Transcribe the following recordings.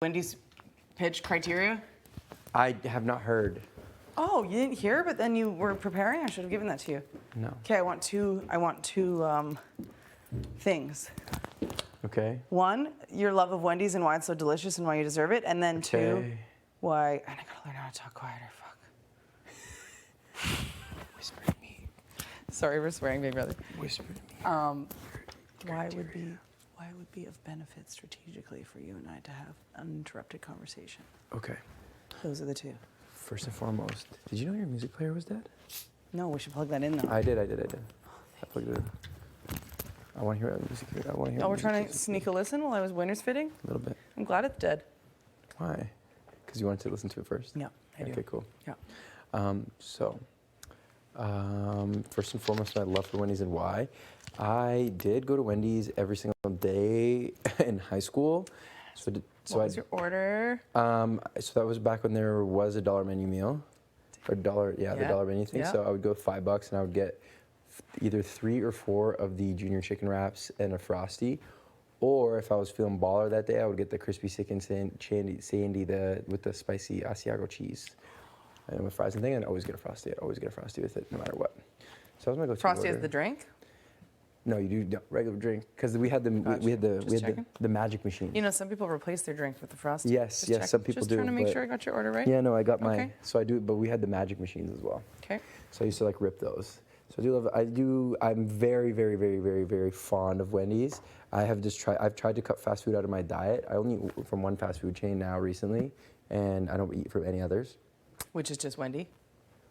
Wendy's pitch criteria? I have not heard. Oh, you didn't hear, but then you were preparing? I should have given that to you. No. Okay, I want two things. Okay. One, your love of Wendy's and why it's so delicious and why you deserve it. And then two, Okay. why, and I gotta learn how to talk quieter, fuck. Whisper to me. Sorry for swearing, big brother. Whisper to me. Why it would be of benefit strategically for you and I to have uninterrupted conversation? Okay. Those are the two. First and foremost, did you know your music player was dead? No, we should plug that in though. I did. I plugged it in. I want to hear music. I want to hear. Oh, we're trying to sneak a listen while I was winter's fitting? A little bit. I'm glad it's dead. Why? Because you wanted to listen to it first? Yeah, I do. Okay, cool. Yeah. First and foremost, my love for Wendy's and why. I did go to Wendy's every single day in high school. What was your order? So that was back when there was a $1 menu meal. Or $1, the $1 menu thing. Yeah. So I would go $5 and I would get either 3 or 4 of the junior chicken wraps and a Frosty. Or if I was feeling baller that day, I would get the crispy chicken sandy with the spicy Asiago cheese. And with fries and thing, I'd always get a Frosty. I'd always get a Frosty with it, no matter what. So that was my go-to Frosty order. as the drink? No, you do regular drink because we had the the magic machine. You know, some people replace their drink with the Frosty. Yes, some people Just do. trying to make sure I got your order right. Yeah, no, I got my. Okay. So I do, but we had the magic machines as well. Okay. So I used to like rip those. So I do love. I'm very, very, very, very, very fond of Wendy's. I've tried to cut fast food out of my diet. I only eat from one fast food chain now recently, and I don't eat from any others. Which is just Wendy?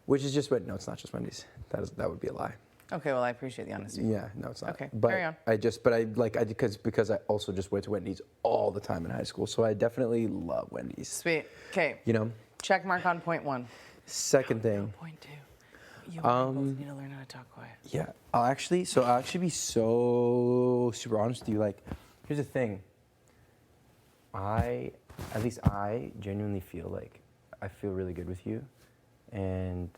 Which is just no, it's not just Wendy's. That would be a lie. Okay, well, I appreciate the honesty. Yeah, no, it's not. Okay, but carry on. because I also just went to Wendy's all the time in high school, so I definitely love Wendy's. Sweet. Okay. You know. Check mark on point one. Second thing. Point two. You both need to learn how to talk quiet. Yeah, I'll actually be so super honest with you. Like, here's the thing. I genuinely feel like I feel really good with you, and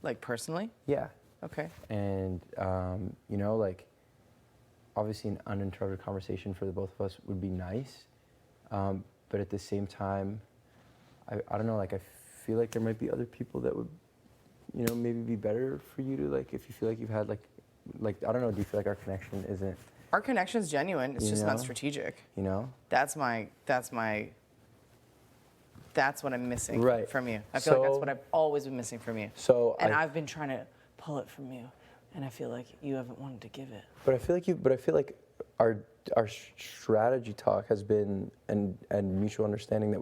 Like personally? yeah. Okay. And, like, obviously an uninterrupted conversation for the both of us would be nice. But at the same time, I don't know, like, I feel like there might be other people that would, maybe be better for you to, like, if you feel like you've had, like, I don't know, do you feel like our connection isn't? Our connection's genuine. It's just not strategic. You know? That's what I'm missing from you. I feel like that's what I've always been missing from you. And I've been trying to pull it from you, and I feel like you haven't wanted to give it. But I feel like our strategy talk has been and mutual understanding that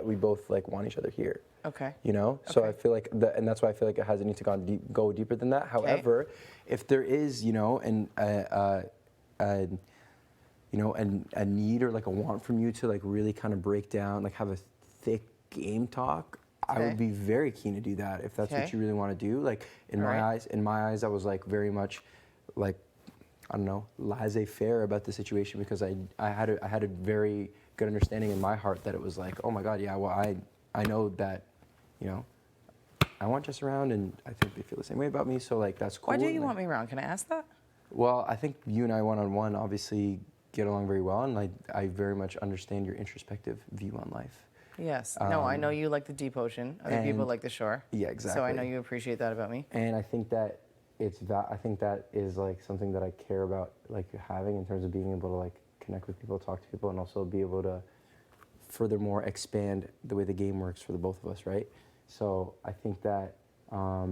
we both like want each other here. Okay. So I feel like and that's why I feel like it hasn't need to go deeper than that. However, if there is, a need or like a want from you to like really kind of break down, like have a thick game talk, I would be very keen to do that if that's what you really want to do. Like in my eyes, I was like very much like, I don't know, laissez-faire about the situation because I had a very good understanding in my heart that it was like, oh my God, yeah, well I know that, I want Jess around and I think they feel the same way about me, so like that's cool. Why do you want me around? Can I ask that? Well, I think you and I one-on-one obviously get along very well, and I very much understand your introspective view on life. Yes. No, I know you like the deep ocean. Other people like the shore. Yeah, exactly. So I know you appreciate that about me. And I think that I think that is like something that I care about, like having in terms of being able to like connect with people, talk to people, and also be able to furthermore expand the way the game works for the both of us, right? So I think that a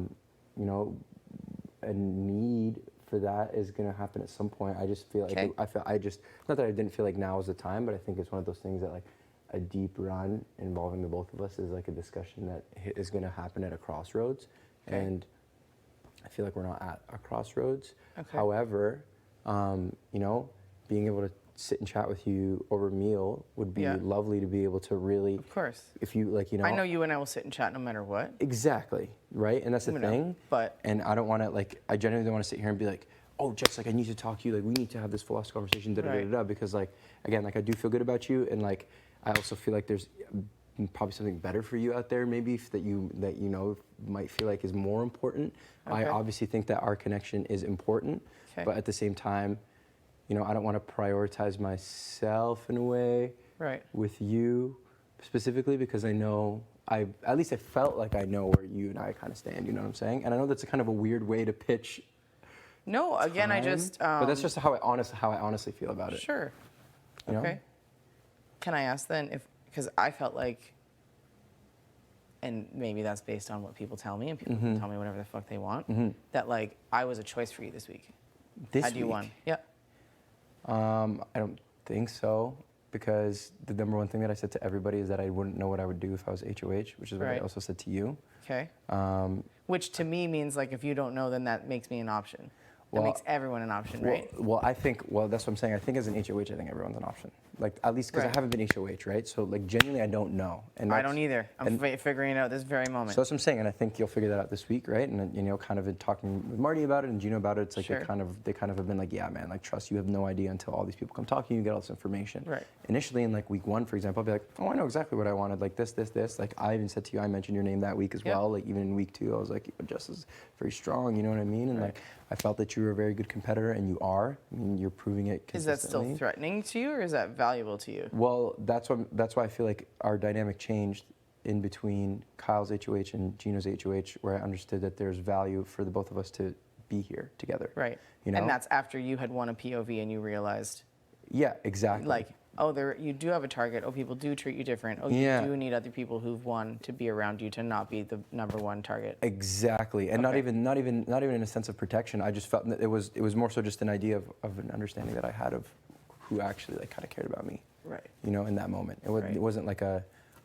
need for that is going to happen at some point. I just feel like not that I didn't feel like now is the time, but I think it's one of those things that like a deep run involving the both of us is like a discussion that is going to happen at a crossroads, and I feel like we're not at a crossroads. Okay. However, being able to sit and chat with you over a meal would be lovely to be able to really. Of course. If you like, I know you and I will sit and chat no matter what. Exactly, right? And that's the thing. And I don't want to I genuinely don't want to sit here and be like, oh, Jess, like I need to talk to you. Like we need to have this philosophy conversation. Because like again, like I do feel good about you, and like I also feel like there's probably something better for you out there, maybe that you might feel like is more important. Okay. I obviously think that our connection is important, but at the same time, I don't want to prioritize myself in a way Right. with you specifically because I know at least I felt like I know where you and I kind of stand. You know what I'm saying? And I know that's a kind of a weird way to pitch. No, again, I just. But that's just how I honestly feel about it. Sure. You know? Okay. Can I ask then because I felt like, and maybe that's based on what people tell me, and people can tell me whatever the fuck they want, that like I was a choice for you this week. Had you won? Yeah. I don't think so, because the number one thing that I said to everybody is that I wouldn't know what I would do if I was HOH, which is what I also said to you. Okay. Which to me means like if you don't know, then that makes me an option. That makes everyone an option, right? Well, I think, that's what I'm saying. I think as an HOH, I think everyone's an option. Like, at least because I haven't been HOH, right? So, like, genuinely, I don't know. And I don't either. I'm figuring it out this very moment. So that's what I'm saying, and I think you'll figure that out this week, right? And, you know, kind of in talking with Marty about it and Gino about it, it's like they kind of have been like, yeah, man, like, trust, you have no idea until all these people come talk to you, you get all this information. Right. Initially, in, like, week 1, for example, I'll be like, oh, I know exactly what I wanted, like, this. Like, I even said to you, I mentioned your name that week as well. Like, even in week 2, I was like, Jess is very strong, you know what I mean? And, like, I felt that you were a very good competitor, and you are. I mean, you're proving it consistently. Is that still threatening to you, or is that valuable to you? Well, that's why I feel like our dynamic changed in between Kyle's HOH and Gino's HOH, where I understood that there's value for the both of us to be here together. Right. You know? And that's after you had won a POV and you realized. Yeah, exactly. Like, oh, you do have a target. Oh, people do treat you different. Oh, you do need other people who've won to be around you to not be the number one target. Exactly, and not even in a sense of protection. I just felt that it was more so just an idea of an understanding that I had of who actually like kind of cared about me. Right. You know, in that moment, it wasn't like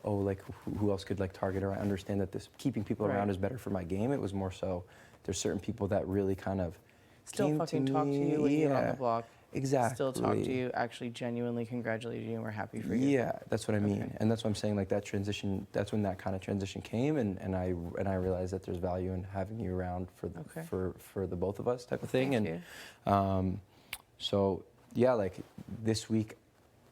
who else could like target her. I understand that this keeping people around is better for my game. It was more so there's certain people that really kind of still fucking talk to you when you're on the block. Exactly. Still talk to you, actually genuinely congratulate you, and we're happy for you. Yeah, that's what I mean. And that's what I'm saying, like that transition, that's when that kind of transition came, and I realized that there's value in having you around for the both of us type of thing. Thank you. So yeah, like this week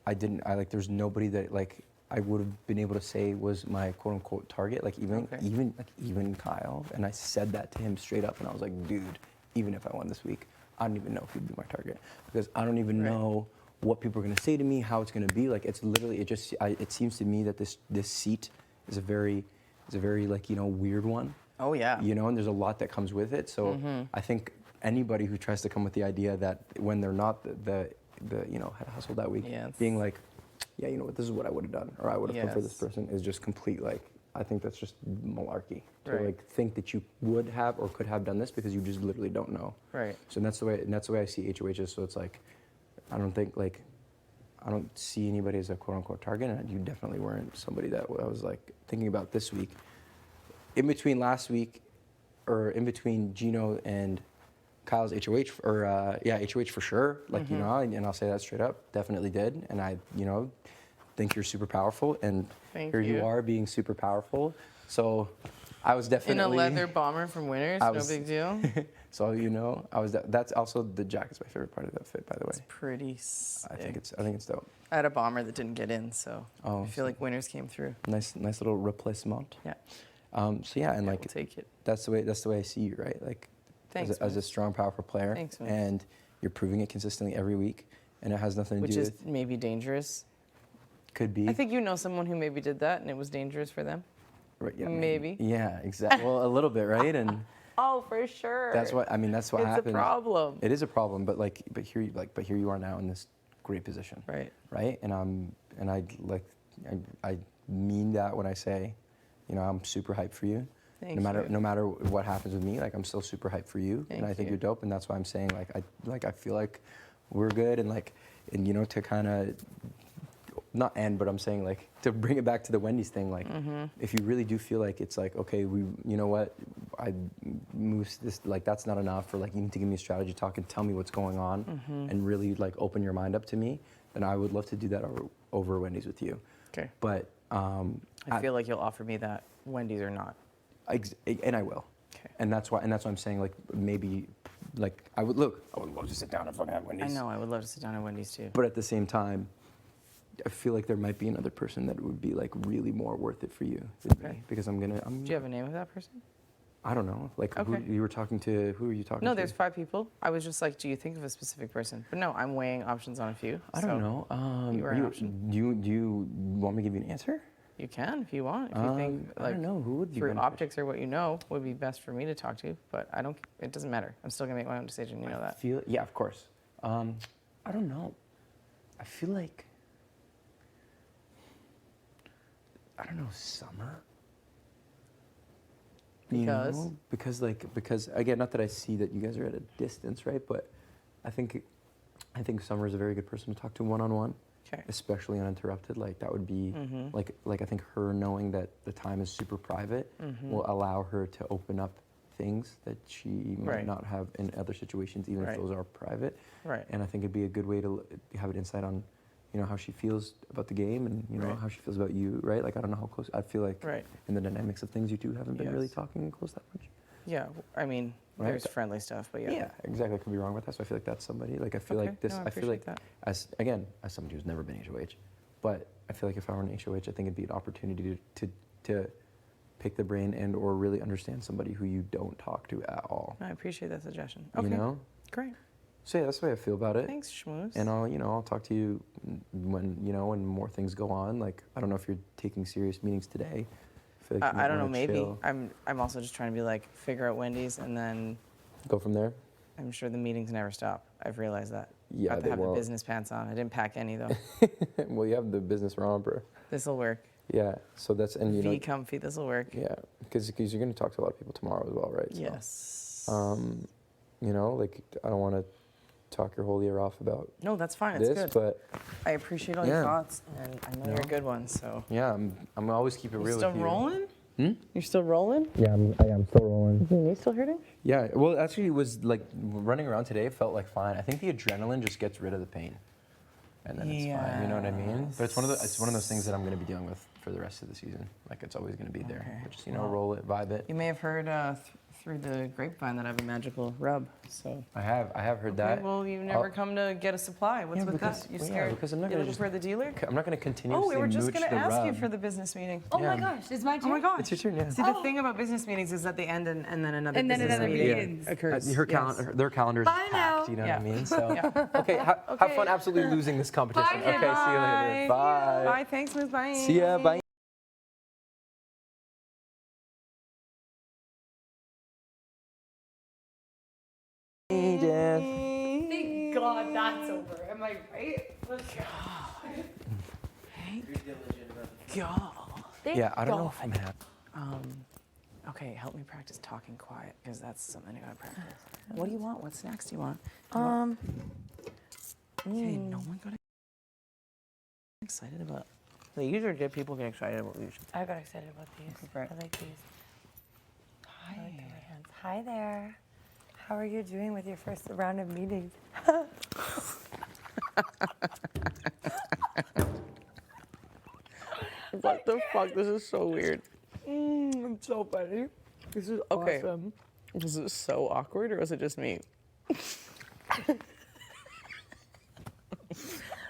there's nobody that like I would have been able to say was my quote unquote target, like even Kyle, and I said that to him straight up, and I was like, dude, even if I won this week, I don't even know if he'd be my target, because I don't even know what people are going to say to me, how it's going to be. Like, it's literally, it seems to me that this seat is a very like, you know, weird one. Oh yeah. You know, and there's a lot that comes with it. So I think anybody who tries to come with the idea that when they're not the you know, head hustle that week, being like, yeah, you know what, this is what I would have done, or I would have come for this person, is just complete, like, I think that's just malarkey to like think that you would have or could have done this, because you just literally don't know. Right. So that's the way I see HOHs. So it's like, I don't see anybody as a quote unquote target, and you definitely weren't somebody that I was like thinking about this week. In between last week, or in between Gino and Kyle's HOH, or HOH for sure. Like, you know, and I'll say that straight up, definitely did, and I, you know, think you're super powerful, and here you are being super powerful. So I was definitely in a leather bomber from Winners. No big deal. So, you know, that's also, the jacket's my favorite part of that fit, by the way. It's pretty sick. I think it's dope. I had a bomber that didn't get in, so I feel like Winners came through. Nice little replacement. Yeah. So yeah, and like we'll take it. That's the way I see you, right? Like, thanks, as a strong, powerful player. Thanks, man. And you're proving it consistently every week, and it has nothing to do with. Which is maybe dangerous. Could be. I think you know someone who maybe did that, and it was dangerous for them. Right, yeah, maybe. Yeah, exactly. Well, a little bit, right? And oh, for sure. That's what happens. It's a problem. It is a problem, but here you are now in this great position. Right. Right? And I mean that when I say, you know, I'm super hyped for you. Thank no matter what happens with me, like, I'm still super hyped for you. And I think you're dope, and that's why I'm saying, I feel like we're good, and you know, to kind of not end, but I'm saying, like, to bring it back to the Wendy's thing, like, if you really do feel like it's like, okay, you know what, I moved this, like, that's not enough, or like, you need to give me a strategy talk and tell me what's going on, and really like open your mind up to me, then I would love to do that over Wendy's with you. Okay. But I feel like you'll offer me that, Wendy's or not. And I will. Okay. And that's why I'm saying, like, maybe, like, I would love to sit down and fucking have Wendy's. I know, I would love to sit down at Wendy's too. But at the same time, I feel like there might be another person that would be like really more worth it for you than me, because Do you have a name of that person? I don't know. Like, Okay. who you were talking to? Who were you talking to? No, there's 5 people. I was just like, do you think of a specific person? But no, I'm weighing options on a few. I don't know. you are an option. Do you want me to give you an answer? You can if you want. If you think I like don't know who would be through beneficial. optics or what you know would be best for me to talk to. But I don't. It doesn't matter. I'm still gonna make my own decision. You know that. Yeah, of course. I don't know. I feel like I don't know, summer. Because? You know? Because again, not that I see that you guys are at a distance, right? But I think Summer is a very good person to talk to one-on-one, Okay. especially uninterrupted. Like that would be like I think her knowing that the time is super private will allow her to open up things that she might Right. not have in other situations, even Right. if those are private. Right. And I think it'd be a good way to have an insight on, you know, how she feels about the game and, you know, Right. how she feels about you, right? Like, I don't know how close, I feel like Right. in the dynamics of things, you two haven't been really Yes. talking close that much. Yeah. I mean, Right. there's friendly stuff, but yeah. Yeah, exactly. I could be wrong about that. So I feel like that's somebody, like, I feel Okay. like this, No, I I feel like, appreciate that. as somebody who's never been HOH, but I feel like if I were an HOH, I think it'd be an opportunity to pick the brain and or really understand somebody who you don't talk to at all. I appreciate that suggestion. Okay. You know? Great. So yeah, that's the way I feel about it. Thanks, Schmooze. And I'll talk to you when more things go on. Like, I don't know if you're taking serious meetings today. I feel like you I might don't know. wanna Maybe chill. I'm also just trying to be like figure out Wendy's, and then Go from there. I'm sure the meetings never stop. I've realized that. Yeah, I have they to have won't. the business pants on. I didn't pack any though. Well, you have the business romper. This'll work. Yeah. So that's and you know. V comfy. This'll work. Yeah, because you're going to talk to a lot of people tomorrow as well, right? So, Yes. like I don't want to talk your whole ear off about No, that's fine. It's this, good. but I appreciate all Yeah. your thoughts, and I know you're a good one. So. yeah, I'm always keep it You real still with you. rolling? Hmm? You're still rolling? Yeah, I'm still rolling. Your knee still hurting? Yeah, well, actually, it was like running around today felt like fine. I think the adrenaline just gets rid of the pain, and then it's fine. You know what I mean? But it's one of those things that I'm going to be dealing with for the rest of the season. Like it's always going to be there. Okay. But just roll it, vibe it. You may have heard through the grapevine that I have a magical rub. So. I have heard Okay, that. well, you never come to get a supply. What's Yeah, with because- that? You well, yeah, scared? because I'm not Get gonna it just- for the dealer? I'm not going to continuously Oh, we were just mooch going to the ask you rub. for the business meeting. Oh Yeah. my gosh, it's my turn. Oh my gosh. It's your turn, yeah. See, the thing about business meetings is that they end and then another And then business another meeting begins. occurs. Her Yes. their calendars Bye packed, now. you know Yeah. what I mean? So, Yeah. okay, have fun absolutely losing this competition. Bye, Okay, see you later. Bye. Bye. Bye. Thanks, Miss. Bye. See ya. Bye. Thank God that's over. Am I right? God. Yeah, I don't know if I'm happy. Okay, help me practice talking quiet because that's something I gotta practice. What do you want? What snacks do you want? Okay, no one got excited about. These or did people get excited about these? I got excited about these. Okay, great. I like these. Hi. I like the red hands. Hi there. How are you doing with your first round of meetings? What the fuck? This is so weird. It's so funny. This is okay. Awesome. Was it so awkward or was it just me? I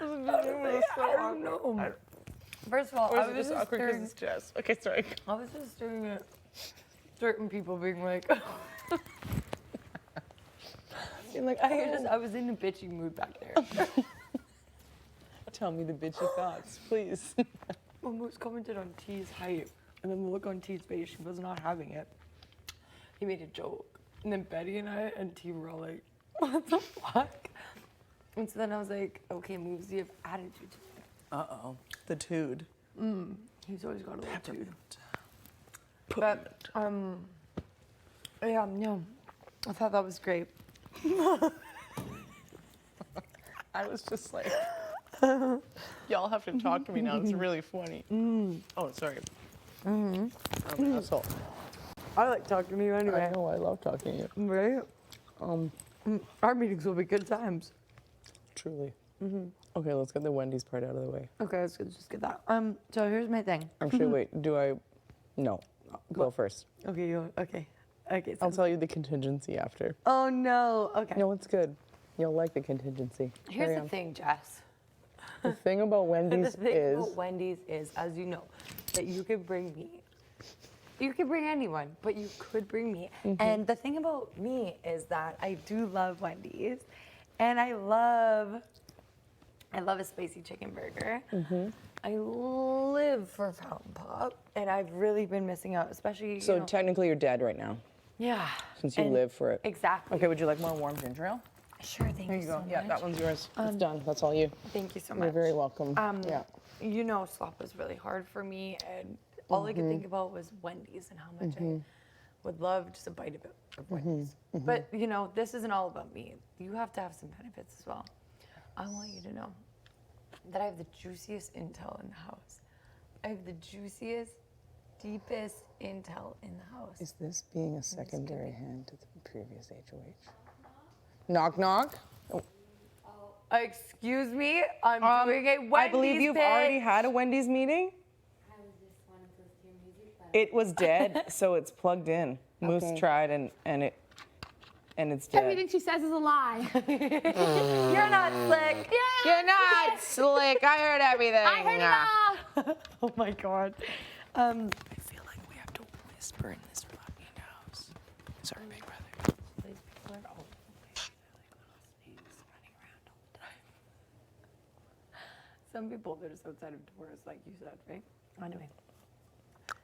don't know. First of all, Or I was it was just awkward because hearing, it's Jess? Okay, sorry. I was just hearing it. Certain people being like, You're like, I was in a bitchy mood back there. tell me the bitchy thoughts, please. Mom was commented on T's height, and then the look on T's face, she was not having it. He made a joke, and then Betty and I and T were all like, "What the fuck?" And so then I was like, "Okay, moves, you have attitude to it." Uh-oh. The tude. He's always got a little attitude. But yeah, I thought that was great. I was just like, y'all have to talk to me now. It's really funny. Oh, sorry. I'm an asshole. I like talking to you anyway. I know, I love talking to you. Right? Our meetings will be good times. Truly. Okay, let's get the Wendy's part out of the way. Okay, let's just get that. So here's my thing. Actually, wait, do I? No. Go first. Okay, okay. Okay. I'll tell you the contingency after. Oh no. Okay. No, it's good. You'll like the contingency. Here's Carry the on. thing, Jess. The thing about The Wendy's thing is. about Wendy's is, as you know, that you can bring me. You could bring anyone, but you could bring me. And the thing about me is that I do love Wendy's, and I love a spicy chicken burger. I live for Fountain Pop, and I've really been missing out, especially. So technically, you're dead right now. Yeah. Since you live for it. Exactly. Okay, would you like more warm ginger ale? Sure, thank There you you go. so Yeah, much. that one's yours. It's done. That's all you. Thank you so much. You're very welcome. Yeah. You know, slop was really hard for me, and all I could think about was Wendy's and how much I would love just a bite of Wendy's. But, you know, this isn't all about me. You have to have some benefits as well. I want you to know that I have the juiciest intel in the house. I have the juiciest, deepest intel in the house. Is this being a secondary hand to the previous HOH? Knock, knock. Excuse me, I'm doing a Wendy's I believe you've pitch. already had a Wendy's meeting. I was just wanting to listen to your music, but It was dead, so it's plugged in. Moose tried and it's dead. everything she says is a lie. You're not slick. You're not slick. I heard everything. I heard it all. Oh my god. I feel like we have to whisper in this fucking house. Sorry, big brother. Some people, they're just outside of doors, like you said, right? Anyway.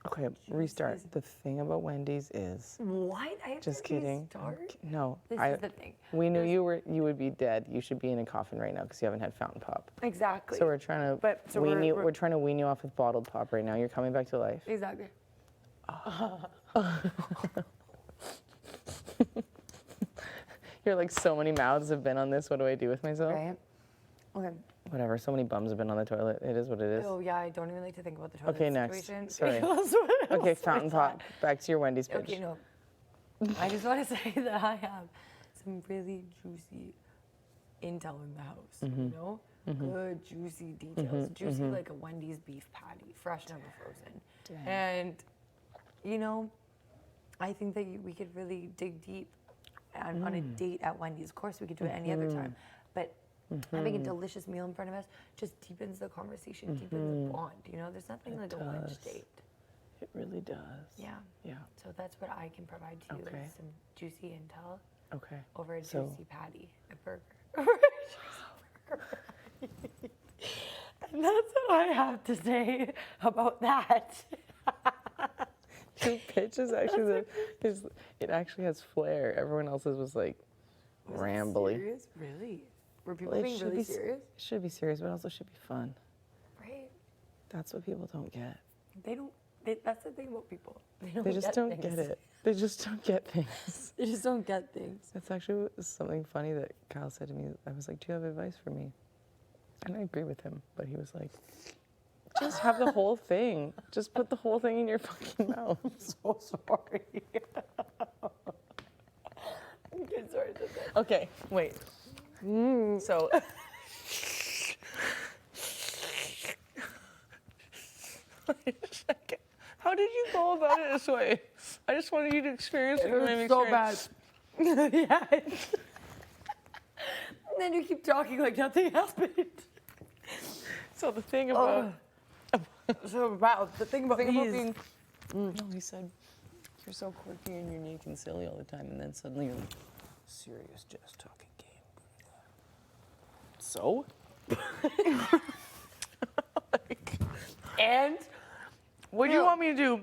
Okay, restart. The thing about Wendy's is. What? I have Just to kidding. restart? No, This is the thing. We knew you would be dead. You should be in a coffin right now because you haven't had fountain pop. Exactly. So we're trying to But- so wean we're- you. we're- We're trying to wean you off with bottled pop right now. You're coming back to life. Exactly. You're like, so many mouths have been on this. What do I do with myself? Right? Okay. Whatever. So many bums have been on the toilet. It is what it is. Oh yeah, I don't even like to think about the toilet Okay, next. situation. Sorry. That's what else Okay, was fountain on. pop. Back to your Wendy's pitch. Okay, no. I just want to say that I have some really juicy intel in the house, you know? Good, juicy details. Juicy like a Wendy's beef patty, fresh, never frozen. And, you know, I think that we could really dig deep on a date at Wendy's. Of course, we could do it any other time. But having a delicious meal in front of us just deepens the conversation, deepens the bond. You know, there's nothing like a lunch date. It really does. Yeah. Yeah. So that's what I can provide to you, Okay. is some juicy intel Okay. over a So- juicy patty, a burger. And that's what I have to say about that. Your pitch is actually it actually has flair. Everyone else's was like rambly. Serious? Really? Were people Well, it being should really be serious? It should be serious, but also should be fun. Right? That's what people don't get. They don't. That's the thing about people. They just don't get it. They just don't get things. They just don't get things. It's actually something funny that Kyle said to me. I was like, "Do you have advice for me?" And I agree with him, but he was like, "Just have the whole thing. Just put the whole thing in your fucking mouth." So sorry. Okay, sorry. Okay, wait. So. Wait a second. How did you go about it this way? I just wanted you to experience it. It was so bad. Yeah. And then you keep talking like nothing happened. So the thing about So wow, the thing about thing about these, being no, he said you're so quirky and unique and silly all the time, and then suddenly you're like serious, just talking game. So. Like, and what do you want me to do?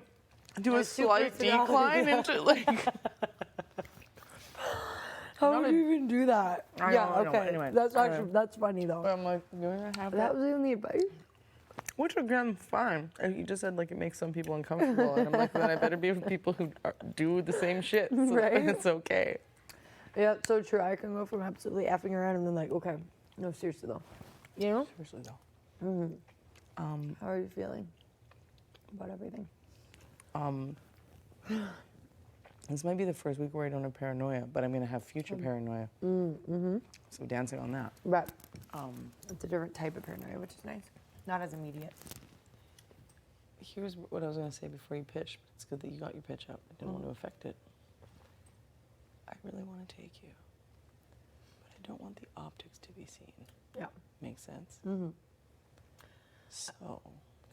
Do a My super slight decline personality. into like? how would you even do that? I Yeah, know, I know. okay. Anyway, That's anyway. actually that's funny though. I'm like, you're gonna have That was the only advice. Which again, fine. And you just said like it makes some people uncomfortable, and I'm like, then I better be with people who do the same shit. So Right. It's okay. Yeah, it's so true. I can go from absolutely effing around and then like, okay, no, seriously though. You know? Seriously though. How are you feeling about everything? This might be the first week where I don't have paranoia, but I'm gonna have future paranoia. So dancing on that. But it's a different type of paranoia, which is nice. Not as immediate. Here's what I was gonna say before you pitched. It's good that you got your pitch out. I didn't want to affect it. I really want to take you, but I don't want the optics to be seen. Yeah. Makes sense? So,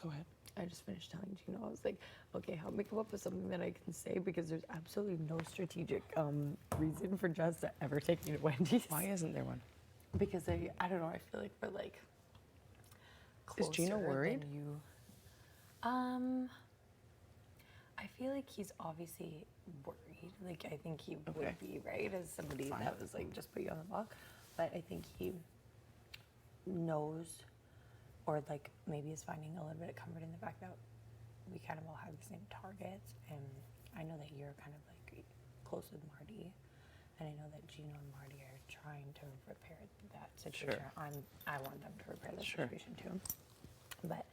Go ahead. I just finished telling Gino, I was like, okay, help me come up with something that I can say because there's absolutely no strategic reason for Jess to ever take me to Wendy's. Why isn't there one? Because I don't know, I feel like we're like Is Gino closer worried? than you. I feel like he's obviously worried. Like I think he Okay. would be, right, as somebody Fine. that was like just put you on the block. But I think he knows, or like maybe is finding a little bit of comfort in the fact that we kind of all have the same targets. And I know that you're kind of like close with Marty, and I know that Gino and Marty are trying to repair that situation. Sure. I want them to repair the Sure. situation too. But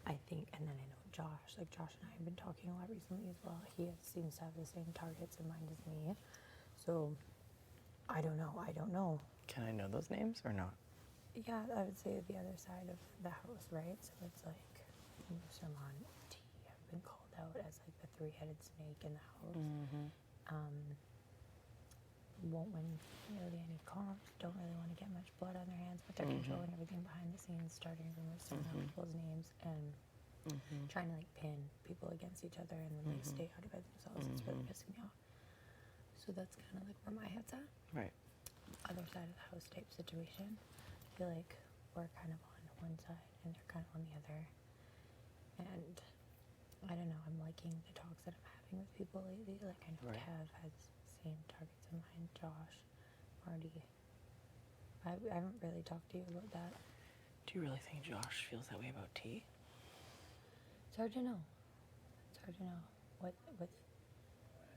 I think, and then I know Josh, like Josh and I have been talking a lot recently as well. He seems to have the same targets in mind as me. So I don't know. Can I know those names or not? Yeah, I would say the other side of the house, right? So it's like Sermon T have been called out as like the three-headed snake in the house. Won't win really any comps, don't really want to get much blood on their hands, but they're controlling everything behind the scenes, starting rumors, saying out people's names, and trying to like pin people against each other and then like stay out of it themselves. It's really pissing me off. So that's kind of like where my head's at. Right. Other side of the house type situation. I feel like we're kind of on one side and they're kind of on the other. And I don't know, I'm liking the talks that I'm having with people lately. Like I know Right. Kev has same targets in mind, Josh, Marty. I haven't really talked to you about that. Do you really think Josh feels that way about T? It's hard to know. What with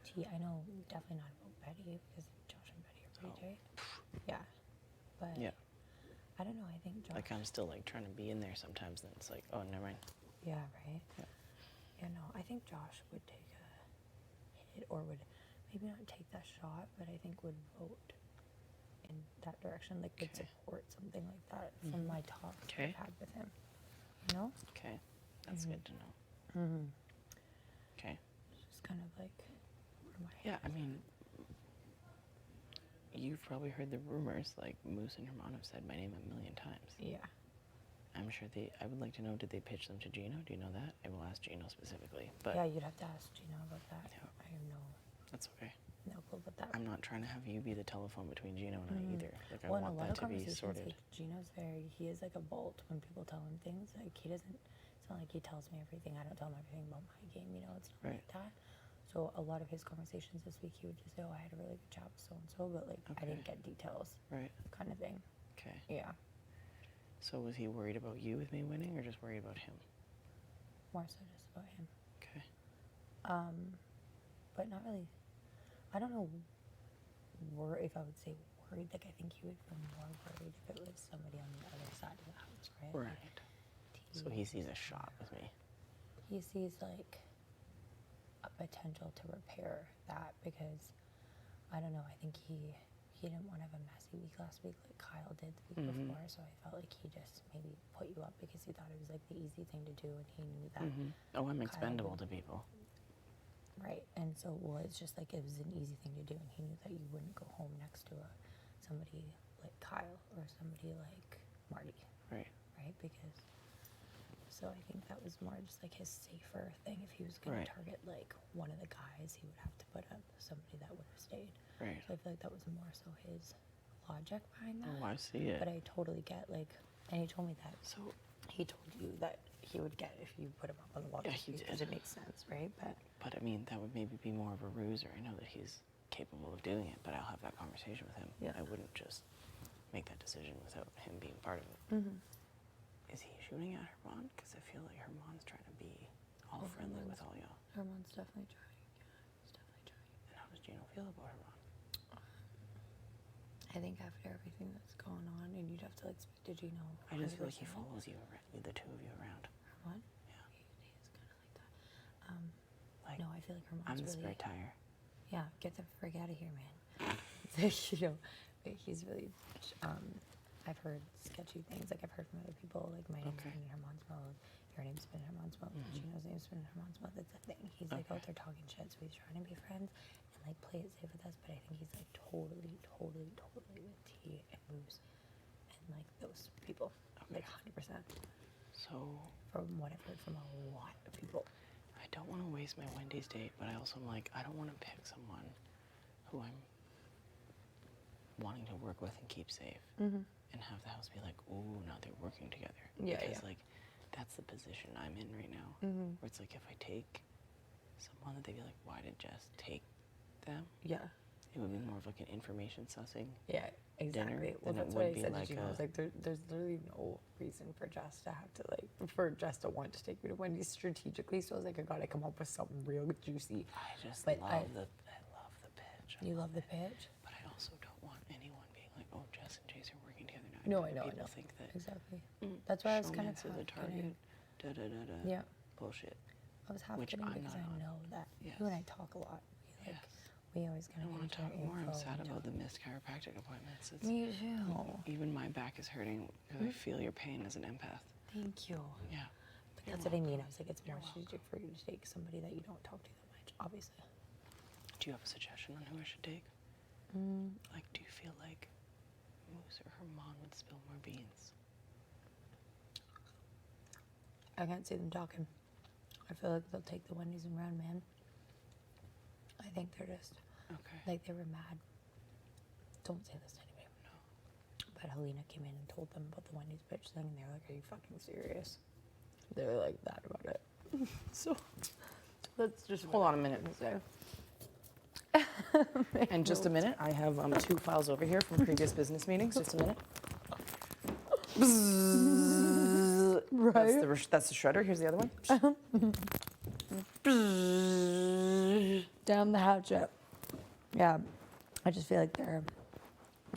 T, I know definitely not about Betty because Josh and Betty are pretty tight. Yeah. But Yeah. I don't know, I think Josh. Like I'm still like trying to be in there sometimes, and it's like, oh, never mind. Yeah, right? Yeah. Yeah, no, I think Josh would take a hit or would maybe not take that shot, but I think would vote in that direction, like would Okay. support something like that from my talks Okay. I've had with him. You know? Okay, that's good to know. Okay. It's just kind of like where my Yeah, I mean, you've probably heard the rumors. Like Moose and Herman have said my name a million times. Yeah. I'm sure they. I would like to know. Did they pitch them to Gino? Do you know that? I will ask Gino specifically. But Yeah, you'd have to ask Gino about that. Yeah. I have that's okay. no clue about that. I'm not trying to have you be the telephone between Gino and I either. Like I Well, in a want lot that of to be conversations, sorted. like Gino's he is like a bolt when people tell him things. Like he doesn't, it's not like he tells me everything. I don't tell him everything about my game, you know, it's not Right. like that. So a lot of his conversations this week, he would just say, oh, I had a really good chat with so-and-so, but like I didn't Okay. get details Right. kind of thing. Okay. Yeah, So was he worried about you with me winning, or just worried about him? more so just about him. Okay. But not really, I don't know if I would say worried. Like I think he would feel more worried if it was somebody on the other side of the house, right? Right. Like, So he sees a shot with me. he sees like a potential to repair that because I don't know, I think he didn't want to have a messy week last week like Kyle did the week before, so I felt like he just maybe put you up because he thought it was like the easy thing to do and he knew that. Oh, I'm Kyle expendable would- to people. Right, and so well it's just like it was an easy thing to do and he knew that you wouldn't go home next to somebody like Kyle or somebody like Marty, Right. right? Because so I think that was more just like his safer thing. If he was going Right. to target like one of the guys, he would have to put up somebody that would have stayed. Right. So I feel like that was more so his logic behind that. Oh, I see it. But I totally get like, and he told me that So he told you that he would get if you put him up on the wall. Yeah, he because did. it makes sense, right? But I mean, that would maybe be more of a ruse, or I know that he's capable of doing it, but I'll have that conversation with him. Yeah. I wouldn't just make that decision without him being part of it. Is he shooting at Herman? Because I feel like Herman's trying to be all friendly with all y'all. Herman's definitely trying. Yeah, he's definitely trying. And how does Gino feel about Herman? I think after everything that's going on, and you'd have to like speak to Gino. I just feel like he 100%. follows you around, the two of you around. Herman? Yeah. He is kind of like that. Like, No, I feel like Herman's I'm the really. spare tire. Yeah, get the frick out of here, man. You know, but he's really. I've heard sketchy things. Like I've heard from other people. Like my name's Okay. been in Herman's mouth. Your name's been in Herman's mouth. Gino's name's been in Herman's mouth. It's a thing. He's like out there talking shit. So he's trying to be friends and like play it safe with us. But I think he's like totally with T and Moose and like those people. Like 100%. So from what I've heard from a lot of people. I don't want to waste my Wendy's date, but I also am like, I don't want to pick someone who I'm wanting to work with and keep safe, and have the house be like, ooh, now they're working together. Yeah, because yeah. like, that's the position I'm in right now, where it's like, if I take someone, that they'd be like, why did Jess take them? Yeah. It would be more of like an information sussing. Yeah, exactly. Well, than it that's would what I be said like to Gina. I was like, there's literally no reason for Jess to have to for Jess to want to take me to Wendy's strategically. So I was like, I gotta come up with something real juicy. I just But love the pitch. You love the pitch? But I also don't want anyone being like, oh, Jess and Jace are working together now. No, I know. People think that Exactly. That's why I was kind of showman's is a target. Yeah. Bullshit. I was half Which kidding I'm because not I on. know that Yes. you and I talk a lot. We always I kind don't of want to talk more. I'm sad about the missed chiropractic appointments. Me too. Even my back is hurting because I feel your pain as an empath. Thank you. Yeah. But that's what I mean. I was like, it's more strategic for you to take somebody that you don't talk to that much, obviously. Do you have a suggestion on who I should take? Like, do you feel like Moose or her mom would spill more beans? I can't see them talking. I feel like they'll take the Wendy's and Round Man. I think they're just like they were mad. Don't say this to anybody. No. But Helena came in and told them about the Wendy's bitch thing, and they were like, "Are you fucking serious?" They were like that about it. So that's just Hold on a minute. In just a minute, I have 2 files over here from previous business meetings. Just a minute. Right. That's the shredder. Here's the other one. Down the hatchet. Yeah, I just feel like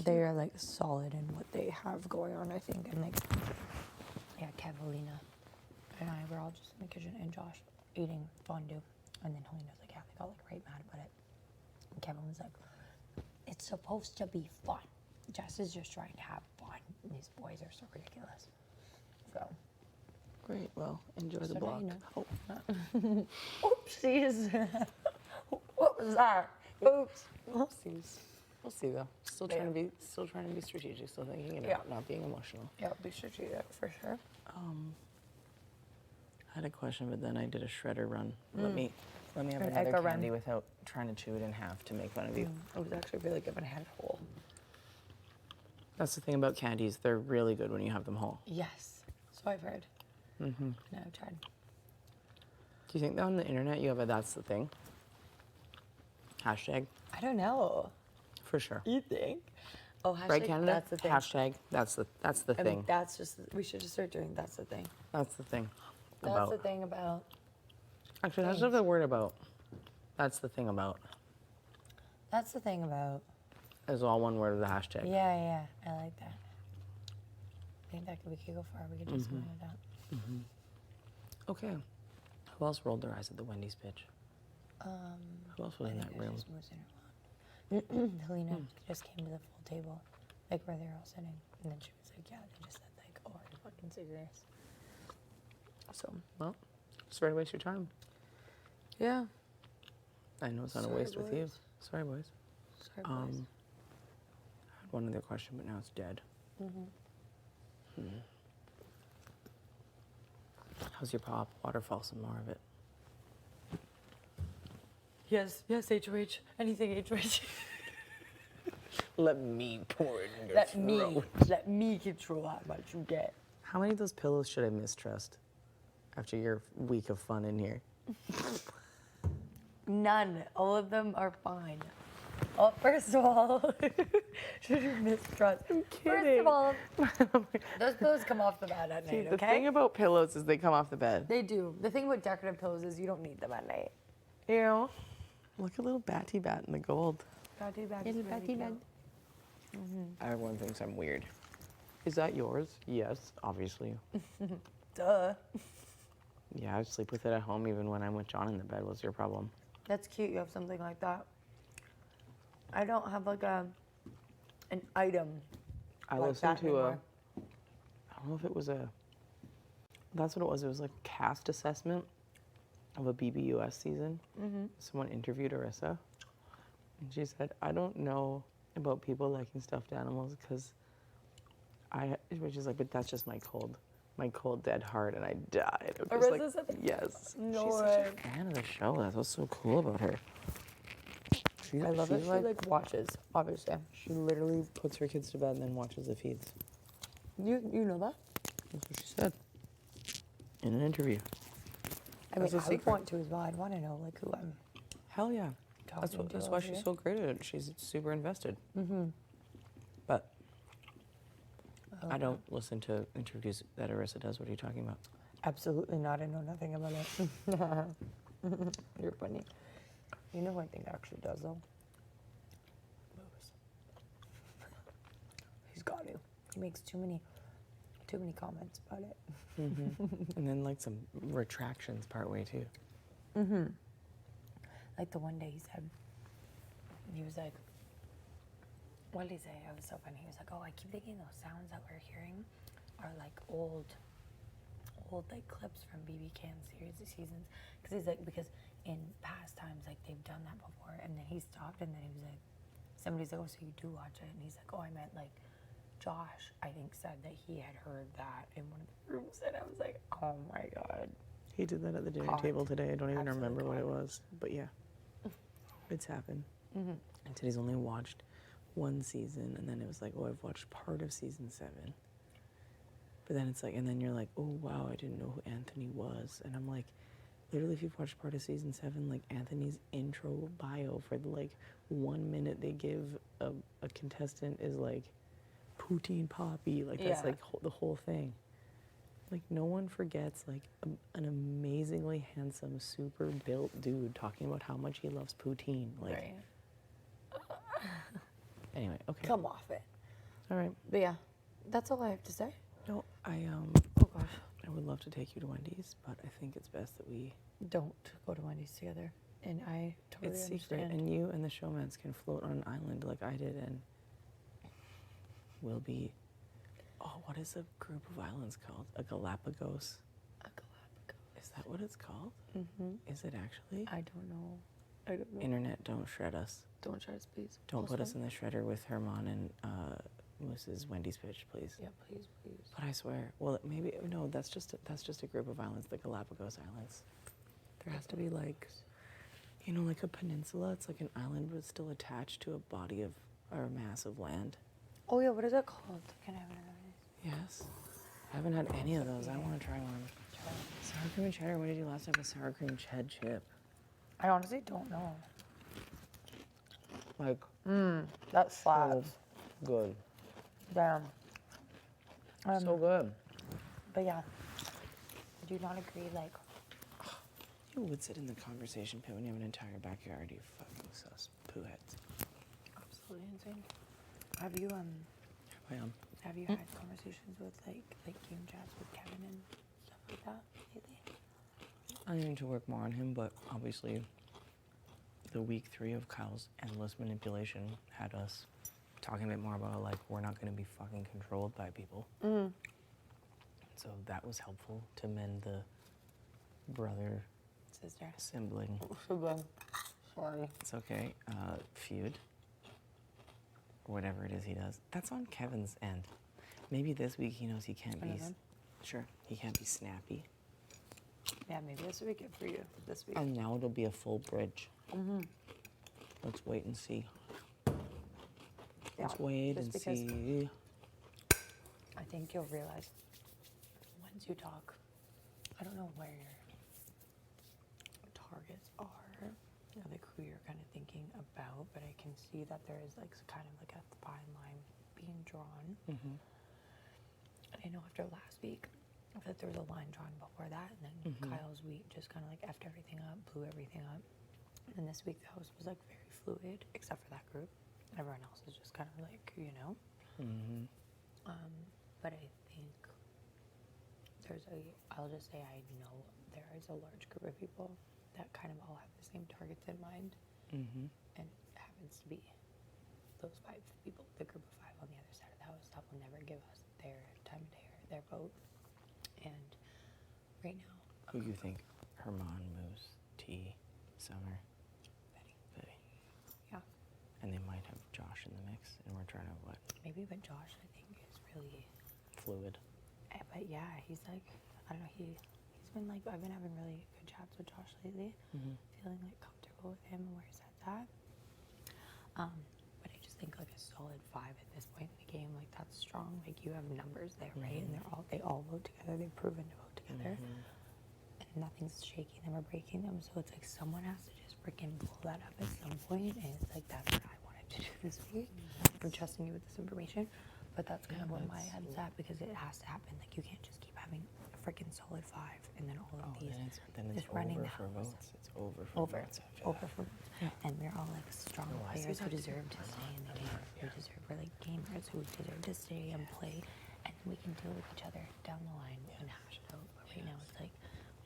they're like solid in what they have going on. I think, and like, yeah, Helena and I were all just in the kitchen, and Josh eating fondue, and then Helena's like, yeah, they got like right mad about it. And Kevin was like, it's supposed to be fun. Jess is just trying to have fun. These boys are so ridiculous. So. Great. Well, enjoy the So now block. you know. Oh, Oopsies. What was that? Oops. oopsies. We'll see though. Still trying to be strategic. Still thinking it out, not being emotional. Yeah, be strategic for sure. I had a question, but then I did a shredder run. Let me have An another echo candy run. without trying to chew it in half to make fun of you. It was actually really good when I had it whole. That's the thing about candies. They're really good when you have them whole. Yes. So I've heard. Mm-hmm. No, I've tried. Do you think that on the internet you have a "that's the thing" hashtag? I don't know. For sure. You think? Oh, hashtag Right, Canada? that's the thing. Hashtag that's the I thing. mean, that's just, we should just start doing that's the thing. That's the thing. That's about. the thing about. Actually, that's not the word about. That's the thing about. That's the thing about. Is all one word of the hashtag. Yeah, I like that. I think that we could go far. We could do something like that. Okay. Who else rolled their eyes at the Wendy's pitch? Who else was in that room? Just moves in her wand. Helena just came to the full table, like where they were all sitting, and then she was like, "Yeah, they just said like, oh, are you fucking serious?" So, Well, sorry to waste your time. yeah. I know it's not Sorry, a waste with you. boys. Sorry, boys. Sorry, I had one other question, but now it's dead. How's your pop? Waterfall, some more of it. Yes, HOH. Anything HOH. Let me pour it in your Let me control how much you get. How many of those pillows should I mistrust after your week of fun in here? None. All of them are fine. Oh, first of all, should you mistrust? I'm kidding. First of all, those pillows come off the bed at night, The okay? thing about pillows is they come off the bed. They do. The thing about decorative pillows is you don't need them at night. You know? Look at little Batty Bat in the gold. Batty bed. Everyone thinks I'm weird. Is that yours? Yes, obviously. Duh. Yeah, I sleep with it at home even when I'm with John in the bed. What's your problem? That's cute. You have something like that. I don't have like an item. I like listened that to anymore. I don't know if it was that's what it was. It was like a cast assessment of a BBUS season. Someone interviewed Arissa, and she said, I don't know about people liking stuffed animals because she's like, but that's just my cold. my cold dead heart and I died. I Or was is like, this a- yes. No She's way. such a fan of the show. That's what's so cool about her. I love that she like watches, obviously. She literally puts her kids to bed and then watches the feeds. You know that? That's what she said in an interview. I mean, That's a I would secret. want to as well. I'd want to know like who I'm Hell yeah. talking to. That's why over she's here. so great at it. She's super invested. Mm-hmm. But I don't listen to interviews that Arissa does. What are you talking about? Absolutely not. I know nothing about it. You're funny. You know who I think actually does though? Moose. He's got to. He makes too many comments about it. And then like some retractions partway too. Like the one day he said, he was like, what did he say? It was so funny. He was like, oh, I keep thinking those sounds that we're hearing are like old like clips from BB Can seasons. Because he's like, because in past times, like they've done that before. And then he stopped and then he was like, somebody's like, oh, so you do watch it? And he's like, oh, I meant like, Josh, I think, said that he had heard that in one of the rooms. And I was like, oh my God. He did that at the dinner Hot. table today. I don't even Absolutely remember what it hot. was. But yeah, it's happened. And today's only watched one season. And then it was like, oh, I've watched part of season 7. But then it's like, and then you're like, oh, wow, I didn't know who Anthony was. And I'm like, literally, if you've watched part of season 7, like Anthony's intro bio for the like 1 minute they give a contestant is like poutine poppy. Like that's Yeah. like the whole thing. Like no one forgets like an amazingly handsome, super built dude talking about how much he loves poutine. Like Right. anyway, okay. Come off it. All right. But yeah, that's all I have to say. No, Oh gosh. I would love to take you to Wendy's, but I think it's best that we Don't go to Wendy's together. And I totally it's understand. secret, and you and the showmans can float on an island like I did, and we'll be. Oh, what is a group of islands called? A Galapagos. A Galapagos. Is that what it's called? Is it actually? I don't know. I don't know. Internet, don't shred us. Don't try to please. Don't put us Also- in the shredder with Herman and Moose's Wendy's pitch, please. Yeah, please, please. But I swear, well, maybe no. That's just a group of islands, the Galapagos Islands. There has to be like, you know, like a peninsula. It's like an island, but it's still attached to a body of or a mass of land. Oh yeah, what is that called? Can I have another one? Yes. I haven't had any of those. I want to try one. Sour cream and cheddar. When did you last have a sour cream ched chip? I honestly don't know. Like, That slaps. good. Damn. So good. But yeah, I do not agree. Like, You would sit in the conversation pit when you have an entire backyard, you fucking sus poo heads. absolutely insane. Have you have you had conversations with like game chats with Kevin and stuff like that lately? I need to work more on him, but obviously the week 3 of Kyle's endless manipulation had us talking a bit more about like we're not going to be fucking controlled by people. So that was helpful to mend the brother Sister. sibling. Sorry. It's okay. Feud. Whatever it is he does. That's on Kevin's end. Maybe this week he knows he can't be. Another? Sure. He can't be snappy. Yeah, maybe this would be good for you this week. And now it'll be a full bridge. Let's wait and see. Let's Yeah, wait just and because- see. I think you'll realize once you talk, I don't know where your targets are, or like who you're kind of thinking about, but I can see that there is like kind of like a fine line being drawn. And I know after last week, that there was a line drawn before that, and then Kyle's week just kind of like effed everything up, blew everything up. And this week the house was like very fluid, except for that group. Everyone else is just kind of like, you know. But I think I'll just say I know there is a large group of people that kind of all have the same targets in mind. And it happens to be those 5 people, the group of 5 on the other side of the house that will never give us their time of day or their vote. And right now, Who do you think? Herman, Moose, T, Summer, Betty. yeah, And they might have Josh in the mix, and we're trying to what? maybe, but Josh, I think, is really Fluid. But yeah, he's like, I don't know, he's been like, I've been having really good chats with Josh lately, feeling like comfortable with him and where his head's at. But I just think like a solid 5 at this point in the game, like that's strong. Like you have numbers there, right? And they all vote together. They've proven to vote together, and nothing's shaking them or breaking them. So it's like someone has to just freaking blow that up at some point, and it's like that's what I wanted to do this week. I'm trusting you with this information, but that's kind of where my head's at because it has to happen. Like you can't just keep having a freaking solid 5 and then all of these then it's just running over the for house. votes. It's over for votes. Over for and we're all like strong players who deserve to stay in the game, who deserve, we're like gamers who deserve to stay and play, and we can deal with each other down the line and hash it out. But right now it's like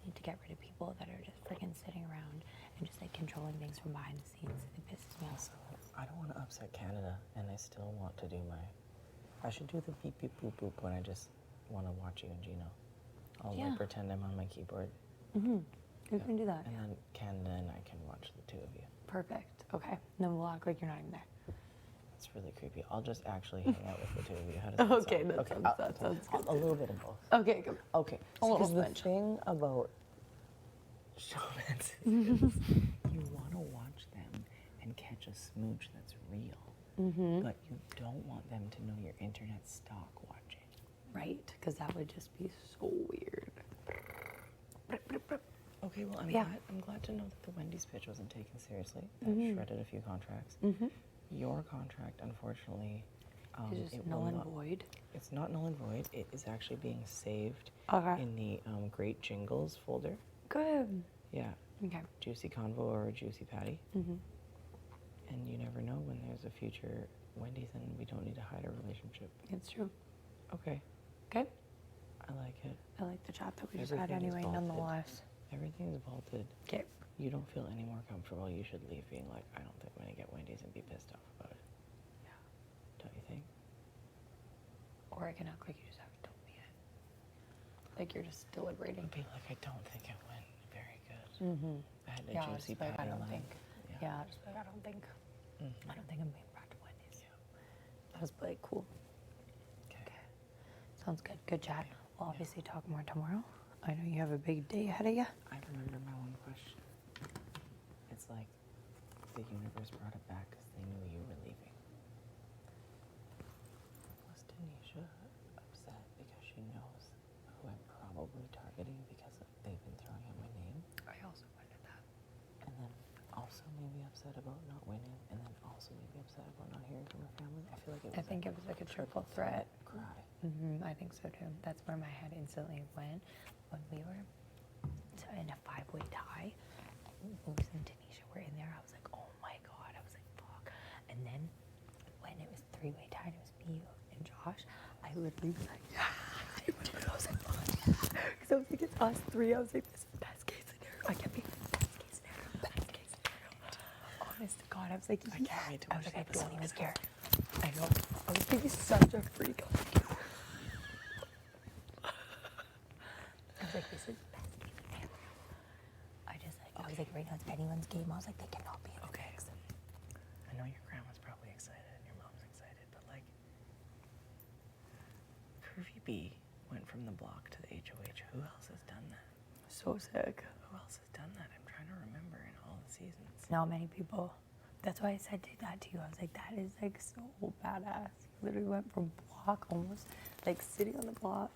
we need to get rid of people that are just freaking sitting around and just like controlling things from behind the scenes. It pisses me off. I don't want to upset Canada, and I still want to do I should do the beep beep boop boop when I just want to watch you and Gino. I'll like pretend I'm on my keyboard. You can do that. And then Canada and I can watch the 2 of you. Perfect. Okay. Then we'll act like you're not even there. It's really creepy. I'll just actually hang out with the 2 of you. How does that Okay, sound? that sounds good. A little bit of both. Okay, good. Okay. A little Because the bit. thing about showmans is you want to watch them and catch a smooch that's real, but you don't want them to know your internet stock watching. Right, because that would just be so weird. Okay, well, Yeah. I'm glad to know that the Wendy's pitch wasn't taken seriously. That shredded a few contracts. Your contract, unfortunately, It's it just will null and not- void. It's not null and void. It is actually being saved Okay. in the Great Jingles folder. Good. Yeah, Okay. Juicy Convo or a Juicy Patty. And you never know when there's a future Wendy's and we don't need to hide our relationship. It's true. Okay, Good. I like it. I like the chat that we just had Everything is anyway, vaulted. nonetheless. Everything's vaulted. Okay. You don't feel any more comfortable. You should leave being like, I don't think I'm going to get Wendy's and be pissed off about it. Yeah. Don't you think? Or I can act like you just haven't told me yet. Like you're just deliberating. Be like, I don't think it went very good. I had a Yeah, juicy just like, I patty don't line. think. Yeah, just like I don't think. I don't think I'm being back to Wendy's. That was like cool. Okay. Sounds good. Good chat. We'll obviously talk more tomorrow. I know you have a big day ahead of you. I remember my one question. It's like the universe brought it back because they knew you were leaving. Was Tanisha upset because she knows who I'm probably targeting because they've been throwing out my name? I also wondered that. And then also maybe upset about not winning, and then also maybe upset about not hearing from her family? I feel like it was I think it was like a triple threat. cry. I think so too. That's where my head instantly went when we were in a 5-way tie. Moose and Tanisha were in there. I was like, oh my god. I was like, fuck. And then when it was 3-way tie, and it was me and Josh, I literally was like, yeah. I was like, fuck yeah. Because I was like, it's us 3. I was like, this is the best case scenario. I kept being best case scenario, best case scenario. Honest to God, I was like, I can't wait to I was watch like, I the don't even episode. care. I know. I was being such a freak. I was like, this is the best case scenario. I was like, right now it's anyone's game. I was like, they cannot be in the mix. I know your grandma's probably excited and your mom's excited, but like, Curvy B went from the block to the HOH. Who else has done that? So sick. Who else has done that? I'm trying to remember in all the seasons. Not many people. That's why I said that to you. I was like, that is like so badass. You literally went from block almost like sitting on the block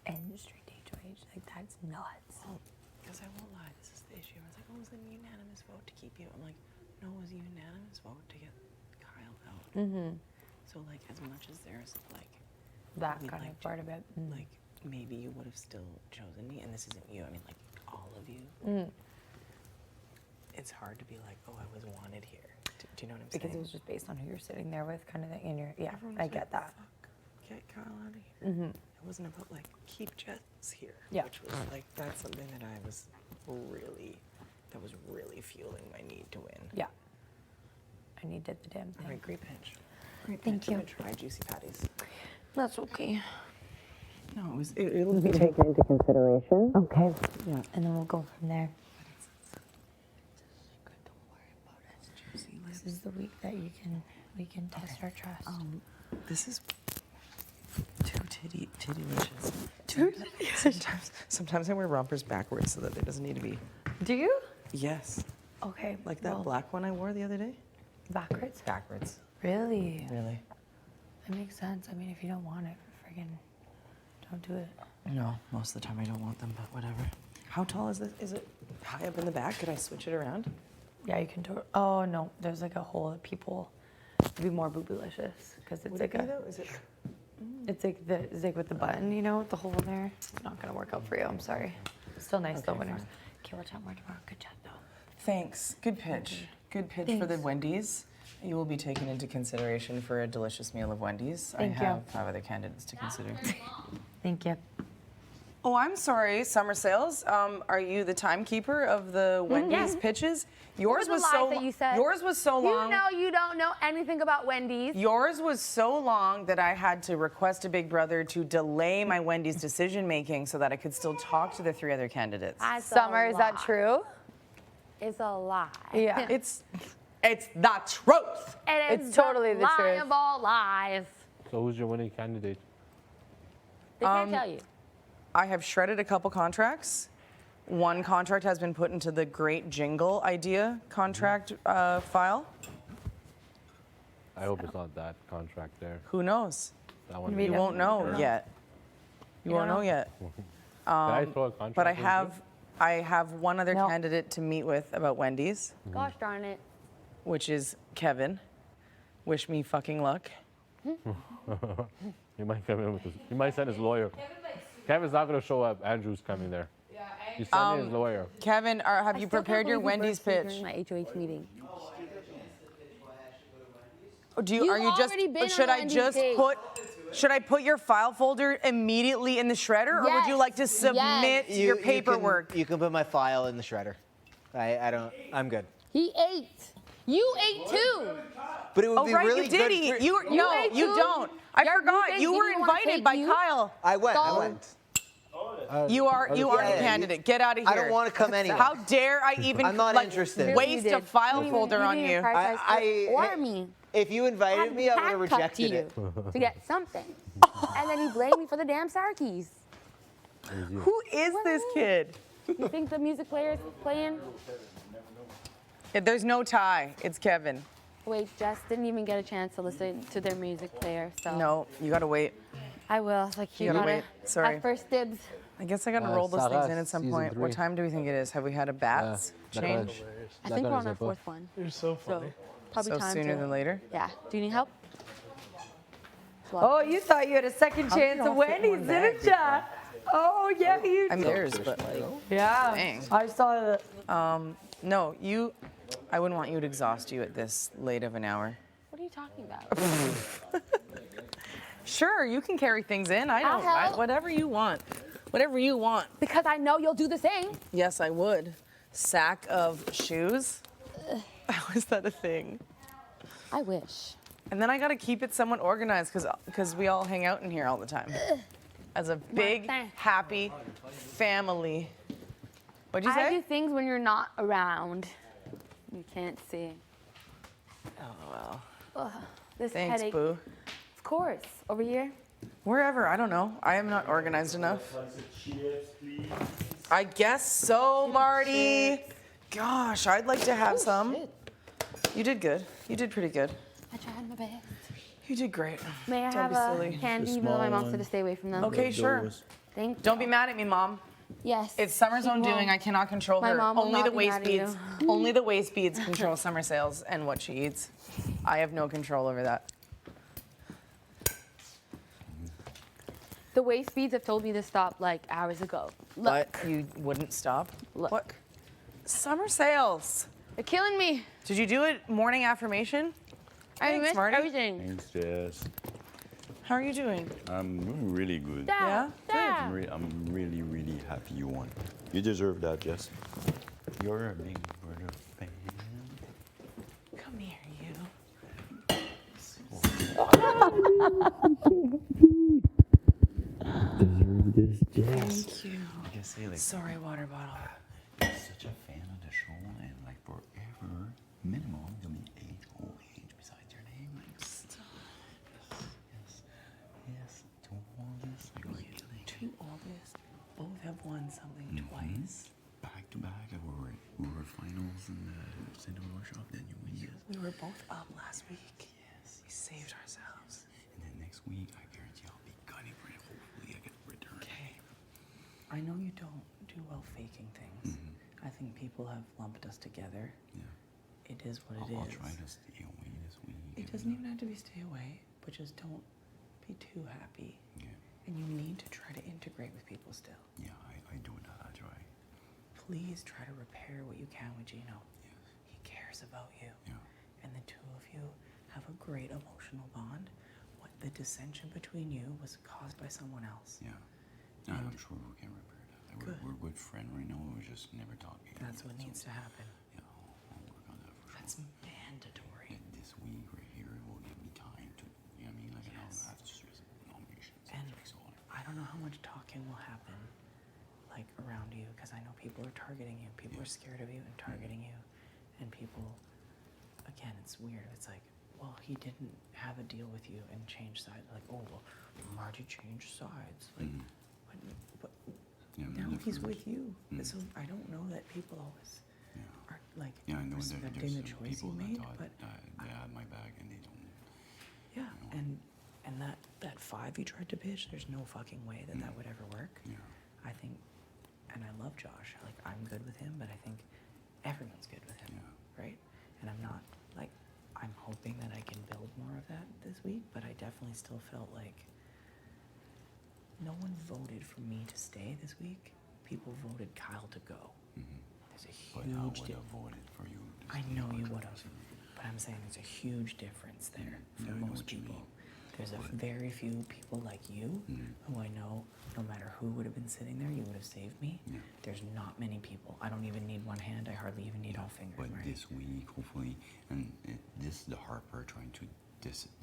and straight to HOH. Like that's nuts. Well, because I won't lie, this is the issue. I was like, oh, it was a unanimous vote to keep you. I'm like, no, it was a unanimous vote to get Kyle out. So like, as much as there's like That we'd kind like of part of it. like maybe you would have still chosen me, and this isn't you. I mean, like all of you. It's hard to be like, oh, I was wanted here. Do you know what I'm Because saying? it was just based on who you're sitting there with, kind of thing. And you're, yeah, Everyone I was get like, that. Fuck, get Kyle out of here. It wasn't about like keep Jess here. Yeah. Which was like that's something that I was really fueling my need to win. Yeah. I needed the damn All thing. right, great pitch. Great Thank pitch. I'm you. gonna try juicy patties. That's okay. No, it'll be taken into consideration. Okay. Yeah. And then we'll go from there. This is the week that we can test our trust. This is Too sometimes I wear rompers backwards so that it doesn't need to be. Do you? Yes. Okay. Like that black one I wore the other day? Backwards? Backwards. Really? Really? That makes sense. I mean, if you don't want it, friggin' don't do it. No, most of the time I don't want them, but whatever. How tall is this? Is it high up in the back? Could I switch it around? Yeah, you can do it. Oh, no. There's like a hole that people it'd be more boobylicious because it's Would like it be though? Is it? it's like with the button, you know, with the hole there. It's not gonna work out for you. I'm sorry. Still nice though, Okay, winners. fine. Okay, we'll chat more tomorrow. Good chat though. Thanks. Good pitch. Good pitch for the Thanks. Wendy's. You will be taken into consideration for a delicious meal of Wendy's. Thank I you. have 5 other candidates to consider. Thank you. Oh, I'm sorry, Summer Sales. Are you the timekeeper of the Wendy's pitches? Yours was was a lie so. that you said. Yours was so long. You know you don't know anything about Wendy's. Yours was so long that I had to request a big brother to delay my Wendy's decision making so that I could still talk to the 3 other candidates. That's a Summer, is that lie. true? It's a lie. Yeah. It's the truth. It is It's totally the lie truth. of all lies. So who's your winning candidate? They can't tell you. I have shredded a couple contracts. One contract has been put into the Great Jingle Idea contract file. I hope it's not that contract there. Who knows? That one. We You don't- won't know know. yet. You won't know yet. Can I throw a contract? But I in too? have one other No. candidate to meet with about Wendy's, Gosh darn it. which is Kevin. Wish me fucking luck. He might come in with his. He might send his lawyer. Kevin's not gonna show up. Andrew's coming there. He's sending his lawyer. Kevin, have you prepared your Wendy's pitch? During my HOH meeting. Do you, are you You've just? already been Should on I Wendy's just date. put? Should I put your file folder immediately in the shredder, or would you Yes, like to submit yes. your paperwork? You can put my file in the shredder. I'm good. He ate. You ate too. But it would Oh be right, really you did good eat. for- No, ate you too? don't. I Your forgot. blueface You were didn't wanna invited take by you. Kyle. I went. So- You are the yeah, candidate. Get out of here. I don't want to come anyway. How dare I even I'm not like, interested. waste a file folder on you? Or me. If you invited me, I would have Handcuffed rejected you it. to get something. And then you blame me for the damn sour keys. Who is this kid? You think the music player is playing? There's no tie. It's Kevin. Wait, Jess didn't even get a chance to listen to their music player, so. No, you gotta wait. I will. It's like you gotta gotta wait. Sorry. have first dibs. I guess I gotta roll those things in at some season point. What 3. time do we think it is? Have we had a bats change? I think we're on our 4th one. You're so funny. Probably So time sooner to. than later. Yeah. Do you need help? Oh, you thought you had a second How did chance it at all fit in Wendy's, one bag didn't ya? Oh, yeah, you I'm did. theirs, but like, Yeah. dang. I saw that. No, I wouldn't want you to exhaust you at this late of an hour. What are you talking about? Sure, you can carry things in. I I'll don't. help. Whatever you want. Whatever you want. Because I know you'll do the same. Yes, I would. Sack of shoes. How is that a thing? I wish. And then I gotta keep it somewhat organized because we all hang out in here all the time. As a big, Martin. happy family. What'd you I say? do things when you're not around. You can't see. Oh well. This Thanks, headache. boo. Of course. Over here. Wherever, I don't know. I am not organized enough. I guess so, Marty. Gosh, I'd like to have some. You did good. You did pretty good. I tried my best. You did great. May I Don't have be a silly. candy even though my mom said to stay away from them? Okay, sure. Thank you. Don't be mad at me, Mom. Yes. It's Summer's she own won't. doing. I cannot control My her. mom will Only not the be waist mad at you. beads. Only the waist beads control Summer Sales and what she eats. I have no control over that. The waist beads have told me to stop like hours ago. Look, But you wouldn't stop. Look. What? Summer Sales. they're killing me. Did you do it morning affirmation? I Thanks, missed Marty. everything. Thanks, Jess. How are you doing? I'm doing really good. Yeah? Dad. I'm really, really happy you won. You deserve that, Jess. You're a big brother fan. Come here, you. Deserve this, Jess. Thank you. I just say, like, Sorry, water bottle. such a fan of the show, and like forever, minimum, you'll be H-O-H besides your name. Like, stop. Yes, yes, yes. have won something twice. Back to back, we were finals in the Center Workshop, then you win this. We were both up last week. Yes. We saved ourselves. And then next week, I guarantee I'll be gunning for it. Hopefully, I get a return. Okay. I know you don't do well faking things. I think people have lumped us together. Yeah. It is what it I'll is. try to stay away this week. It doesn't even have to be stay away, but just don't be too happy. Yeah. And you need to try to integrate with people still. Yeah, I do that. I try. Please try to repair what you can with Gino. Yes. He cares about you. Yeah. And the two of you have a great emotional bond. What the dissension between you was caused by someone else. Yeah. I'm sure we can repair that. Good. We're good friends right now. We're just never talking. That's what needs to happen. Yeah, I'll work on that for sure. That's mandatory. And this week right here will give me time to, you know what I mean? Like, I Yes. don't have to stress nominations. And Stress all that. I don't know how much talking will happen, like around you, because I know people are targeting you. People are scared of you and targeting you, and people. Again, it's weird. It's like, well, he didn't have a deal with you and change sides. Like, oh, well, Marty changed sides. Like, but Yeah, now he's different. with you. So I don't know that people always Yeah. are like Yeah, I know respecting there's the some choice he people made, that thought but they had my back and they don't. yeah, and that 5 you tried to pitch, there's no fucking way that that would ever work. Yeah. I think, and I love Josh. Like, I'm good with him, but I think everyone's good with him, Yeah. right? And I'm not like, I'm hoping that I can build more of that this week, but I definitely still felt like no one voted for me to stay this week. People voted Kyle to go. There's a But I huge would difference. have voted for you. to I stay know on you the would have, council. but I'm saying there's a huge difference there Yeah, for I know most what you people. mean. There's a very few people like you who I know, no matter who would have been sitting there, you would have saved me. Yeah. There's not many people. I don't even need one hand. I hardly even need all fingers. But right? this week, hopefully, and this is the hard part, trying to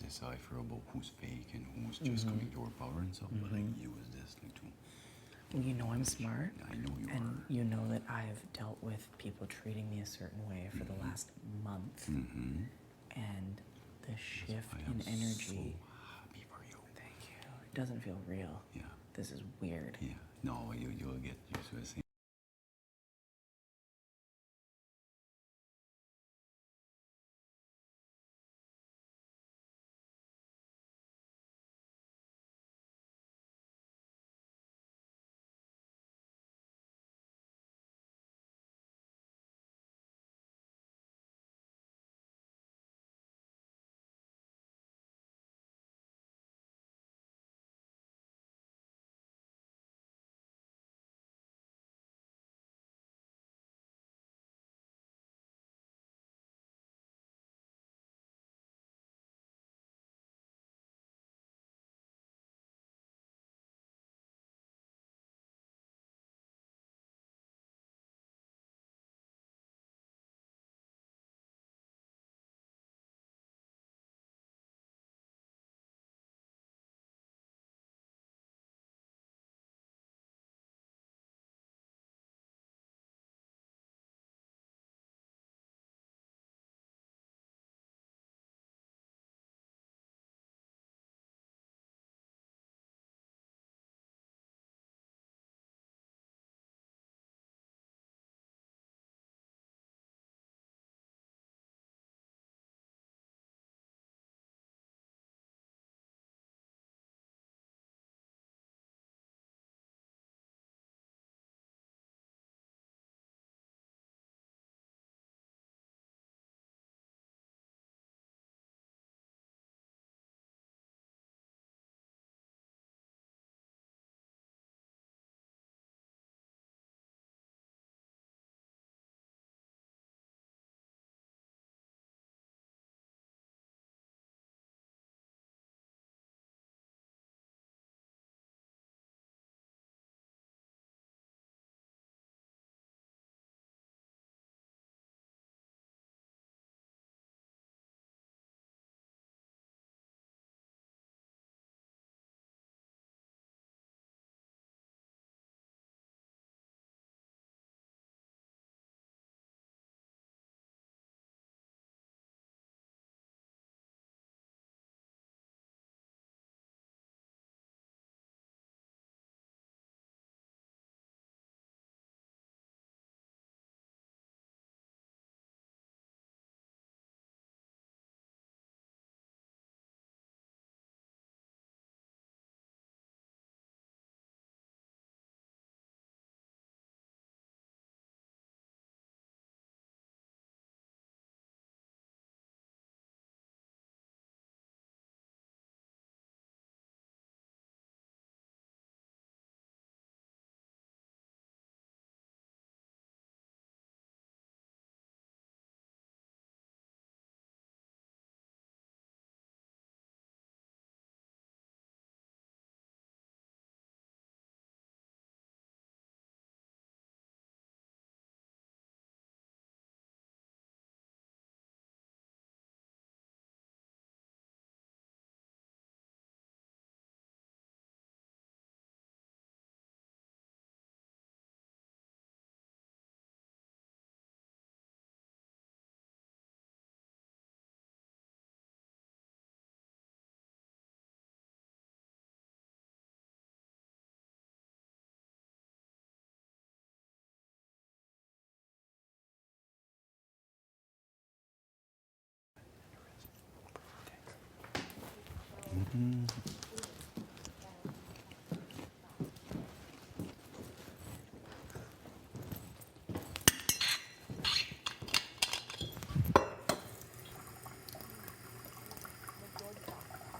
decipher about who's fake and who's just coming to our power and stuff. But like you was this like too. Well, you know I'm smart. I know you and are. you know that I've dealt with people treating me a certain way for the last month. And the shift I am in energy. so happy for you. Thank you. It doesn't feel real. Yeah. This is weird. Yeah. No, you'll get used to it.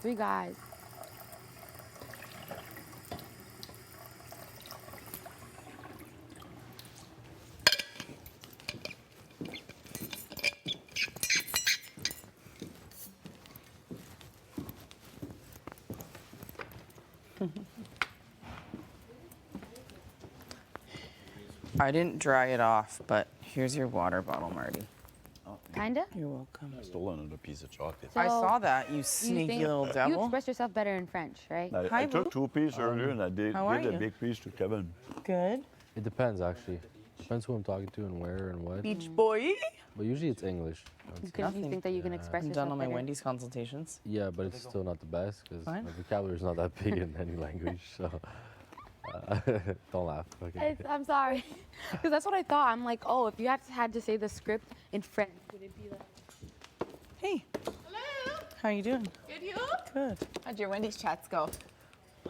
Three guys. I didn't dry it off, but here's your water bottle, Marty. Kinda? You're welcome. Stole another piece of chocolate. I So, saw that, you sneaky think- little You devil. express yourself better in French, right? I Hi, took Lou. 2 pieces earlier and I did how are a you? big piece to Kevin. Good. It depends, actually. Depends who I'm talking to and where and what. Beach boy. But usually it's English. I would say. You think that you can express I'm yourself done on my better? Wendy's consultations. Yeah, but it's still not the best because my Fine. vocabulary is not that big in any language. So don't laugh. Okay. I'm sorry. Because that's what I thought. I'm like, oh, if you had to say the script in French, would it be like... Hey. Hello. How you doing? Good, you? Good. How'd your Wendy's chats go?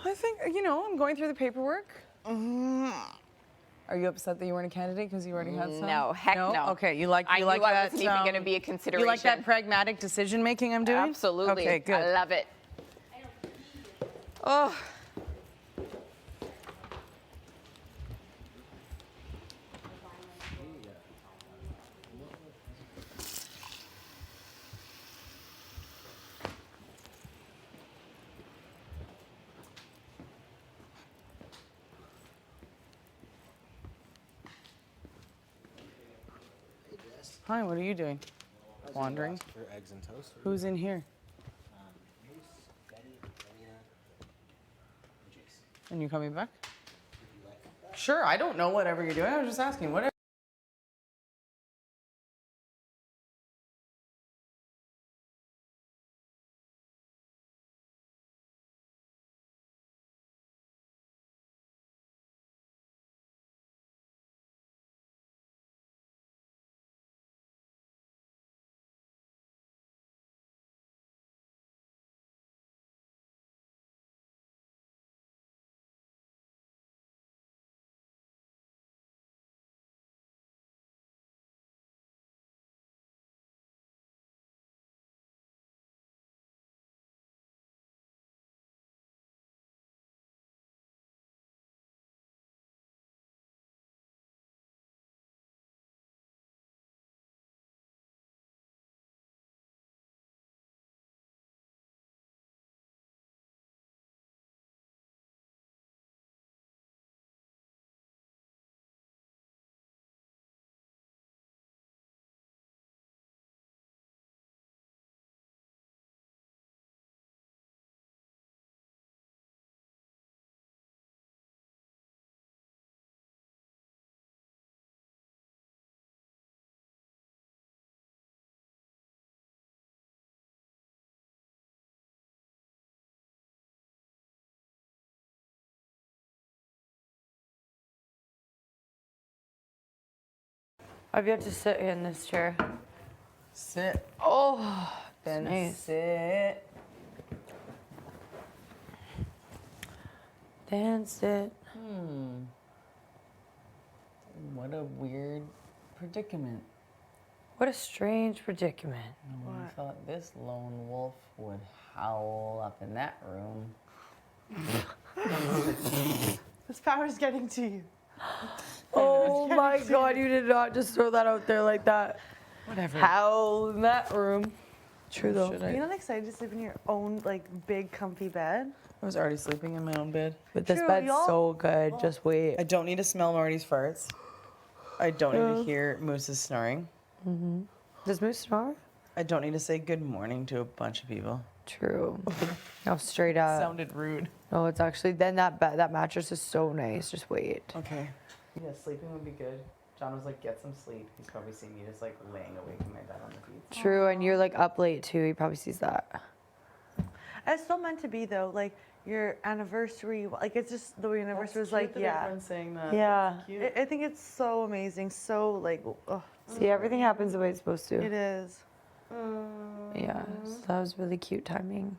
I think, I'm going through the paperwork. Are you upset that you weren't a candidate because you already had some? No, heck no. Okay, you like I that? knew I wasn't even gonna be a consideration. You like that pragmatic decision making I'm doing? Absolutely. Okay, good. I love it. Oh. Hi, what are you doing? Wandering? For eggs and toast. Who's in here? And you coming back? Sure, I don't know whatever you're doing. I was just asking. Whatever. I've yet to sit in this chair. Sit. Oh, Then nice. sit. Then sit. What a weird predicament. What a strange predicament. No one thought this lone wolf would howl up in that room. This power's getting to you. Oh my God, you did not just throw that out there like that. Whatever. Howl in that room. True though. Should Are you I? not excited to sleep in your own, like, big, comfy bed? I was already sleeping in my own bed. But this True, bed's y'all. so good. Just wait. I don't need to smell Marty's farts. I don't need to hear Moose's snoring. Does Moose snore? I don't need to say good morning to a bunch of people. True. No, straight up. Sounded rude. No, it's actually, then that mattress is so nice. Just wait. Okay. Yeah, sleeping would be good. John was like, get some sleep. He's probably seeing me just like laying awake in my bed on the feet. True, and you're like up late too. He probably sees that. It's still meant to be, though. Like, your anniversary, like, it's just, the anniversary was like, yeah. Saying that. Yeah. I think it's so amazing. So, like, See, everything happens the way it's supposed to. it is. Yeah, so that was really cute timing.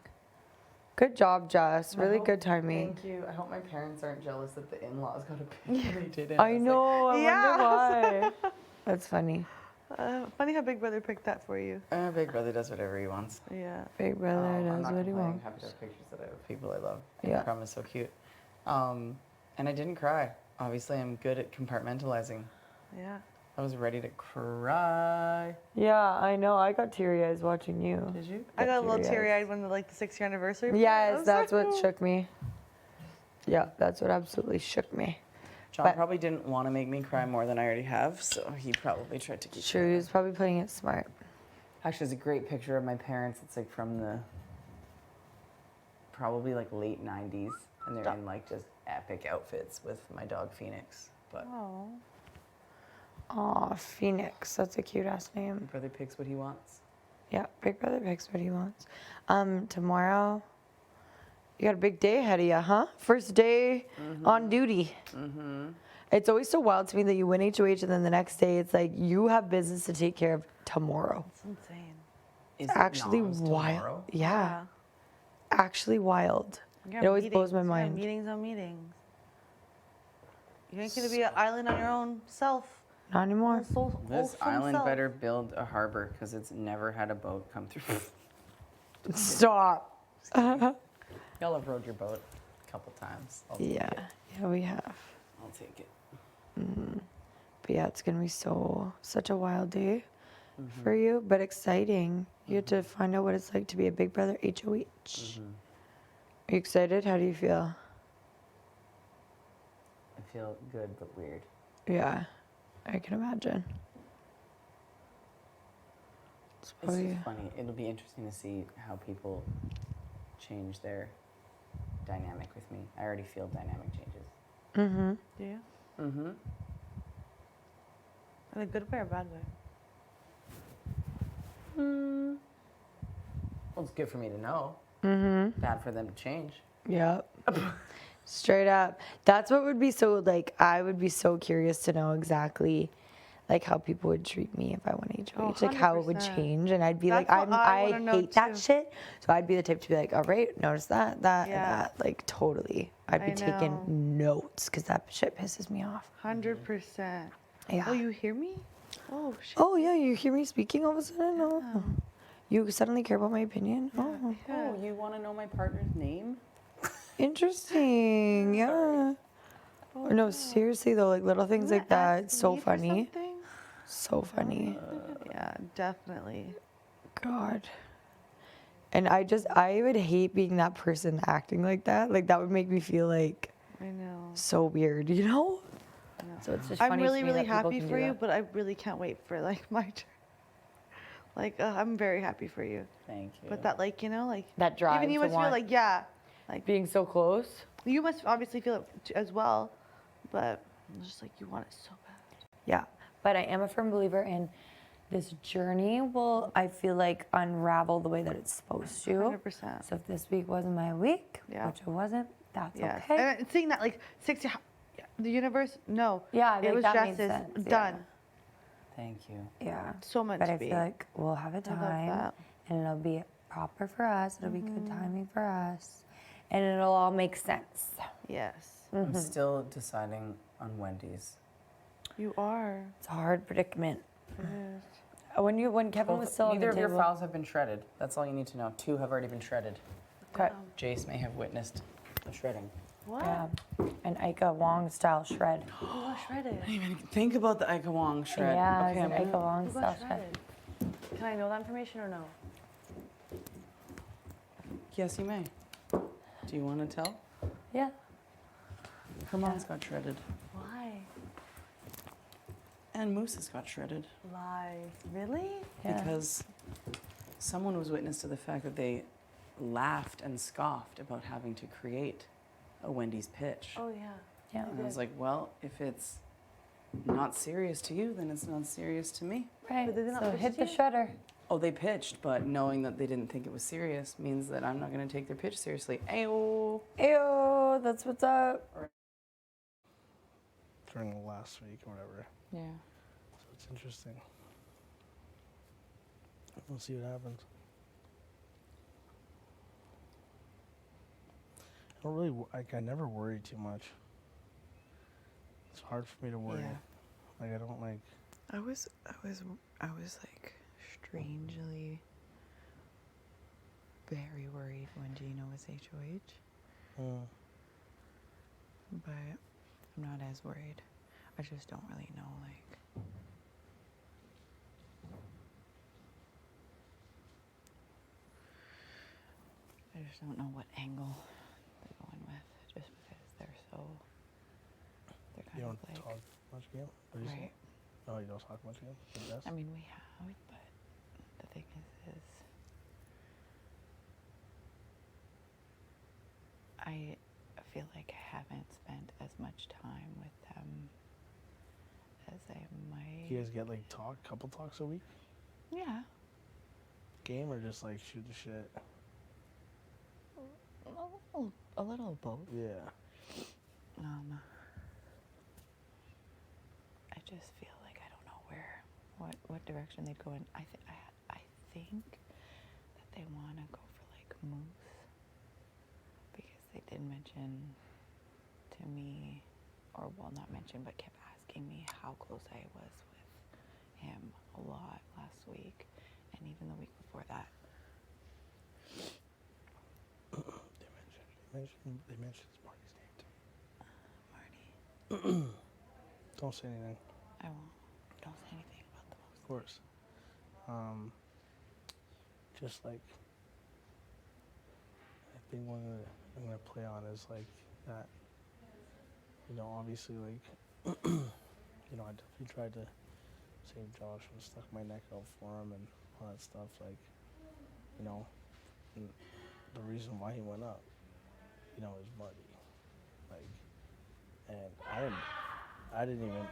Good job, Jess. Really hope- good timing. Thank you. I hope my parents aren't jealous that the in-laws got a pic and they didn't. I was know. I Yes. wonder why. That's funny. Funny how Big Brother picked that for you. Like, Big Brother does whatever he wants. Yeah. Big brother I'm does not what he complaining. wants. Happy to have pictures that I have people I love. Yeah. Prom is so cute. And I didn't cry. Obviously, I'm good at compartmentalizing. Yeah. I was ready to cry. Yeah, I know. I got teary eyes watching you. Did you? I got a little teary-eyed. teary-eyed when the 6-year anniversary. part. I Yes, was that's like, what "Oh." shook me. Yeah, that's what absolutely shook me. John But- probably didn't want to make me cry more than I already have, so he probably tried to keep Sure, he it. was probably playing it smart. Actually, there's a great picture of my parents. It's like from the probably like late 90s, and they're in like just epic outfits with my dog Phoenix. But Oh. Aw, Phoenix. That's a cute ass my name. brother picks what he wants. Yeah, Big Brother picks what he wants. Tomorrow, you got a big day ahead of you, huh? First day on duty. It's always so wild to me that you win HOH and then the next day it's like you have business to take care of tomorrow. It's insane. Is It's it actually Noms wild. tomorrow? Yeah, actually wild. You It got always blows meetings, my you got mind. Meetings on meetings. You ain't gonna be an island on your own self. Not anymore. This island better build a harbor because it's never had a boat come through. Stop. Y'all have rowed your boat a couple times. I'll take Yeah, it. yeah, we have. I'll take it. But yeah, it's gonna be such a wild day for you, but exciting. You get to find out what it's like to be a Big Brother HOH. Are you excited? How do you feel? I feel good but weird. Yeah, I can imagine. It's It's probably just funny. It'll be interesting to see how people change their dynamic with me. I already feel dynamic changes. Yeah. Mm-hmm. In a good way or bad way? Well, it's good for me to know. Bad for them to change. Yep. Straight up. That's what would be so like I would be so curious to know exactly like how people would treat me if I went HOH. Like how it would 100%. change and I'd be That's like what I wanna I know hate that too. shit. So I'd be the type to be like, all right, notice that, and Yeah. that. Like totally. I'd be I taking know. notes because that shit pisses me off. 100%. Yeah. Oh, you hear me? Oh, shit. Oh yeah, you hear me speaking all of a sudden? Oh. You suddenly care about my opinion? Oh. Oh, you want to know my partner's name? Interesting. Yeah. No, seriously though, like little things like that. It's so funny. So funny. Yeah, definitely. God. And I would hate being that person acting like that. Like that would make me feel like I know. so weird, you know? So it's just I'm funny really, to me really that people happy can for do you, that. but I really can't wait for like my turn. Like, I'm very happy for you. Thank you. But that, like, you know, like That drive even you to must feel want- like, yeah, like Being so close. you must obviously feel it as well, but it's just like you want it so bad. Yeah. But I am a firm believer in this journey will, I feel like, unravel the way that it's supposed to. 100%. So if this week wasn't my week, Yeah. which it wasn't, that's Yes. okay. And seeing that, like, 60, the universe, no. Yeah, it like, was that made justice. sense, yeah. Done. Thank you. Yeah. So meant But to I be. feel like we'll have a I love time that. and it'll be proper for us. It'll be good timing for us. And it'll all make sense. Yes. I'm still deciding on Wendy's. You are. It's a hard predicament. It is. When Kevin was still on Neither the of your table. files have been shredded. That's all you need to know. 2 have already been shredded. Okay. Jace may have witnessed the shredding. What? Yeah. An Ika Wong style shred. Who got shredded? I didn't even think about the Ika Wong shred. Yeah, okay, it's an I'm Ika gonna- Wong Who style got shred. shredded? Can I know that information or no? Yes, you may. Do you want to tell? Yeah. Her mom's got shredded. Why? And Moose's got shredded. Lies. Really? Yeah. Because someone was witness to the fact that they laughed and scoffed about having to create a Wendy's pitch. Oh, yeah. Yeah. And I was like, well, if it's not serious to you, then it's not serious to me. Right. But did they not So pitch hit to the you? shredder. Oh, they pitched, but knowing that they didn't think it was serious means that I'm not going to take their pitch seriously. Ayo. Ew, that's what's up. During the last week or whatever. Yeah. So it's interesting. We'll see what happens. don't really like. I never worry too much. It's hard for me to worry. Yeah. Like I don't like. I was like strangely very worried when Gino was HOH, but I'm not as worried. I just don't really know, like. I just don't know what angle they're going with, just because they're kind You of don't like. talk much game. What do you say? Right. Oh, you don't talk much game. With Jess? I mean, we have, but the thing is I feel like I haven't spent as much time with them as I might. You guys get like couple talks a week? Yeah. Game or just like shoot the shit? A little of both. Yeah. I just feel like I don't know what direction they'd go in. I think that they want to go for like moose, because they did mention to me, or well, not mention, but kept asking me how close I was with him a lot last week, and even the week before that. They mentioned Marty's name to Marty. me. Don't say anything. I won't. Don't say anything about the moose. Of course. Just like I think one that I'm gonna play on is like that. You know, obviously, like you know, I definitely tried to save Josh and stuck my neck out for him and all that stuff. Like, you know, and the reason why he went up, you know, is Marty. Like, and I didn't even.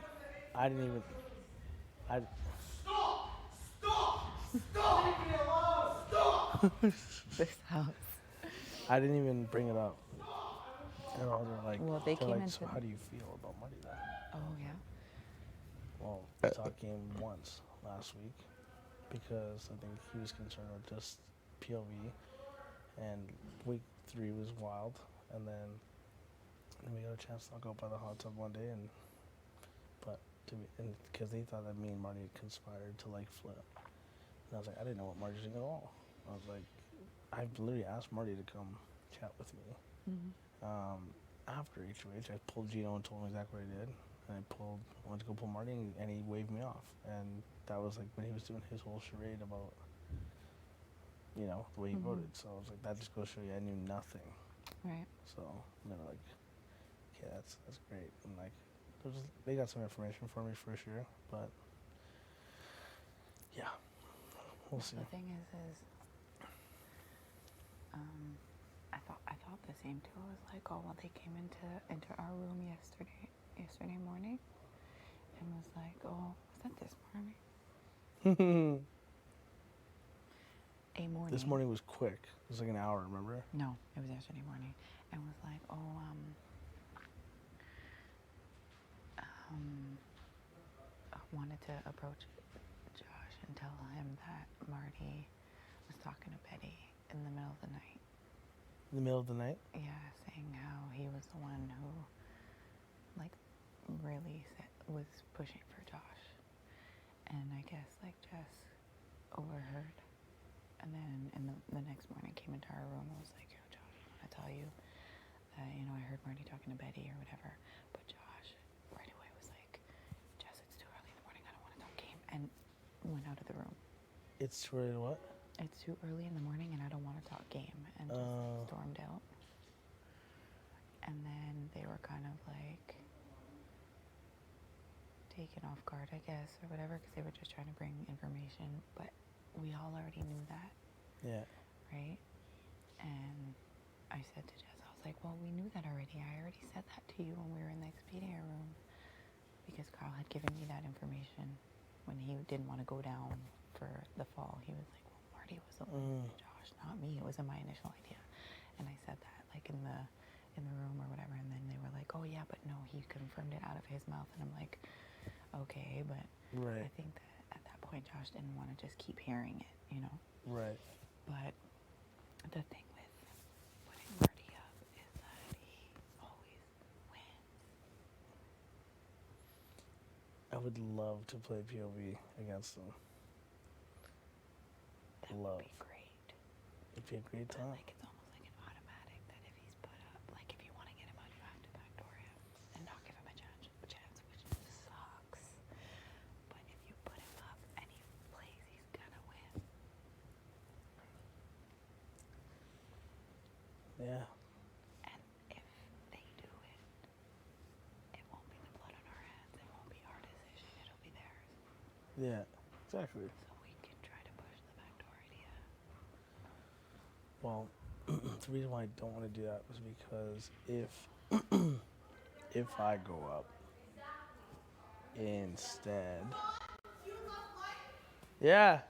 This house. I didn't even bring it up. And all they're like, Well, they came like, into. so how do you feel about Marty then? Oh yeah. Well, we talked game once last week because I think he was concerned with just POV, and week 3 was wild, and then we got a chance to go by the hot tub one day, and because they thought that me and Marty had conspired to like flip, and I was like, I didn't know what Marty was doing at all. I was like, I literally asked Marty to come chat with me. After HOH, I pulled Gino and told him exactly what I did. And I went to go pull Marty, and he waved me off. And that was like when he was doing his whole charade about, you know, the way he voted. So I was like, that just goes to show you I knew nothing. Right. So they were like, okay, that's great. And like, they got some information for me for sure. But yeah, we'll see. The thing is, I thought the same too. I was like, oh well, they came into our room yesterday morning, and was like, oh, was that this morning? A morning. This morning was quick. It was like an hour, remember? No, it was yesterday morning, and was like, oh, wanted to approach Josh and tell him that Marty was talking to Betty in the middle of the night. In the middle of the night? Yeah, saying how he was the one who, like, really was pushing for Josh. And I guess, like, Jess overheard. And then the next morning came into our room and was like, yo, Josh, I want to tell you that, you know, I heard Marty talking to Betty or whatever. But Josh right away was like, Jess, it's too early in the morning. I don't want to talk game. And went out of the room. It's too early to what? It's too early in the morning and I don't want to talk game, and just stormed out. And then they were kind of like taken off guard, I guess, or whatever, because they were just trying to bring information, but we all already knew that. Yeah. Right? And I said to Jess, I was like, well, we knew that already. I already said that to you when we were in the Expedia room, because Carl had given me that information when he didn't want to go down for the fall. He was like, Marty was the one, Josh, not me. It wasn't my initial idea. And I said that, like, in the room or whatever, and then they were like, oh yeah, but no, he confirmed it out of his mouth. And I'm like, okay, but right. I think that at that point Josh didn't want to just keep hearing it, you know? Right. But the thing with putting Marty up is that would love to play POV against them. That Love. would be great. It'd be a great But, time. like, it's almost like an automatic that if he's put up, like, if you want to get him out, you have to backdoor him and not give him a chance, which sucks. But if you put him up and he plays, he's gonna win. Yeah. And if they do it, it won't be the blood on our hands. It won't be our decision. It'll be theirs. Yeah. Exactly. So we can try to push the backdoor idea. Well, the reason why I don't want to do that was because if I go up instead, yeah.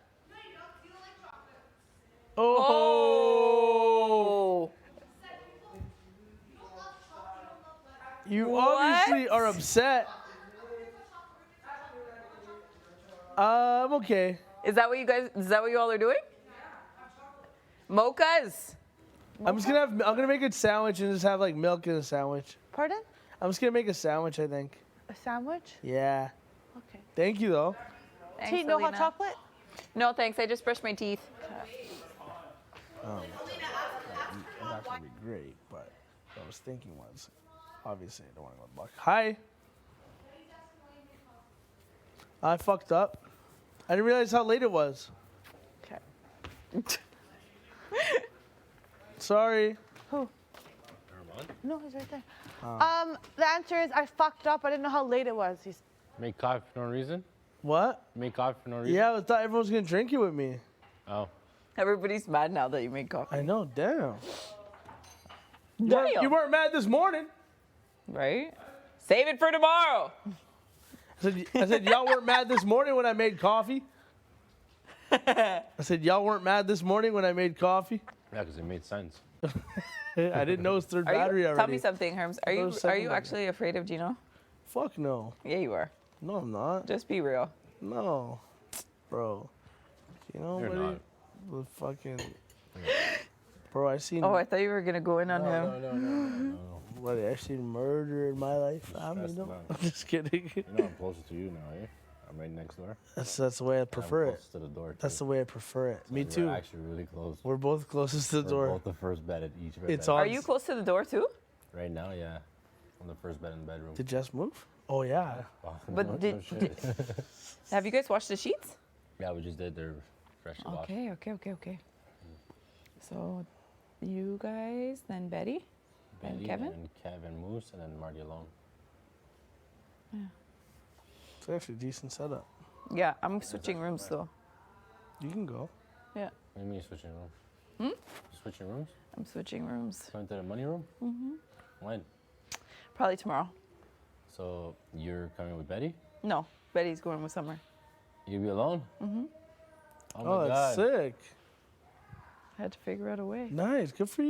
Oh, you obviously are upset. I'm okay. Is that what you all are doing? Mochas. I'm gonna make a sandwich and just have like milk in a sandwich. Pardon? I'm just gonna make a sandwich, I think. A sandwich? Yeah. Okay. Thank you though. Tea, no hot chocolate? No, thanks. I just brushed my teeth. It's not gonna be great, but what I was thinking was, obviously I don't want to go to the block. Hi. I fucked up. I didn't realize how late it was. Okay. Sorry. Who? No, he's right there. The answer is I fucked up. I didn't know how late it was. Make coffee for no reason? What? Make coffee for no reason? Yeah, I thought everyone was gonna drink it with me. Oh. Everybody's mad now that you made coffee. I know, damn. Damn. You weren't mad this morning. Right? Save it for tomorrow. I said y'all weren't mad this morning when I made coffee. I said y'all weren't mad this morning when I made coffee. Yeah, because it made sense. I didn't know it's third battery already. Tell me something, Herms. Are you second actually afraid of Gino? Fuck no. Yeah, you are. No, I'm not. Just be real. No, bro. You know, You're buddy, not. the fucking. Bro, I seen. Oh, I thought you were gonna go in on him. No. Buddy, I seen murder in my life. I'm just kidding. You know I'm closer to you now, eh? I'm right next door. That's the way I prefer I'm it. close to the door, That's too. the way I prefer it. Me We're too. actually really close. We're both closest to the We're door. both the first bed at each bed. It's Are you close to the door too? Right now, yeah. I'm the first bed in the bedroom. Did Jess move? Oh yeah. Wow, But no shit. Have you guys washed the sheets? Yeah, we just did. They're freshly washed. Okay. So, you guys, then Betty, and Betty Kevin. and Kevin Moose, and then Marty alone. It's actually a decent setup. Yeah, I'm switching rooms though. You can go. Yeah, What do you mean switching rooms? Switching rooms? I'm switching rooms. Going to the money room? Mm-hmm. When? Probably tomorrow. So you're coming with Betty? No, Betty's going with Summer. You'll be alone? Mm-hmm. Oh, my Oh, that's God. sick. I had to figure out a way. Nice. Good for you.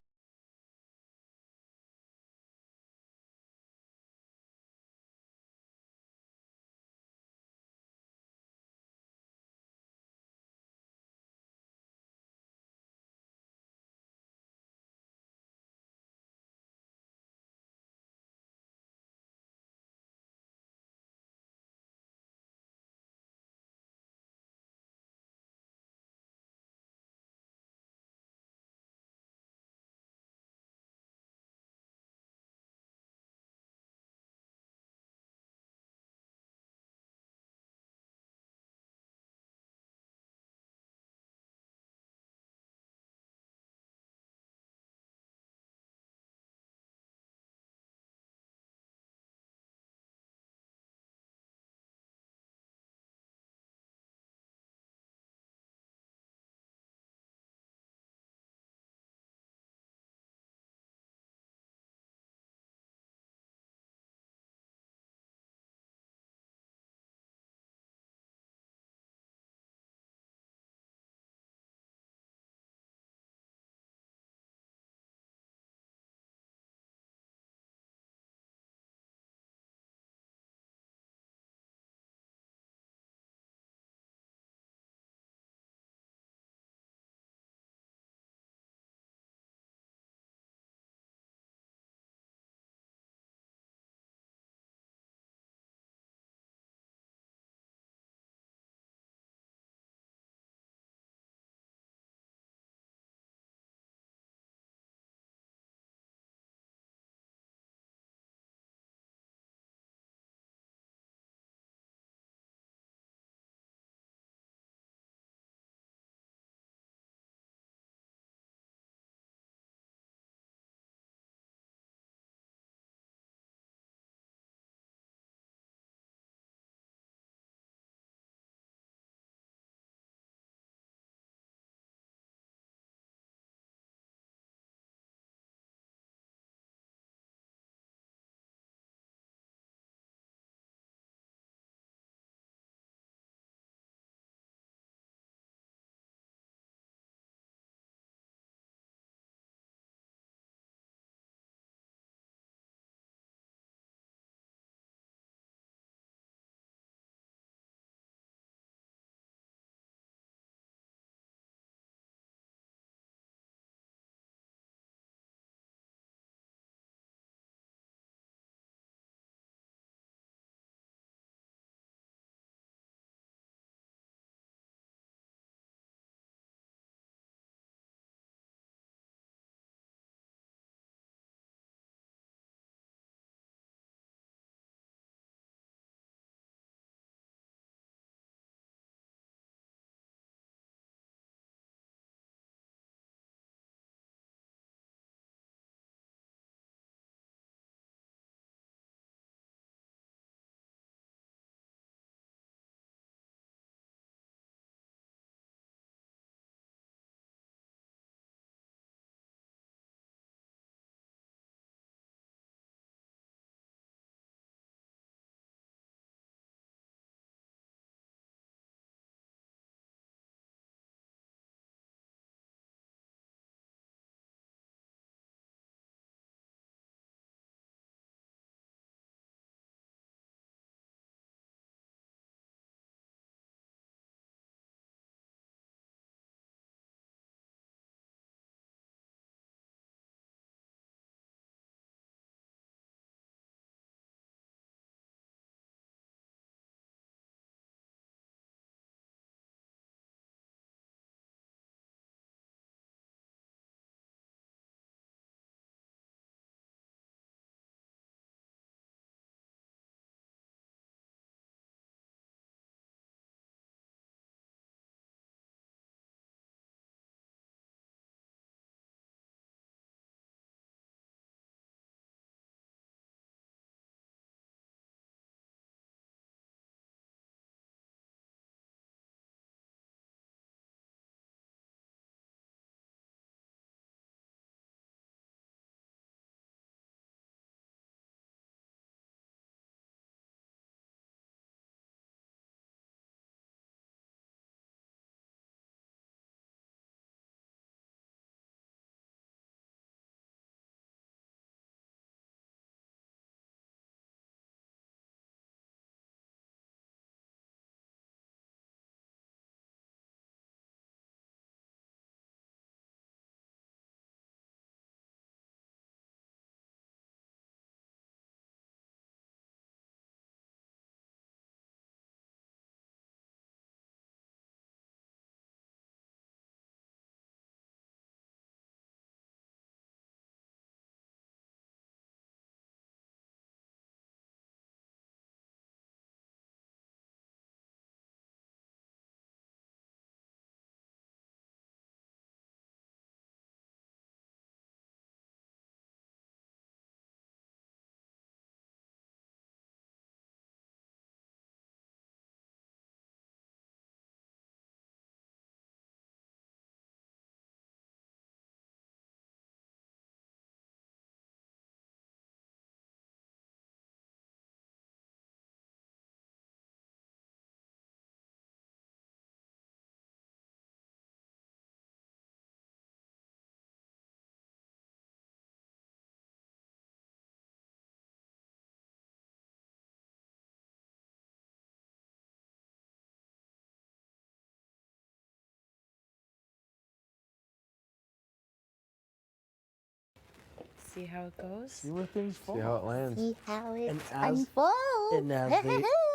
see how it goes. See where things fall. See how it lands. See how it And as- unfolds.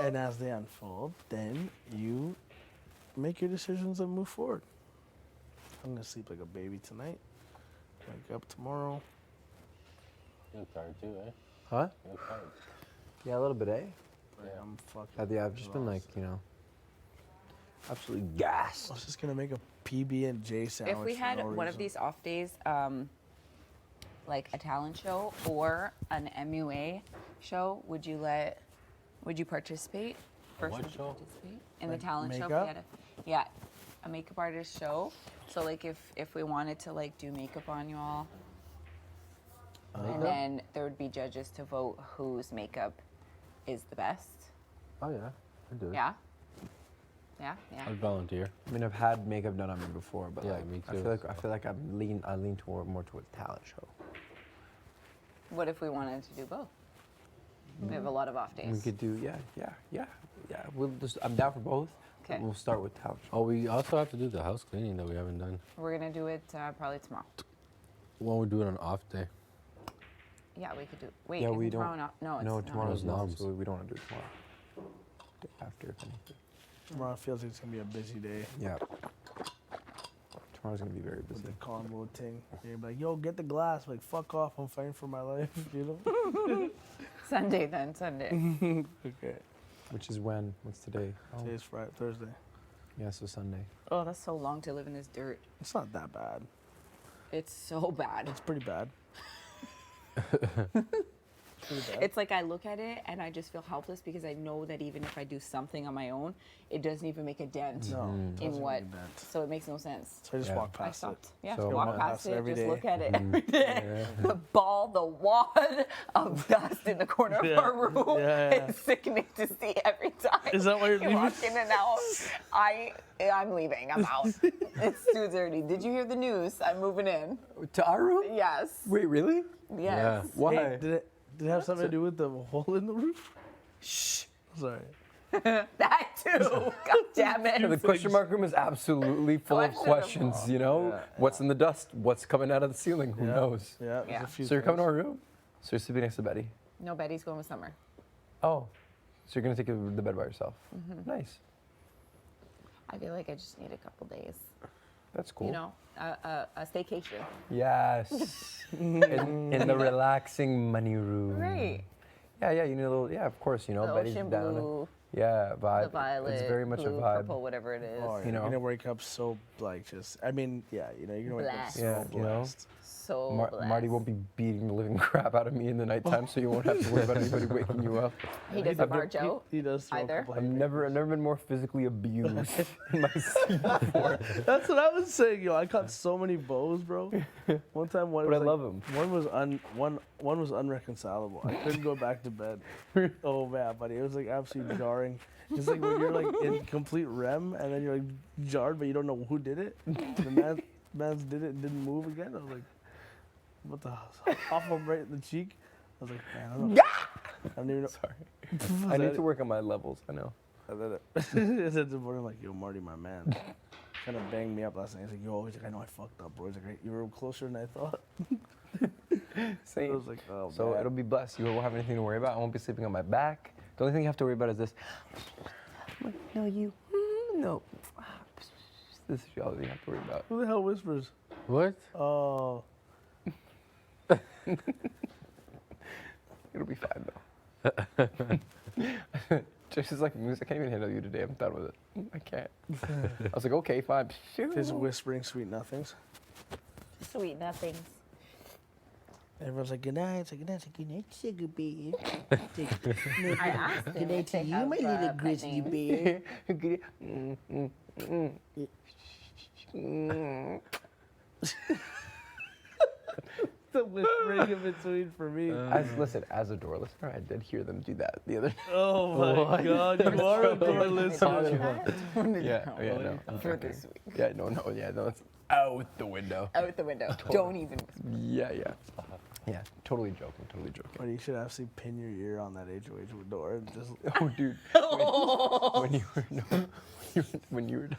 And as they unfold, then you make your decisions and move forward. I'm gonna sleep like a baby tonight. Wake up tomorrow. You're tired too, eh? Huh? You're tired. Yeah, a little bit, eh? Yeah, I'm fucking. Yeah, I've just been like, you know, absolutely gassed. I was just gonna make a PB and J sandwich. If we for had no one of reason. these off days, like a talent show or an MUA show, would you participate? what would you show? participate in Like the talent show? If makeup? we had a makeup artist show. So like if we wanted to like do makeup on you all, and then there would be judges to vote whose makeup is the best. Oh yeah, I do. Yeah. Yeah. Yeah. I'd volunteer. I mean, I've had makeup done on me before, but Yeah, like, me I too. feel like I lean toward more towards talent show. What if we wanted to do both? We have a lot of off days. We could do yeah. We'll just, I'm down for both. but Okay. We'll start with talent show. Oh, we also have to do the house cleaning that we haven't done. We're gonna do it probably tomorrow. When we do it on off day. Yeah, we could do. Wait, Yeah, isn't we tomorrow don't. not- No, it's No, not. tomorrow's not, Noms. so we don't want to do it tomorrow. Day after, if anything. Tomorrow feels like it's gonna be a busy day Yeah. Tomorrow's gonna be very with busy. the convo thing. You're like, yo, get the glass. I'm like, fuck off. I'm fighting for my life. You know. Sunday then, Sunday. Okay. Which is when? What's today? Oh, Today's Friday, Thursday. yeah, so Sunday. Oh, that's so long to live in this dirt. It's not that bad. It's so bad. It's pretty bad. Pretty bad. It's like I look at it and I just feel helpless because I know that even if I do something on my own, it doesn't even make a dent No. it in doesn't what. make a dent. So it makes no sense. So I just Yeah. walk I past it. stopped. Yeah, So- walk Walk past past it it, every just day. look at it every day. The ball, the wad of dust in the corner Yeah. of our room. Yeah, yeah. It's sickening to see every time. Is that why you're you leaving? walk in and out. I'm leaving. I'm out. It's 2:30. Did you hear the news? I'm moving in. To our room? Yes. Wait, really? Yes. Why? Hey, did it have something to do with the hole in the roof? Shh. Sorry. That too. God damn it. The question mark room is absolutely full of Questionable. questions, you know? Yeah. What's in the dust? What's coming out of the ceiling? Who Yeah. knows? Yeah. There's Yeah. a few So you're coming to things. our room? So you're sleeping next to Betty? No, Betty's going with Summer. Oh. So you're going to take the bed by yourself? Nice. I feel like I just need a couple days. That's cool. You know, a staycation. Yes. in the relaxing money room. Right. Yeah, you need a little, of course, you know, The Betty's ocean down. blue, Yeah, vibe. the violet, It's very much blue, a vibe. purple, whatever it is. Oh, yeah. You know. You're gonna wake up so like just. I mean, yeah, you know, you're gonna wake up Blessed. so Yeah, you know. blessed. So Marty blessed. won't be beating the living crap out of me in the nighttime, so you won't have to worry about anybody waking you up. He doesn't I've barge out. He does throw a Either. couple I've haymakers. never been more physically abused in my sleep before. That's what I was saying, yo. I caught so many bows, bro. One time, one But I was love 'em. One was one was unreconcilable. I couldn't go back to bed. Oh man, buddy, it was like absolutely jarring. It's like when you're like in complete REM and then you're like jarred, but you don't know who did it. The man's did it and didn't move again. I was like, what the off him right in the cheek. I was like, man, I don't know. I don't even know. Sorry. I need to work on my levels, I know. And then I said to the morning, like, yo, Marty, my man, kind of banged me up last night. He's like, yo, he's like, I know I fucked up, bro. He's like, you were closer than I thought. I Same. was like, oh, So man. it'll be blessed. You won't have anything to worry about. I won't be sleeping on my back. The only thing you have to worry about is this. No, you. No. This is all you have to worry about. Who the hell whispers? What? Oh, It'll be fine though. Just like music, I can't even handle you today. I'm done with it. I can't. I was like, okay, fine. just whispering sweet nothings. Sweet nothings. Everyone's like, good night. It's like, good night. It's like, good night, sugar bear. I asked him Good night if to they you, have, my little pet grizzly names. bear. The whispering in between for me. Listen, as a door listener, I did hear them do that the other day. Oh my God, you are a door listener. Yeah, no. I'm For joking. this week. Yeah, no, it's out the window. Out the window. Don't even whisper. Yeah. Yeah, totally joking. But you should actually pin your ear on that HOH door and just. Oh, dude. When you were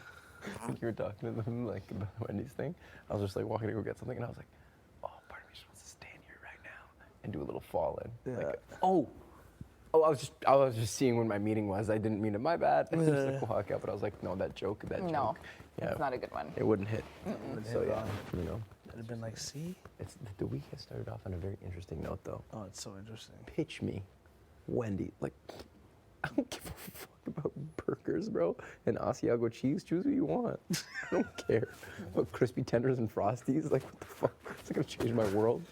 talking to them like about the Wendy's thing, I was just like walking to go get something, and I was like, oh, part of me just wants to stand here right now. and do a little fall in. Yeah. Like, oh, I was just seeing when my meeting was. I didn't mean it. My bad. I just like walk out, but I was like, no, that joke. No, Yeah, it's not a good one. it wouldn't hit. So yeah, you know, It'd have been like, see? it's the week has started off on a very interesting note, though. Oh, it's so interesting. Pitch me, Wendy. Like, I don't give a fuck about burgers, bro, and Asiago cheese. Choose who you want. I don't care about crispy tenders and frosties. Like, what the fuck? It's not gonna change my world.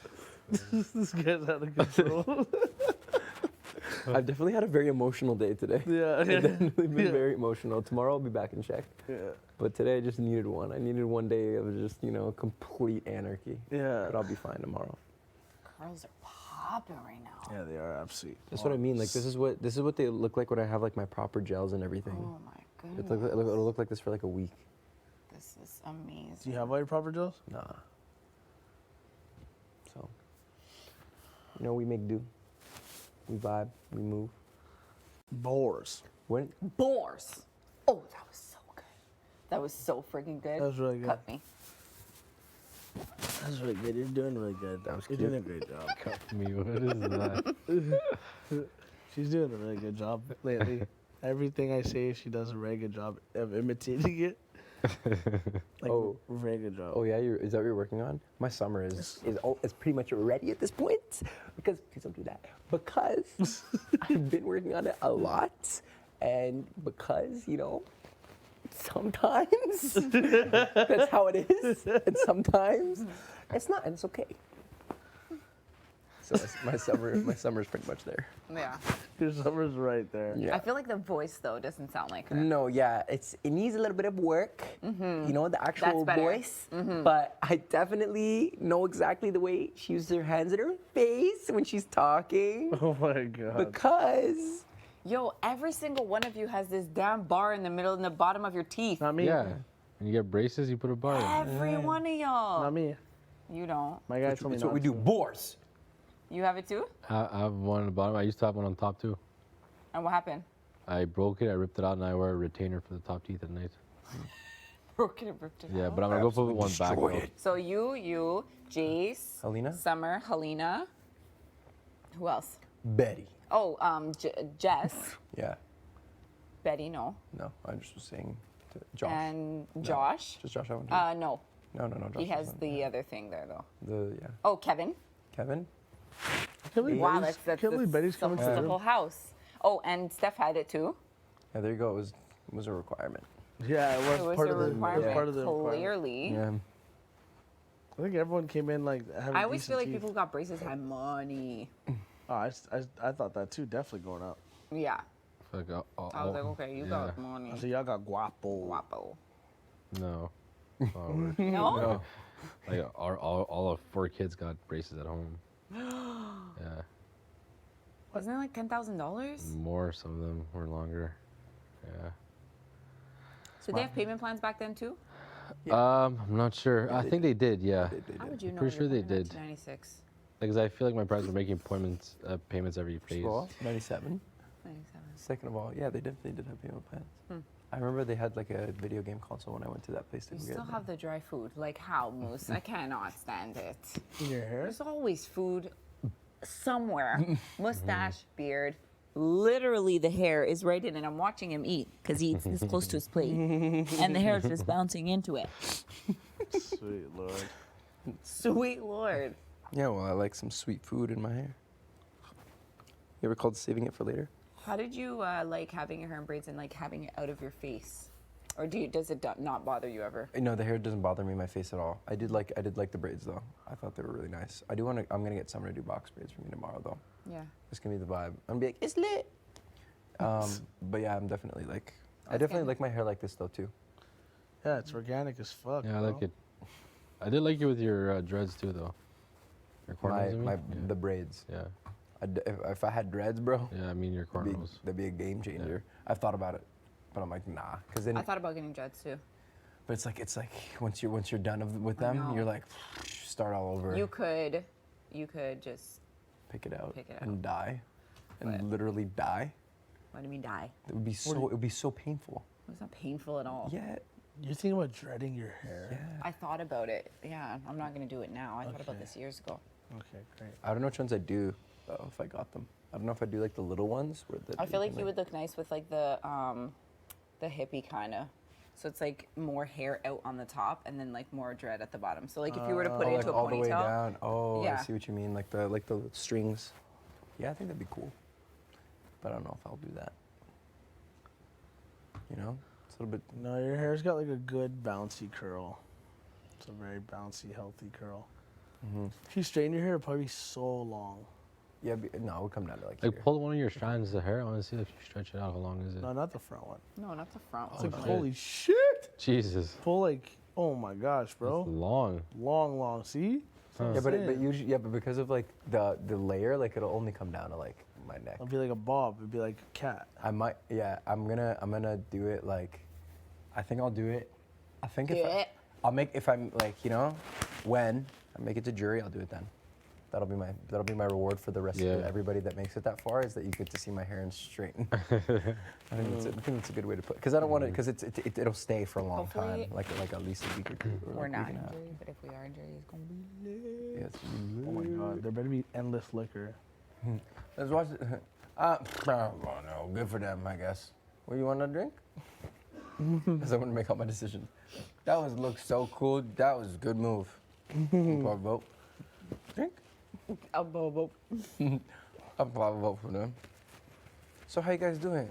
This guy's out of control. I've definitely had a very emotional day today. Yeah. I've definitely been very emotional. Tomorrow I'll be back in check. Yeah. But today I just needed one. I needed one day of just, you know, complete anarchy. Yeah. But I'll be fine tomorrow. Girls are popping right now. Yeah, they are absolutely. That's what I mean. Like, this is what they look like when I have like my proper gels and everything. Oh my goodness. It'll look like this for like a week. This is amazing. Do you have all your proper gels? Nah. So, you know, we make do. We vibe. We move. Boars. When? Boars. Oh, that was so good. That was so freaking good. That was really good. Cut me. That's really good. You're doing really good. You're doing a great job. Cut me. What is that? She's doing a really good job lately. Everything I say, she does a very good job of imitating it. Like, very good job. Oh yeah, is that what you're working on? My summer is pretty much ready at this point because please don't do that. Because I've been working on it a lot, and because you know, sometimes that's how it is, and sometimes it's not, and it's okay. So my summer is pretty much there. Yeah. Your summer's right there. Yeah. I feel like the voice though doesn't sound like her. No, yeah, it needs a little bit of work, you know, the actual better. voice. But I definitely know exactly the way she uses her hands in her face when she's talking. Oh my god. Because Yo, every single one of you has this damn bar in the middle and the bottom of your teeth. Not me. Yeah. When you get braces, you put a bar in. Every one of y'all. Not me. You don't. My guy told me it's not what we do, to. boars. You have it too? I have one on the bottom. I used to have one on top too. And what happened? I broke it, I ripped it out, and I wear a retainer for the top teeth at night. Broke it and ripped it Yeah, out. but I'm gonna go put one back destroy though. it. So you, Jace, Helena? Summer, Helena. Who else? Betty. Oh, Jess, Yeah. Betty, no, No, I just was saying to Josh. and Josh. Just Josh. I want No, No. Josh he has wasn't. the other thing there though. Yeah. Oh, Kevin. Kevin. I can't believe Wow, Betty's- that's can't believe Betty's coming to the the whole house. Oh, and Steph had it too. Yeah, there you go. It was a requirement. Yeah, it was, It was part a of the. It requirement. was part of the requirement. Clearly. Yeah. I think everyone came in like having I always feel decent like people teeth. who got braces had money. Oh, I thought that too. Definitely going up. Yeah. Like, I was like, okay, you got money. I said y'all got guapo. Guapo. No. Oh, No? No. like all of 4 kids got braces at home. Yeah. Wasn't it like $10,000? More, some of them were longer. Yeah. Did they have payment plans back then too? I'm not sure. I think they did, yeah. How would you know? Pretty sure they You're born in did. 1996. Because I feel like my parents were making payments every phase. First of all, 97. 97. Second of all, yeah, they definitely did have payment plans. I remember they had like a video game console when I went to that place to You go still get have the dry food. Like how, Moose? I cannot stand it. In your hair? There's always food somewhere. Mustache, beard. Literally, the hair is right in it. I'm watching him eat because he eats this close to his plate. And the hair is just bouncing into it. Sweet lord. Sweet Lord. Yeah, well, I like some sweet food in my hair. You ever called saving it for later? How did you like having your hair in braids and like having it out of your face? Or does it not bother you ever? No, the hair doesn't bother me in my face at all. I did like the braids though. I thought they were really nice. I'm gonna get Summer to do box braids for me tomorrow though. Yeah. It's gonna be the vibe. I'm gonna be like, it's lit. But yeah, I'm definitely like, I definitely like my hair like this though too. Yeah, it's organic as fuck. Yeah, I bro. like it. I did like it with your dreads too, though. Your cornrows, I mean? The braids. Yeah. If I had dreads, bro, Yeah, I mean your cornrows. that'd be a game changer. I've thought about it, but I'm like, nah, because then. I thought about getting dreads too. But it's like once you're done with them, know. you're like, start all over. You could just, pick it out pick it and die, and But- literally die. what do you mean die? It would be so painful. It's not painful at all. Yeah. You're thinking about dreading your hair? Yeah. I thought about it. Yeah, I'm not gonna do it now. I thought about this years ago. Okay, great. I don't know which ones I do, though, if I got them. I don't know if I do like the little ones. I feel like you would look nice with like the hippie kind of. So it's like more hair out on the top and then like more dread at the bottom. So like if you were to put it like into a all the way ponytail. down. Oh, Yeah. I see what you mean. Like the strings. Yeah, I think that'd be cool. But I don't know if I'll do that. You know, it's a little bit. No, your hair's got like a good bouncy curl. It's a very bouncy, healthy curl. If you straighten your hair, it'll probably be so long. Yeah, no, it would come down to like. Like here. pull one of your strands of hair. I want to see if you stretch it out. How long is it? No, not the front one. No, not the front It's one. like, shit. holy shit! Jesus. Pull like, oh my gosh, bro. It's long. Long, long. See? Huh. Yeah, but usually, yeah, but because of like the layer, like it'll only come down to like my neck. It'll be like a bob. It'll be like a cat. I might, yeah, I'm gonna do it like, I think I'll do it. I think Do it. I'll make, if I'm like, you know, when I make it to jury, I'll do it then. That'll be my reward for the rest of everybody that makes it that far, is that you get to see my hair and straighten. I think that's a good way to put, because I don't want it, because it'll stay for a long Hopefully- time, like at least a week or two. Or We're like a not week in and a half. jury, but if we are in jury, it's gonna be lit. Yeah, it's gonna be Oh my lit. god, there better be endless liquor. Let's watch it. Oh no, good for them, I guess. What do you want to drink? Because I'm gonna make all my decisions. That looked so cool. That was a good move. I'll vote. Drink. I'll vote. I'll probably vote for them. So how you guys doing?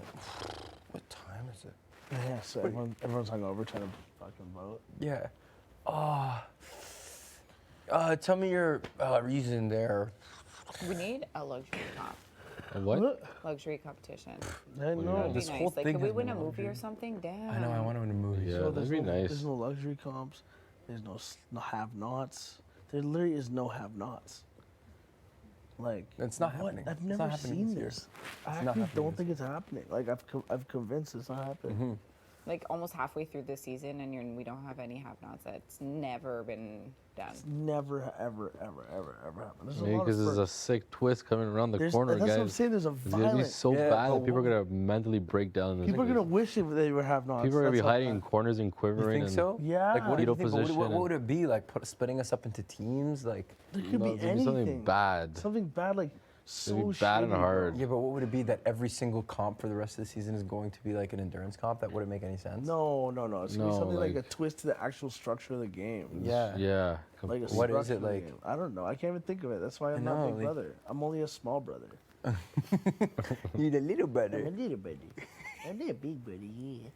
What time is it? Yeah, so everyone's hungover trying to fucking vote. Yeah. Tell me your reason there. We need a luxury comp. A what? Luxury competition. I That would know. be This nice. whole Like, thing could we has win a been movie or luxury. something? Damn. I know. I want to win a movie. Yeah, So that'd there's be no, nice. There's no luxury comps. There's no have-nots. There literally is no have-nots. Like It's not what? happening. I've It's never not happening seen this year. this. I It's not actually happening don't this think it's happening. Like I've convinced it's not happening. Mm-hmm. Like almost halfway through the season, and we don't have any have-nots. That's never been done. It's never, ever, ever, ever, ever happened. There's Maybe a lot because of there's a sick twist coming around the corner, that's guys. what I'm saying. There's a It's gonna be violent. so Yeah, bad but that people are gonna mentally break down. In this People are thing. gonna wish if they were have-nots. People are gonna be That's how hiding in bad. corners and You quivering. think and so? Yeah. Like, what do you Fetal think? What position would it be? Like, splitting us up into teams? Like, There could No, be it's gonna be anything. something bad. Something bad, like so It'd be bad and shitty, bro. hard. yeah, but what would it be that every single comp for the rest of the season is going to be like an endurance comp? That wouldn't make any sense. No. It's gonna be No, something like a like- twist to the actual structure of the game. Yeah. Yeah. Like a What is structure it of the like? game. I don't know. I can't even think of it. That's why I'm I not know, big like- brother. I'm only a small brother. You're the little brother. I'm a little brother. I'm not a big brother. Yeah.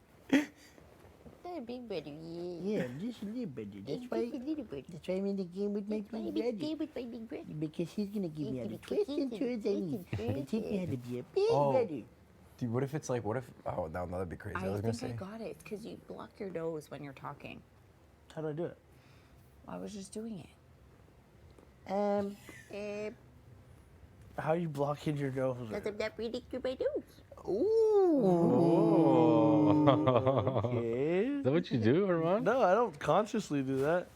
Big buddy. Yeah, I'm just a little brother. That's why I'm in the game with my big brother. Because he's gonna give me all the twists and turns I need and teach me how to be a big Oh. brother. Dude, what if it's like, oh, no, that'd be crazy. I was I gonna think say. I got it. It's because you block your nose when you're talking. How do I do it? I was just doing it. How you blocking your nose? I'm not reading through my nose. Okay. Is that what you do, Armand? No, I don't consciously do that.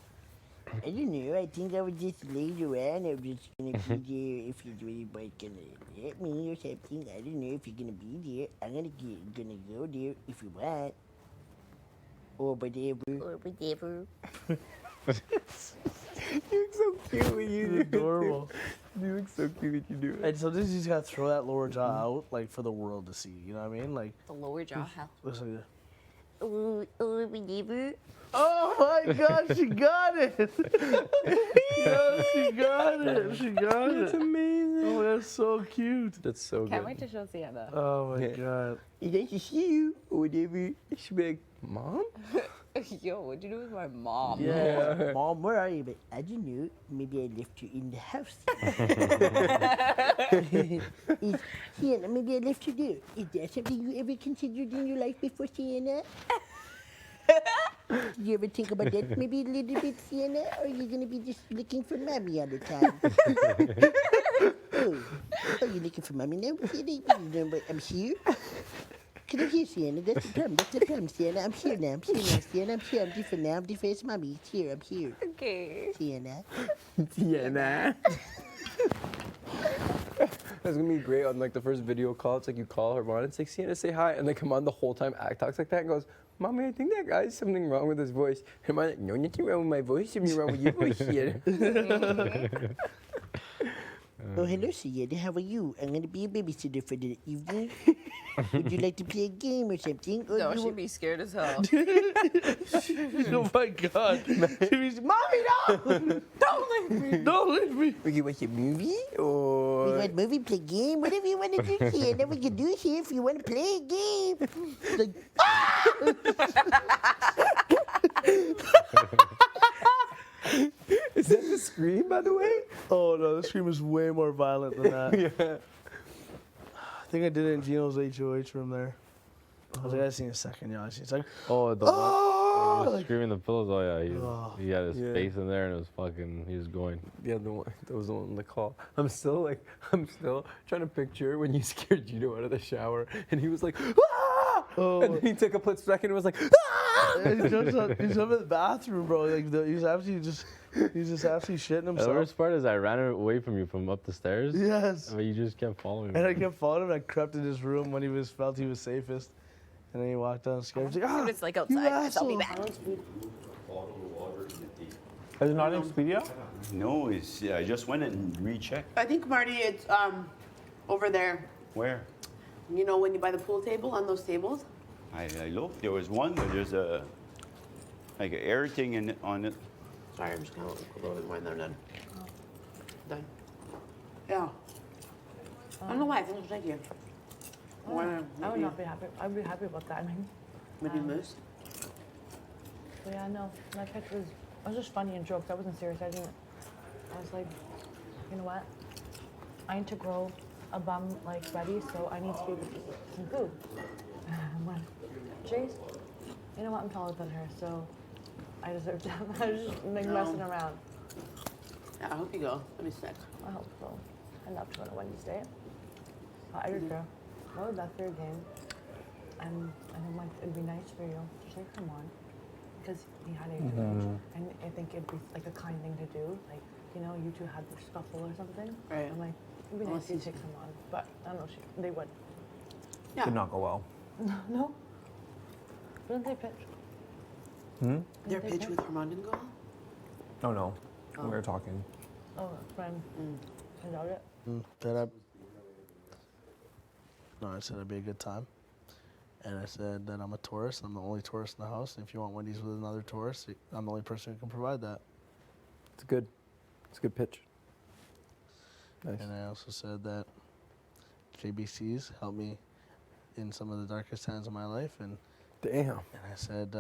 I don't know. I think I would just lay around. I'm just gonna be there if you're really gonna let me or something. I don't know if you're gonna be there. I'm gonna go there if you want. Or whatever. You look so cute when you do it. Adorable. You look so cute when you do it. And sometimes you just gotta throw that lower jaw out, like for the world to see. You know what I mean? Like, The lower jaw. listen to this. Whatever. Oh my God, she got it! Yo, she got it! She got it! That's amazing. Oh, that's so cute. That's so Can't good. wait to show Sienna. Oh my Yeah. God. It's nice to see you. Or whatever. She'll be like, Mom? Yo, what'd you do with my mom? Yeah. Mom, where are you? But I don't know. Maybe I left you in the house. Sienna, maybe I left you there. Is that something you ever considered in your life before, Sienna? Did you ever think about that maybe a little bit, Sienna? Or are you going to be just looking for mommy all the time? Oh, you're looking for mommy now? Sienna, but I'm here. Can I hear Sienna? That's the problem, Sienna. I'm here now, Sienna. I'm here. I'm different now. I'm different as mommy. It's here. I'm here. Okay. Sienna. Sienna. That's gonna be great on like the first video call. It's like you call her on, it's like Sienna, say hi, and they come on the whole time, talks like that, and goes, Mommy, I think that guy's something wrong with his voice. And I'm like, no, nothing wrong with my voice. Something wrong with your voice, Sienna. Oh, hello, Sayeda. How are you? I'm gonna be a babysitter for the evening. Would you like to play a game or something? Or No, you she'd be scared as hell. Oh my God. Mommy, no! Don't leave me. Don't leave me. We can watch a movie we or want movie, play game, whatever you want to do here. Then we can do here if you want to play a game. is that the scream, by the way? Oh no, the scream is way more violent than that. Yeah. I think I did it in Gino's HOH room there. I was like, I seen a second. Yeah, I seen a second. Oh, the one when he was screaming the pillows. Oh yeah, he had his Yeah. face in there and it was fucking. He was going. Yeah, the one that was the one on the call. I'm still trying to picture when you scared Gino out of the shower and he was like, ah! Oh. And then he took a split second and was like, ah! He's up in the bathroom, bro. Like he's absolutely shitting The himself. worst part is I ran away from you from up the stairs. Yes. But you just kept following me. And I kept following him. I crept in his room when felt he was safest. And then he walked down scared. He's like, ah, It's like you outside. I'll be asshole." back. Is it not in Expedia? No, it's, I just went and rechecked. I think, Marty, it's over there. Where? You know, when you buy the pool table, on those tables? I looked. There was one, but there's like an air thing on it. Sorry, I'm just going to load it when they're done. Done. Yeah. I don't know why. I think it's like you. I would not be happy. I'd be happy about that. Maybe moose? But yeah, no. My pitch was, it was just funny and jokes. I wasn't serious. I was like, you know what? I need to grow a bum like Betty, so I need to be able to eat some food. I'm like, Chase, you know what? I'm taller than her, so I deserve to. I was just like messing around. Yeah, I hope you go. Let me sick. I hope so. I'd love to go to Wendy's Day. I did go. What was that for your game? And I'm like, it'd be nice for you to take him on. Because he had a and I think it'd be like a kind thing to do. Like, you know, you two had the scuffle or something. Right. I'm like, it'd be nice to take him on. But I don't know, they would. Yeah. Did not go well. No? Didn't they pitch? Their pitch with Armand and goal? Oh no. We were talking. Oh, friend. I doubt it. I said it'd be a good time. And I said that I'm a tourist. I'm the only tourist in the house. And if you want Wendy's with another tourist, I'm the only person who can provide that. It's a good pitch. Nice. And I also said that JBC's helped me in some of the darkest times of my life. And Damn. And I said,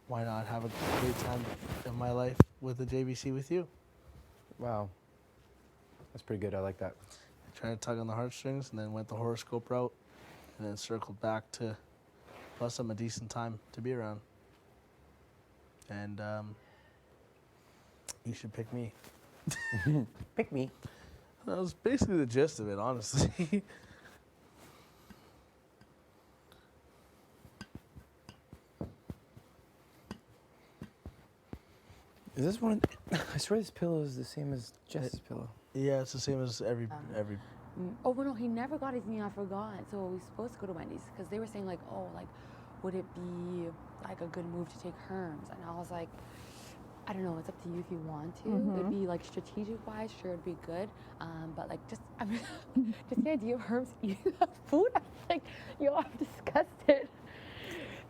why not have a great time in my life with the JBC with you? Wow. That's pretty good. I like that. I tried to tug on the heartstrings and then went the horoscope route and then circled back to, plus I'm a decent time to be around. And you should pick me. Pick me. That was basically the gist of it, honestly. Is this one? I swear this pillow is the same as Jess's pillow. Yeah, it's the same as every. Oh, well, no, he never got his knee. I forgot. So we were supposed to go to Wendy's because they were saying like, oh, like, would it be like a good move to take Herms? And I was like, I don't know. It's up to you if you want to. It'd be like strategic-wise, sure, it'd be good. But like, just just the idea of Herms eating that food, I'm like, yo, I'm disgusted.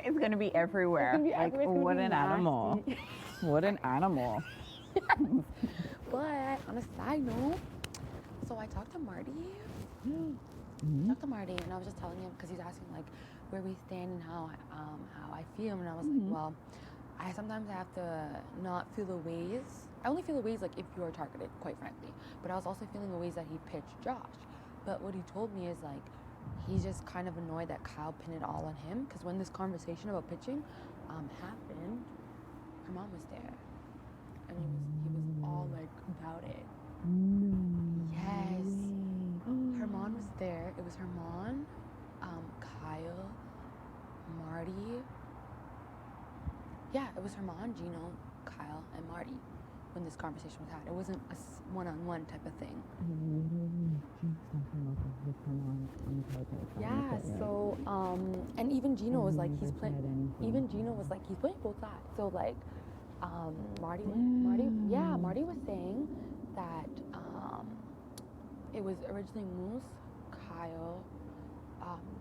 It's gonna be everywhere. It's gonna be like, everywhere. It's gonna what be an animal. What an animal. But on a side note, so I talked to Marty. Talked to Marty, and I was just telling him because he's asking like where we stand and how I feel, and I was like, well, I sometimes have to not feel the ways. I only feel the ways like if you are targeted, quite frankly. But I was also feeling the ways that he pitched Josh. But what he told me is like he's just kind of annoyed that Kyle pinned it all on him because when this conversation about pitching happened, her mom was there, and he was all like about it. Yes, her mom was there. It was her mom, Kyle, Marty. Yeah, it was her mom, Gino, Kyle, and Marty when this conversation was had. It wasn't a one-on-one type of thing. Yeah, so and even Gino was like he's playing. Even Gino was like he's playing both sides. So like, Marty was saying that it was originally Moose, Kyle,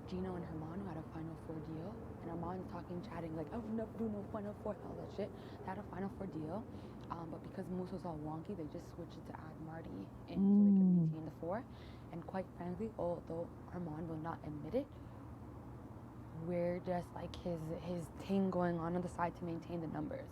Gino, and Herman who had a Final Four deal. And Herman's chatting like, I would never do no Final Four, all that shit. They had a Final Four deal. But because Moose was all wonky, they just switched it to add Marty in so they could maintain the 4. And quite frankly, although Herman will not admit it, we're just like his thing going on the side to maintain the numbers.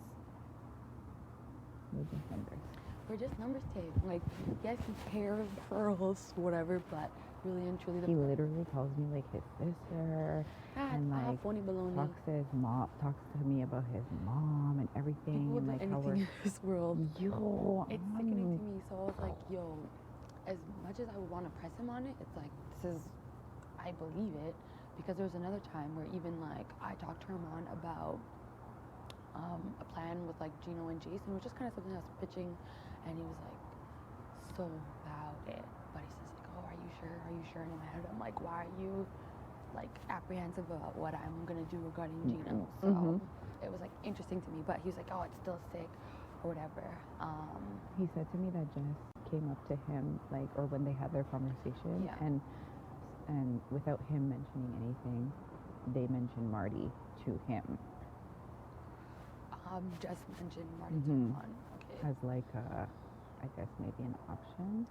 We're just numbers. We're just numbers, Tay. Like, yes, he's hair of pearls, whatever, but really and truly, He literally calls me like his sister, and like phony baloney. talks to me about his mom and everything, People and do like how anything we're in this world. yo, It's sickening to me. So I was like, yo, as much as I would want to press him on it, it's like I believe it, because there was another time where even like I talked to Herman about a plan with like Gino and Jason. It was just kind of something I was pitching, and he was like so about it. But he says like, oh, are you sure? Are you sure? And in my head, I'm like, why are you like apprehensive about what I'm gonna do regarding Gino? So it was like interesting to me. But he was like, oh, it's still sick or whatever. He said to me that Jess came up to him like, or when they had their conversation, and without him mentioning anything, they mentioned Marty to him. Just mentioned Marty to Herman. Okay. As like I guess maybe an option.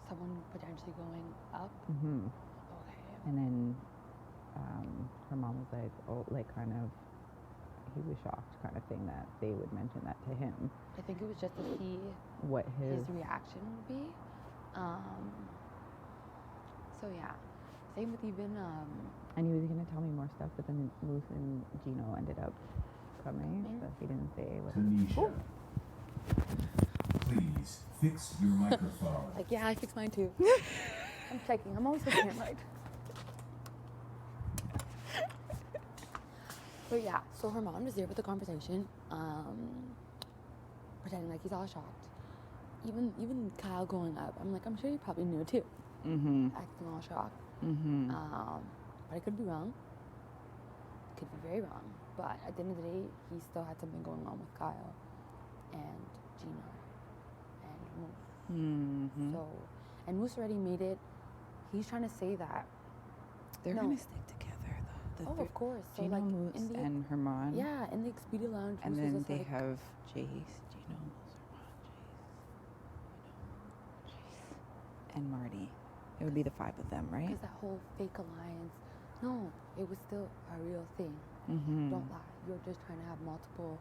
Someone potentially going up. Okay. And then her mom was like, oh, like kind of, he was shocked kind of thing that they would mention that to him. I think it was just to see what his reaction would be. So yeah, same with even. And he was gonna tell me more stuff, but then Moose and Gino ended up coming, so he didn't say what. Tanisha, please fix your microphone. Like, yeah, I fixed mine too. I'm checking. I'm always fixing it right. But yeah, so her mom was there with the conversation, pretending like he's all shocked. Even Kyle going up, I'm like, I'm sure you probably knew too. Acting all shocked. But I could be wrong. Could be very wrong. But at the end of the day, he still had something going on with Kyle and Gino and Moose. So, and Moose already made it. He's trying to say that they're gonna stick together though. Of course. So Gino, like Moose, in the, and Herman. Yeah, in the Expedia Lounge. And Moose then was just they like, have Jace, Gino, Moose, Herman, Jace, and Marty. It would be the 5 of them, right? Because that whole fake alliance, no, it was still a real thing. Don't lie. You're just trying to have multiple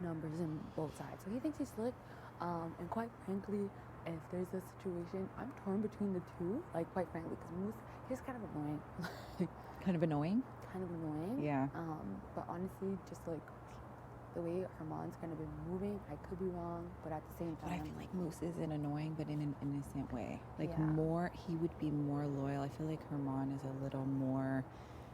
numbers in both sides. So he thinks he's slick. And quite frankly, if there's a situation, I'm torn between the two. Like, quite frankly, because Moose, he's kind of annoying. Kind of annoying? Kind of annoying. Yeah. But honestly, just like the way Herman's kind of been moving, I could be wrong, but at the same time. But I feel like Moose isn't annoying, but in an innocent way. Like Yeah. he would be more loyal. I feel like Herman is a little more.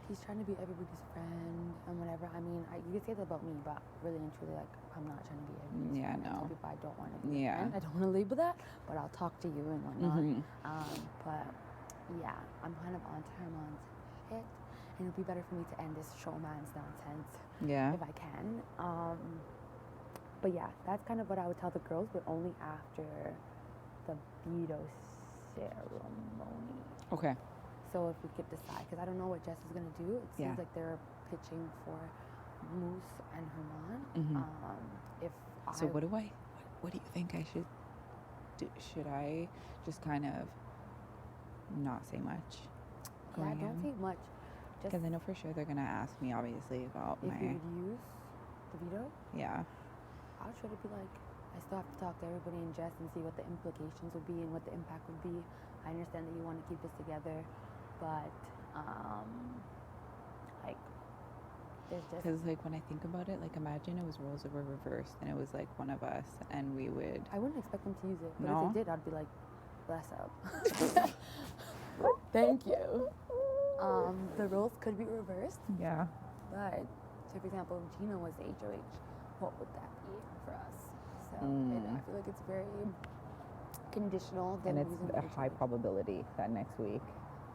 He's trying to be everybody's friend and whatever. I mean, you can say that about me, but really and truly, like, I'm not trying to be everybody's friend. I tell people I don't want to be a friend. I don't want to label that, but I'll talk to you and whatnot. But yeah, I'm kind of onto Herman's hit, and it'd be better for me to end this showman's nonsense. Yeah. If I can. But yeah, that's kind of what I would tell the girls, but only after the veto ceremony. Okay. So if we could decide, because I don't know what Jess is gonna do. It seems like they're pitching for Moose and Herman. So what do you think I should do? Should I just kind of not say much? Yeah, don't say much. Because I know for sure they're gonna ask me, obviously, about if you would use the veto. Yeah. I'll try to be like, I still have to talk to everybody in Jess and see what the implications would be and what the impact would be. I understand that you want to keep this together, but like, there's just. Because like when I think about it, like imagine it was roles that were reversed and it was like one of us and we would. I wouldn't expect them to use it, but No? if they did, I'd be like, bless up. Thank you. The roles could be reversed. Yeah. But, so for example, if Gino was the HOH, what would that be for us? So and I feel like it's very conditional. And it's a high probability that next week,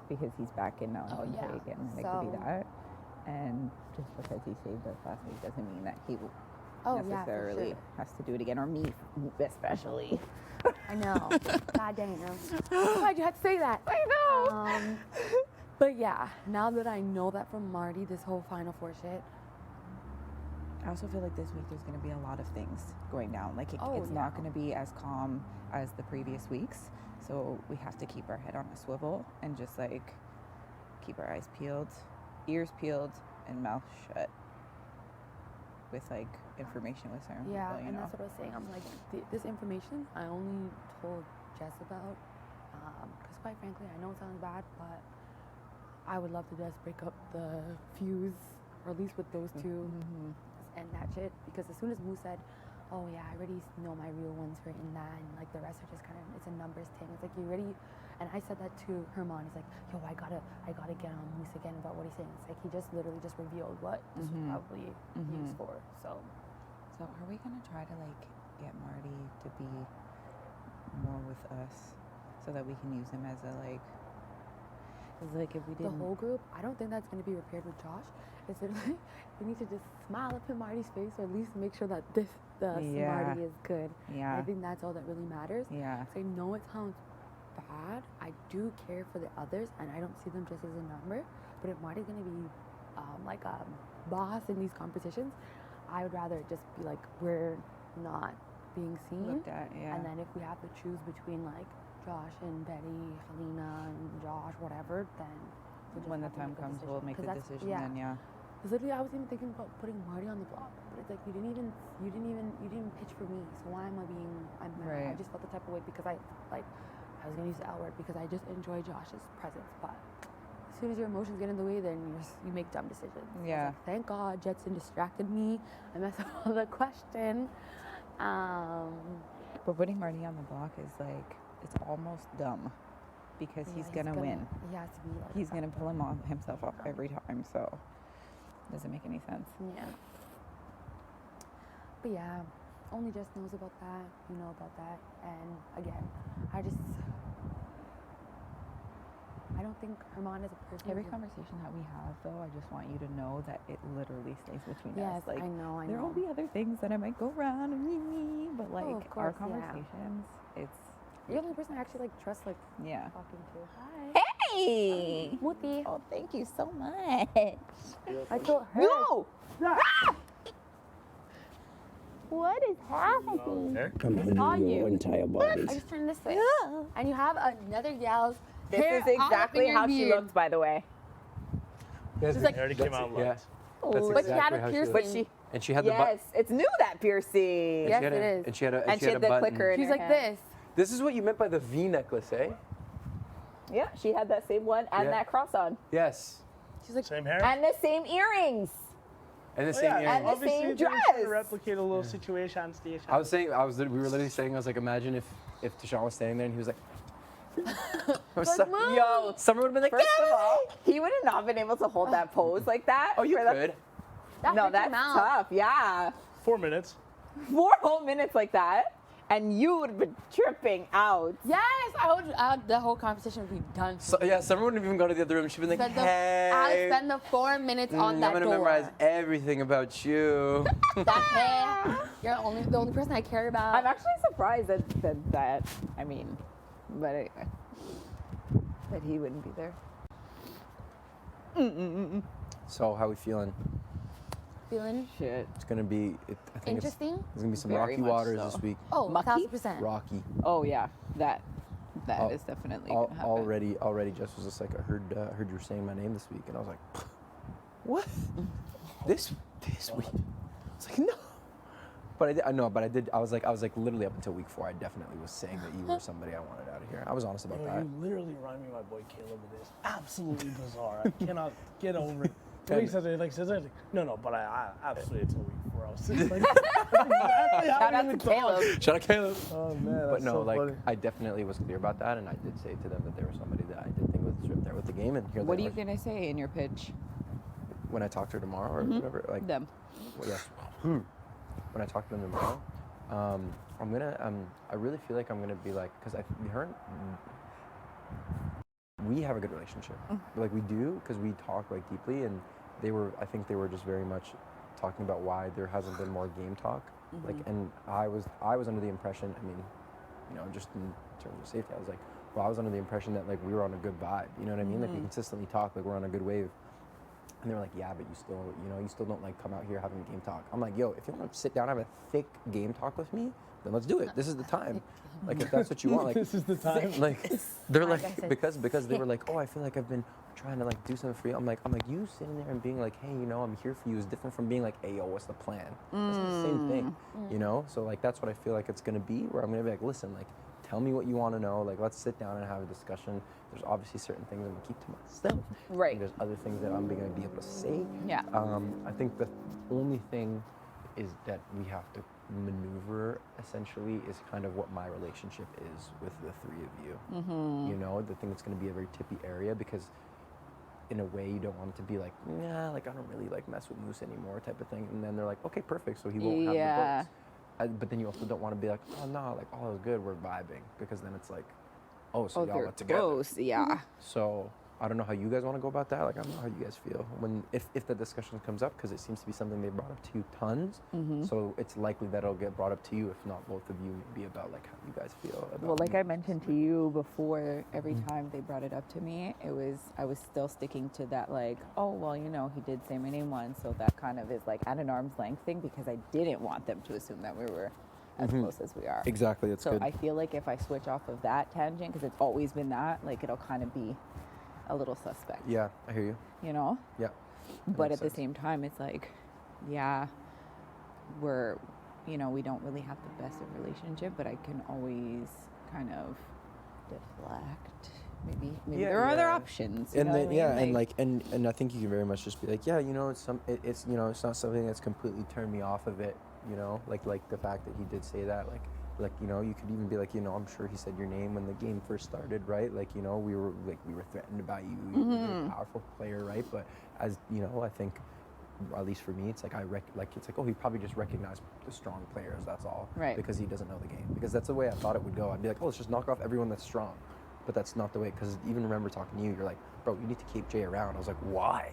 because he's back in now and it could be that. And just because he saved us last week doesn't mean that he necessarily has to do it again, or me especially. I know. God dang it. Why'd you have to say that? I know. But yeah, now that I know that from Marty, this whole Final Four shit. I also feel like this week there's going to be a lot of things going down. Like it's not going to be as calm as the previous weeks. So we have to keep our head on a swivel and just like keep our eyes peeled, ears peeled, and mouth shut with like information with certain Yeah, people, you and know? that's what I was saying. I'm like, this information I only told Jess about because quite frankly, I know it sounds bad, but I would love to just break up the fuse, or at least with those two, and that shit. Because as soon as Moo said, oh yeah, I already know my real ones for in that, and like the rest are just kind of, it's a numbers thing. It's like, you already, and I said that to Herman. He's like, yo, I gotta get on Moose again about what he's saying. It's like he just literally just revealed what this was probably used for. So are we gonna try to like get Marty to be more with us so that we can use him as a like? Because like if we the didn't, whole group, I don't think that's gonna be repaired with Josh. It's literally we need to just smile up in Marty's face, or at least make sure that the Marty is good. Yeah. I think that's all that really matters. Yeah. So I know it sounds bad. I do care for the others, and I don't see them just as a number. But if Marty's gonna be like a boss in these competitions, I would rather just be like, we're not being seen. Looked at, yeah. And then if we have to choose between like Josh and Betty, Helena and Josh, whatever, then we'll just when the have to time make a comes, decision. we'll make 'Cause the that's- decision then. Yeah. Because literally, I was even thinking about putting Marty on the block, but it's like you didn't even pitch for me. So why am I being? I'm mad. I Right. just felt the type of way because I was gonna use the L word because I just enjoy Josh's presence, but as soon as your emotions get in the way, then you make dumb decisions. So I was Yeah. like, thank God Jetson distracted me. I messed up on the question. But putting Marty on the block is like, it's almost dumb because he's gonna win. He has to be like He's that. gonna pull himself off every time, so it doesn't make any sense. Yeah. But yeah, only Jess knows about that. You know about that. And again, I don't think Herman is a person. Every conversation that we have, though, I just want you to know that it literally stays between Yes, us. Like, I know. there will be other things that I might go around and but like of our course, yeah. conversations, it's You're the only person I actually like trust, like yeah. talking to. Hi. Hey, Muti. oh, thank you so much. I told her. No. What is happening? Come under saw your you. entire body. I just turned this way, and you have another gal's. This hair is all up in exactly your how she beard. looked, by the way. She's like, It already came out Yeah. live. That's but she had exactly a how she piercing. looked. But she, And she had the yes, it's new, that piercing. Yes, she had it a, is. And she had a, And she had the button. clicker in She's her like hand. this. This is what you meant by the V necklace, eh? Yeah, she had that same one and Yeah. that cross on. Yes. She's like, Same hair? And the same earrings. And the Oh, same yeah, earrings. And the obviously same they're trying to dress. replicate a little situation. We were literally saying, I was like, imagine if Deshaun was standing there and he was like, Yo, someone would have been like, first of all, he would have not been able to hold that pose like that. oh, you for the- could. No, that's tough. Yeah. 4 minutes. 4 whole minutes like that, and you would have been tripping out. yes, the whole conversation would be done. So, yeah, someone wouldn't have even gone to the other room. She'd been like, hey. Alex spent the 4 minutes on that I'm gonna door. memorize everything about you. That hair. You're the only person I care about. I'm actually surprised that I mean, but anyway, that he wouldn't be there. So, how we feeling? feeling Shit. It's gonna be. I think interesting. It's gonna be some Very rocky much waters so. this week. Oh, Mucky? 1,000%. Rocky. Oh yeah, that Al- is definitely gonna happen. Already, Jess was just like, I heard you were saying my name this week, and I was like, what? this week? I was like, no. But I did. I was like literally up until week 4, I definitely was saying that you were somebody I wanted out of here. I was honest about that. You literally remind me of my boy Caleb. It is absolutely bizarre. I cannot get over it. The way he says it, says it, no, but I absolutely until week 4. I was like, Shout out to Caleb. Shout out Caleb. Oh man, But that's no, so like funny. I definitely was clear about that, and I did say to them that they were somebody that I did think was right there with the game. And here What are they you are. gonna say in your pitch? When I talk to her tomorrow or whatever, like Them. well, yes. When I talk to them tomorrow, I'm gonna. I really feel like I'm gonna be like, because we have a good relationship. Like we do, because we talk like deeply, and I think they were just very much talking about why there hasn't been more game talk. Like, and I was under the impression, I mean, you know, just in terms of safety. I was like, well, I was under the impression that like we were on a good vibe. You know what I mean? Like we consistently talk, like we're on a good wave. And they were like, yeah, but you still, you know, you still don't like come out here having a game talk. I'm like, yo, if you want to sit down and have a thick game talk with me, then let's do it. This is the time. Like if that's what you want, like This is the time. like they're like because they were like, oh, I feel like I've been trying to like do something for you. I'm like you sitting there and being like, hey, you know, I'm here for you is different from being like, hey, yo, what's the plan? It's the same thing, you know. So like that's what I feel like it's gonna be. Where I'm gonna be like, listen, like tell me what you want to know. Like let's sit down and have a discussion. There's obviously certain things I'm gonna keep to myself. Right. And there's other things that I'm gonna be able to say. Yeah. I think the only thing is that we have to maneuver essentially is kind of what my relationship is with the three of you. You know, the thing that's going to be a very tippy area because in a way you don't want it to be like, nah, like I don't really like mess with Moose anymore type of thing. And then they're like, okay, perfect, so he won't have the votes. But then you also don't want to be like, oh no, like all is good, we're vibing, because then it's like, oh, so y'all are together. Close, yeah. So I don't know how you guys want to go about that. Like I don't know how you guys feel when if the discussion comes up, because it seems to be something they brought up to you tons. So it's likely that it'll get brought up to you, if not both of you, maybe about like how you guys feel. About Well, like I mentioned to you before, every time they brought it up to me, I was still sticking to that like, oh well, you know, he did say my name once, so that kind of is like at an arm's length thing, because I didn't want them to assume that we were as close as we are. Exactly, that's so good. I feel like if I switch off of that tangent, because it's always been that, like it'll kind of be a little suspect. Yeah, I hear you. You know? Yeah. But at the same time, it's like, yeah, we're, you know, we don't really have the best of relationship, but I can always kind of deflect. Maybe there are other options. You And know then, what I mean? and I think you can very much just be like, yeah, you know, it's you know, it's not something that's completely turned me off of it. You know, like the fact that he did say that, like you know, you could even be like, you know, I'm sure he said your name when the game first started, right? Like, you know, we were threatened by you. You're a powerful player, right? But as you know, I think, at least for me, it's like it's like, oh, he probably just recognized the strong players. That's all, right? Because he doesn't know the game. Because that's the way I thought it would go. I'd be like, oh, let's just knock off everyone that's strong. But that's not the way. Because even remember talking to you, you're like, bro, you need to keep Jay around. I was like, why?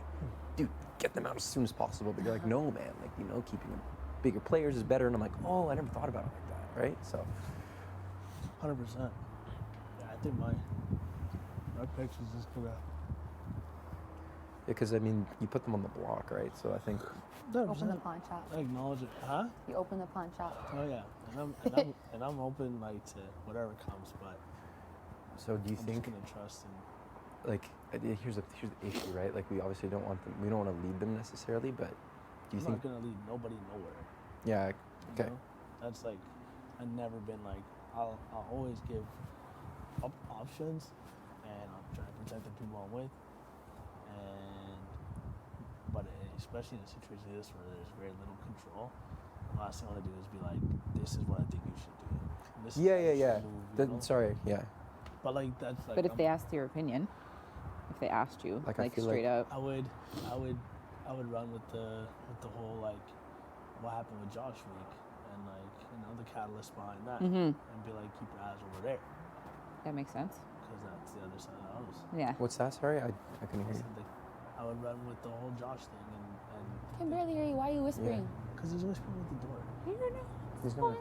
Dude, get them out as soon as possible. But you're like, no, man. Like, you know, keeping them bigger players is better. And I'm like, oh, I never thought about it like that, right? So. 100%. Yeah, I think my picks is just gonna. Yeah, because I mean, you put them on the block, right? So I think. Open the pawn shop. I acknowledge it, huh? You open the pawn shop. Oh yeah, and I'm open like to whatever comes, but. So do you think? I'm just gonna trust and. Like, here's the issue, right? Like, we obviously don't want them. We don't want to lead them necessarily, but do you think? I'm not gonna lead nobody nowhere. Yeah. Okay. You know? That's like, I've never been like. I'll always give options, and I'll try to protect the people I'm with. But especially in a situation like this where there's very little control, the last thing I want to do is be like, this is what I think you should do. This is how you should move, you know? Sorry, yeah. But like that's like. But if they asked your opinion, if they asked you, like straight up, I would run with the whole like, what happened with Josh week, and like, you know, the catalyst behind that, and be like, keep your eyes over there. That makes sense. Because that's the other side of the house. Yeah. What's that? Sorry, I couldn't hear you. I would run with the whole Josh thing and. I can barely hear you. Why are you whispering? Because he's whispering at the door. No, no, no. He's gonna.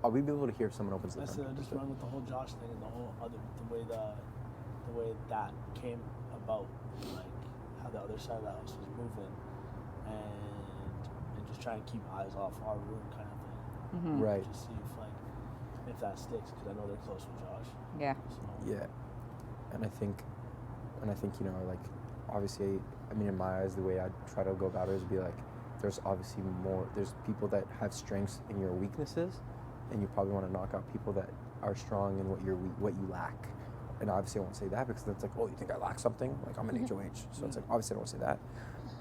Are we be able to hear if someone opens the door? I said I just run with the whole Josh thing and the whole other the way that came about, like how the other side of the house was moving, and just try and keep eyes off our room kind of thing. Right. Just see if that sticks, because I know they're close with Josh. Yeah. So. Yeah. And I think, you know, like, obviously, I mean, in my eyes, the way I try to go about it is be like, there's obviously there's people that have strengths in your weaknesses, and you probably want to knock out people that are strong in what you lack. And obviously I won't say that, because that's like, oh, you think I lack something? Like, I'm an HOH. So it's like, obviously I don't say that.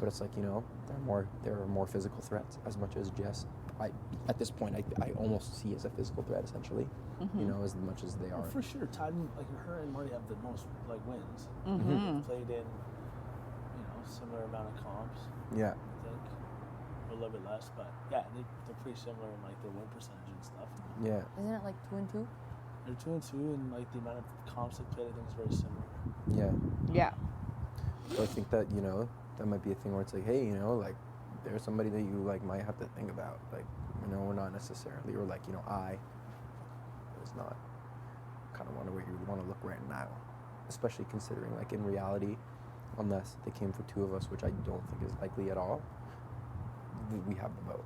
But it's like, you know, there are more physical threats, as much as Jess, at this point, I almost see as a physical threat, essentially, you know, as much as they are. Well, for sure, Todd, like her and Marty have the most like wins. Mm-hmm. Played in, you know, similar amount of comps. Yeah. I think, or a little bit less, but yeah, they're pretty similar in like their win percentage and stuff. Yeah. Isn't it like 2 and 2? They're 2 and 2, and like the amount of comps they played, I think is very similar. Yeah. Yeah. So I think that, you know, that might be a thing where it's like, hey, you know, like, there's somebody that you like might have to think about, like, you know, we're not necessarily, or like, you know, I was not kind of where you want to look right now, especially considering like in reality, unless they came for 2 of us, which I don't think is likely at all, we have the vote,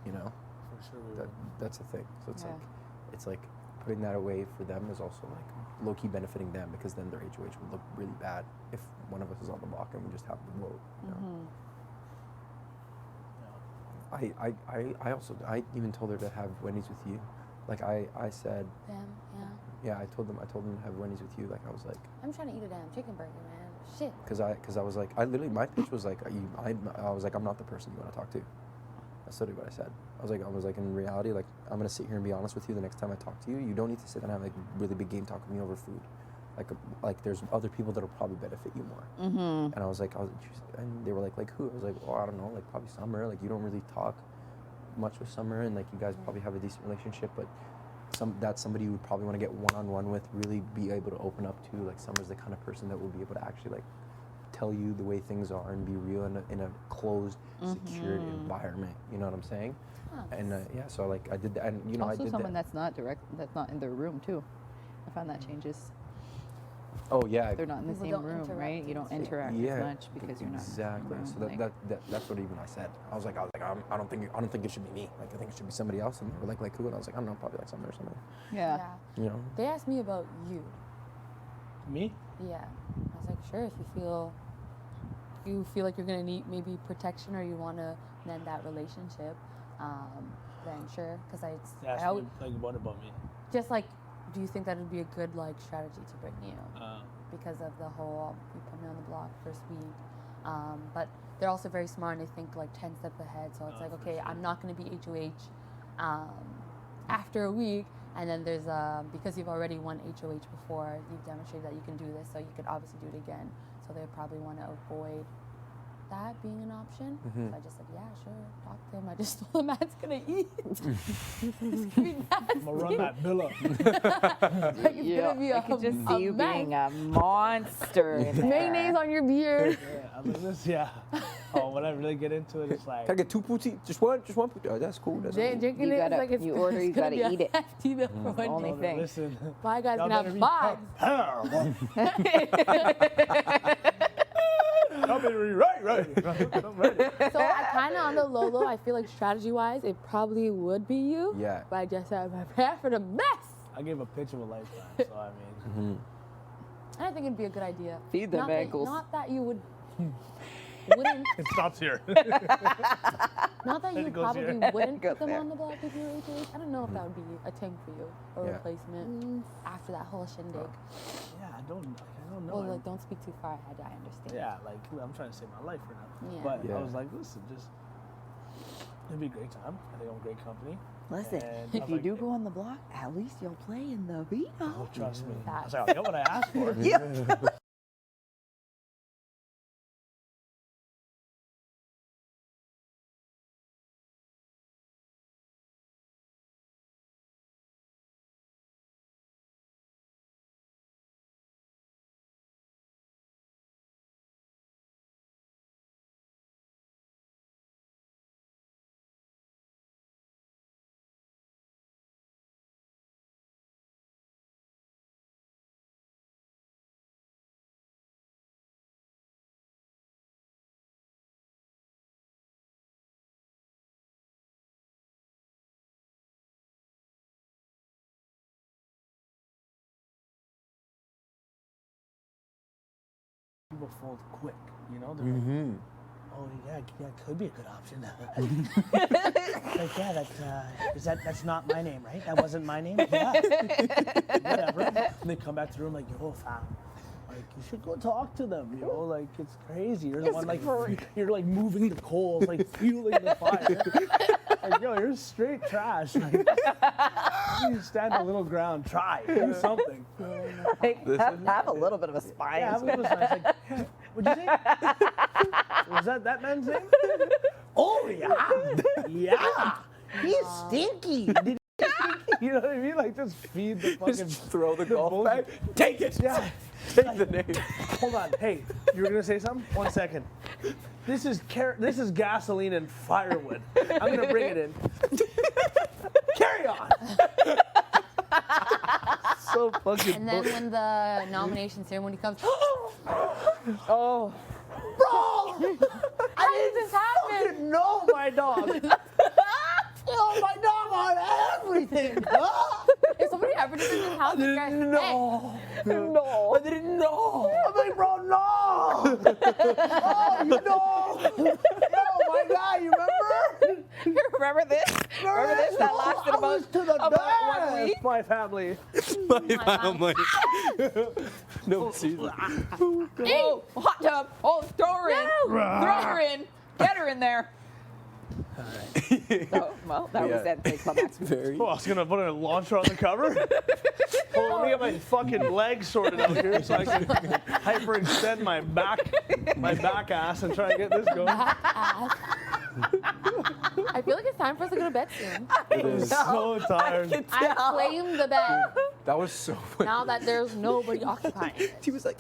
you know. For sure we will. That's the thing. So it's like putting that away for them is also like low-key benefiting them, because then their HOH would look really bad if one of us is on the block and we just have the vote, you know? I even told her to have Wendy's with you. Like I said, yeah, I told them to have Wendy's with you. Like I was like, I'm trying to eat a damn chicken burger, man. Shit. Because I was like, my pitch was like, I was like, I'm not the person you want to talk to. That's literally what I said. I was like, in reality, like, I'm gonna sit here and be honest with you. The next time I talk to you, you don't need to sit and have like really big game talk with me over food. Like there's other people that'll probably benefit you more. Mm-hmm. And I was like, and they were like who? I was like, oh, I don't know, like probably Summer. Like you don't really talk much with Summer, and like you guys probably have a decent relationship, but that's somebody you would probably want to get one-on-one with, really be able to open up to. Like Summer's the kind of person that will be able to actually like tell you the way things are and be real in a closed, secured environment. You know what I'm saying? And yeah, so like I did that, and you know, also I did someone that. that's not in their room too. I found that changes. Oh yeah, They're not in the People same don't room, interact right? You don't as much. interact as much because you're not exactly. in the So room, that's what even I said. I was like, I don't think it should be me. Like I think it should be somebody else. And they were like who? And I was like, I don't know, probably like Summer or something. Yeah. You know. They asked me about you. Me? Yeah. I was like, sure, if you feel like you're gonna need maybe protection or you want to mend that relationship, then sure. Because They asked me, like, what about me? just like, do you think that would be a good like strategy to bring you? Because of the whole you put me on the block first week. But they're also very smart and they think like 10 steps ahead. So it's like, okay, I'm not going to be HOH after a week. And then there's because you've already won HOH before, you've demonstrated that you can do this, so you could obviously do it again. So they probably want to avoid that being an option. So I just said, yeah, sure, talk to him. I just told him Matt's gonna eat. It's gonna be nasty. I'm gonna run that bill up. Like it's gonna be I could just see you mess. being a monster in there. Mayonnaise on your beard. Yeah, I was like, this, yeah. Oh, when I really get into it, it's like. Can I get 2 poutine? Just one poutine. Oh, that's cool. That's cool. Drinking You it is gotta- like it's you order, you gonna gotta be eat it. a hefty meal for one Only day. thing. Listen. Bye guys, Y'all gonna have better be vibes. Y'all better be right. I'm ready. So I kind of on the low, I feel like strategy-wise, it probably would be you. Yeah. But I just said, prepare for the best. I gave a pitch of a lifetime, so I mean. And I think it'd be a good idea. Feed them not ankles. Not that you wouldn't. It stops here. Not that you It goes probably here. wouldn't Goes put them there. on the block if you were HOH. I don't know if that would be a thing for you, a Yeah. replacement after that whole shindig. Yeah, I don't know. Well, like, don't speak too far ahead. I understand. Yeah, like I'm trying to save my life right now. Yeah. But Yeah. I was like, listen, just it'd be a great time. I think I'm a great company. Listen, And I if was you like, do go on the block, at least you'll play in the arena. Oh, trust me. I That- was like, I'll get what I asked for. Yeah. People fold quick, you know? They're like, oh yeah, it could be a good option. Like, yeah, that's not my name, right? That wasn't my name? Yeah. Whatever. And they come back to the room like, yo, fam, like, you should go talk to them, you know? Like, it's crazy. You're the one, like, you're like moving the coals, like fueling the fire. Like, yo, you're straight trash. Like, you stand a little ground, try, do something. Like, have a little bit of a spine. Yeah, have a little spine. It's like, what'd you say? Was that man's name? Oh, yeah. Yeah. He's stinky. You know what I mean? Like, just feed the fucking... Just throw the golf bag. Take it. Yeah. Take the name. Hold on. Hey, you were going to say something? 1 second. This is gasoline and firewood. I'm going to bring it in. Carry on. so fucking. And then when the nomination ceremony comes, Oh. Bro! how did this happen? Fucking know my dog. Oh, my dog on everything. If somebody ever did this in this house, you guys, No. No. I didn't know. I'm like, bro, no. Oh, you know. Yo, my guy, you remember? Remember this? Remember this? That lasted I was to the about 1 week. My family. My family. No, seriously. Oh, hot tub. Oh, throw her in. Throw her in. Get her in there. So, well, that was that big climax. Very. Oh, I was gonna put a launcher on the cover. Hold on, let me get my fucking legs sorted out here so I can hyperextend my back ass and try and get this going. I feel like it's time for us to go to bed soon. I'm so tired. I claim the bed That was so funny. now that there's nobody occupying it. He was like,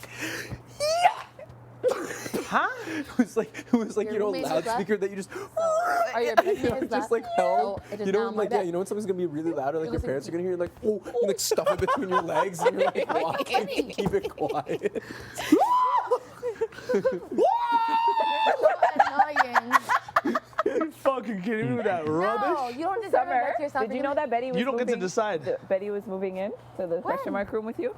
Huh? it was like Your you know, a roommate was left? loudspeaker that you just, Are your you know, just like held. So it is You know, now when, my like, yeah, bed. you know when something's gonna be really loud or like It your was parents are gonna hear, like, oh, you like stuff it between your legs and you're like walking to keep it quiet. Annoying. You fucking kidding me with that rubbish? No, you don't deserve it back to yourself. Did you know that Betty was You don't get to moving- decide. Betty was moving in to the question mark room with you?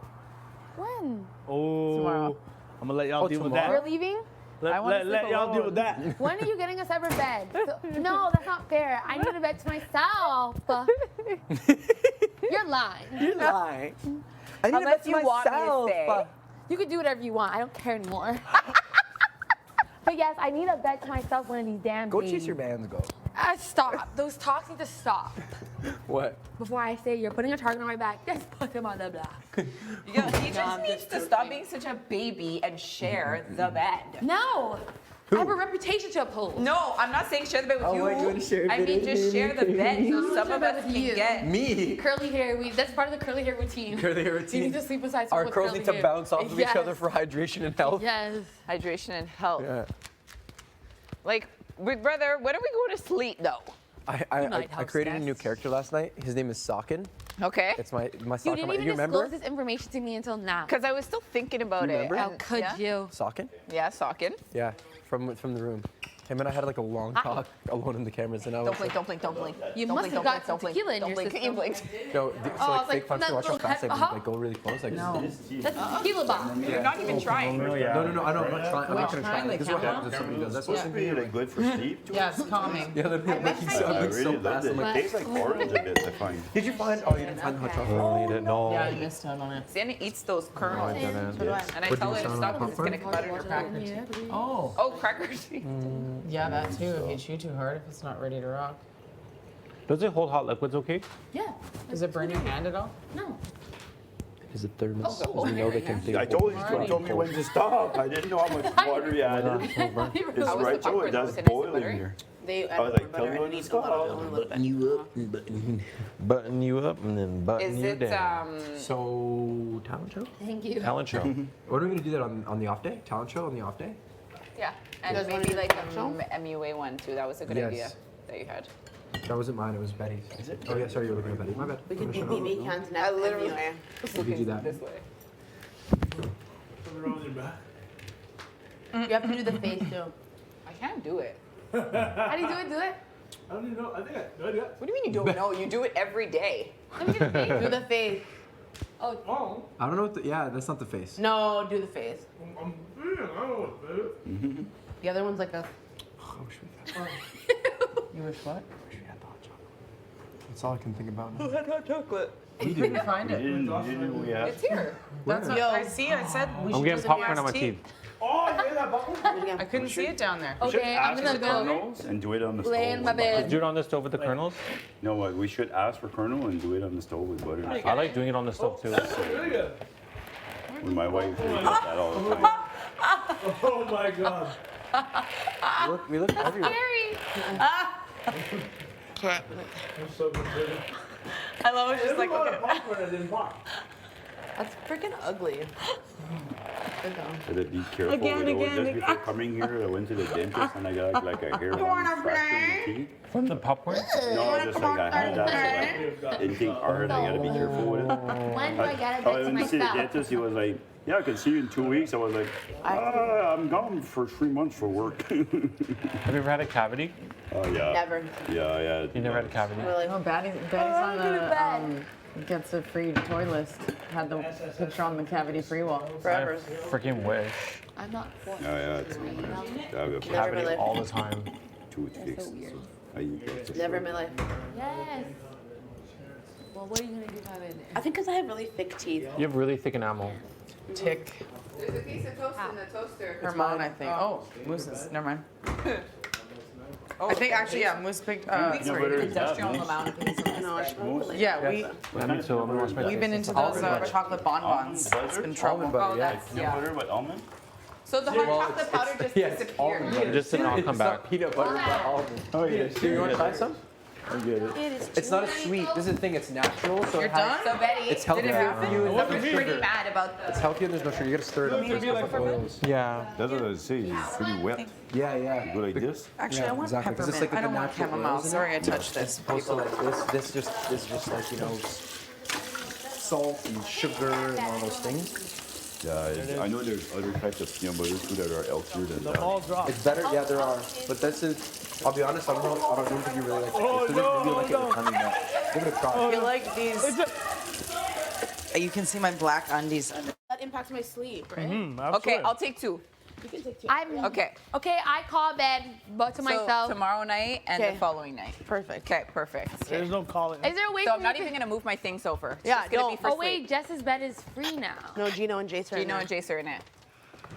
When? Oh, Tomorrow. I'm gonna let y'all deal with that. We're leaving? I wanna Let sleep y'all deal alone. with that. When are you getting a separate bed? No, that's not fair. I need a bed to myself. You're lying. You're lying. I need Unless it to you want me to myself. stay. You can do whatever you want. I don't care anymore. But yes, I need a bed to myself one of these damn Go days. chase your man to go. Stop. Those talks need to stop. What? Before I say you're putting a target on my back, just put him on the block. Yeah, he just needs to stop being such a baby and share the bed. No. I have a reputation to uphold. No, I'm not saying share the bed with Oh you. my goodness, share a I bed mean, with just me. share the bed so some Share of bed us with can you. get. Me? Curly hair. That's part of the curly hair routine. Curly hair You routine. need to sleep beside someone Our with curls curly need to hair. bounce off of each Yes. other for hydration and health. Yes. Hydration and health. Yeah. Like, big brother, when are we going to sleep though? I created a new character last night. His name is Socken. Okay. It's my You Socken. didn't You even remember? disclose this information to me until now. Because I was still thinking about You it. remember? How and- could yeah? you? Socken? Yeah, Socken. Yeah, from the room. Him and I had like a long talk alone in the cameras, and I was Don't blink, don't blink, don't blink. You Don't must blink, have don't got blink, some don't blink, tequila in don't your blink. You system. blinked. no, so Oh, like it's fake like punch that to watch how little fast I pep- move, like go really close, like That's a tequila bomb. You're not even trying. No, I know, I'm not trying. I'm not gonna try. Like This is what camera? happens if somebody does. That's Supposed what to be like good for sleep too. Yeah, it's calming. Yeah, they're making so, I like, so really loved fast. it. I'm It like, tastes like orange a bit, I find. did you find? Oh, you didn't find the hot chocolate. No. Yeah, I missed out on it. Sienna eats those kernels. I didn't. And I tell her to stop because it's going to come out of her crackers. Oh, Oh, crackers. yeah, that too. If you chew too hard, if it's not ready to rock. Does it hold hot liquids okay? Yeah. Does it burn your hand at all? No. Is it thermos? Because we know they can. I told me when to stop. I didn't know how much water you added. It's How was the right, Joe. popcorn? It Was does it nice and boil in buttery? here. They I was like, tell me butter when to underneath a little stop. bit. you up, Button you up and then button Is you it, down. So talent show? Thank you. Talent show. When are we gonna do that on the off day? Talent show on the off day? Yeah. And guys wanna maybe do like the show? a MUA one too. That was a good Yes. idea that you had. That wasn't mine. It was Betty's. Is it? Oh yeah, sorry, you're looking at Betty. My bad. We could do Shut up. BB cans next literally- anyway. We could do that. This way. You have to do the face too. I can't do it. How do you do it? Do it. I don't even know. I think I did it. What do you mean you don't know? You do it every day. Let me get the face. Do the face. Oh, I don't know what. Yeah, that's not the face. No, do the face. I'm I don't know what to do. The other one's like a. Oh, I wish we had. You wish what? I wish we had the hot chocolate. That's all I can think about now. had hot chocolate? We You can do. find You it. didn't we It's have? here. That's what I see. I said we I'm should getting do popcorn the on my tea. teeth. Oh, you did that bubble? I couldn't see it down there. We should Okay, I'm ask gonna for go kernels and do it on the stove. lay in my with butter. bed. Do it on the stove with the kernels. No, we should ask for kernel and do it on the stove with butter. I like doing it on the stove too. That's really good. With my wife, we do that all the time. Oh my god. We look everywhere. Scary. I'm so good. I love it. Just like, There's a lot okay. of popcorn that didn't pop. That's freaking ugly. So to be careful Again, with again, just before coming here, I went to the dentist and I got like a hairline fracture in the teeth. From the popcorn? No, just like I had that, so like anything hard, I gotta be careful with it. When do I get it back I to went to see the myself? dentist, he was like, yeah, I can see you in 2 weeks. I was like, I'm gone for 3 months for work. Have you ever had a cavity? Oh, yeah. Never. Yeah. You never had a cavity? We're like, oh, Batty's on the gets a free toy list. Had the picture on the cavity-free wall forever. I freaking wish. I'm not for Yeah, it's I have a Cavity all the time. tooth fixed. so weird. I eat lots of Never in fruit. my life. Yes. Well, what are you gonna do about it? I think because I have really thick teeth. You have really thick enamel. Tick. There's a piece of toast in the toaster. Herman, I think. Oh, Moose's. Never mind. I think actually, yeah, Moose picked. Industrial amount of things in this. Yeah, Me too. I'm gonna wash my we've been face. into those chocolate bonbons. It's been trouble. Oh, that's, Peanut yeah. butter with almond? So the hot chocolate powder just disappeared. Just to not come back. Peanut butter, but almond. Oh yeah. Do you want to try some? I get it. It's not a sweet. This is the thing. It's natural, so You're it has, done? So Betty, it's did it healthier happen? for you. And I there's was no pretty sugar. mad about It's the. healthier. There's no sugar. You gotta stir it up first. Before it boils. Yeah. That's what I say. It's pretty wet. Yeah. Go like this. Actually, I want exactly, 'cause peppermint. it's like I the don't want natural chamomile. oils in it. Sorry, I touched this. Also, like this is just like salt and sugar and all those things. Yeah, I know there's other types of peanut butter too that are healthier than The that. ball dropped. It's better, yeah, there are. But this is, I'll be honest, I don't think you really like it. So maybe you like it with honey nut. Give it a try. I feel like these. You can see my black undies. That impacts my sleep, right? Okay, I'll take 2. You can take 2. Okay. Okay, I call bed, but to So myself. tomorrow night and Okay. the following night. Perfect. Okay, perfect. There's no calling. Is there a way So for I'm not me even to... gonna move my things over. It's Yeah, just gonna be don't. for Oh wait, sleep. Jess's bed is free now. No, Gino and Jace are in Gino there. and Jace are in it.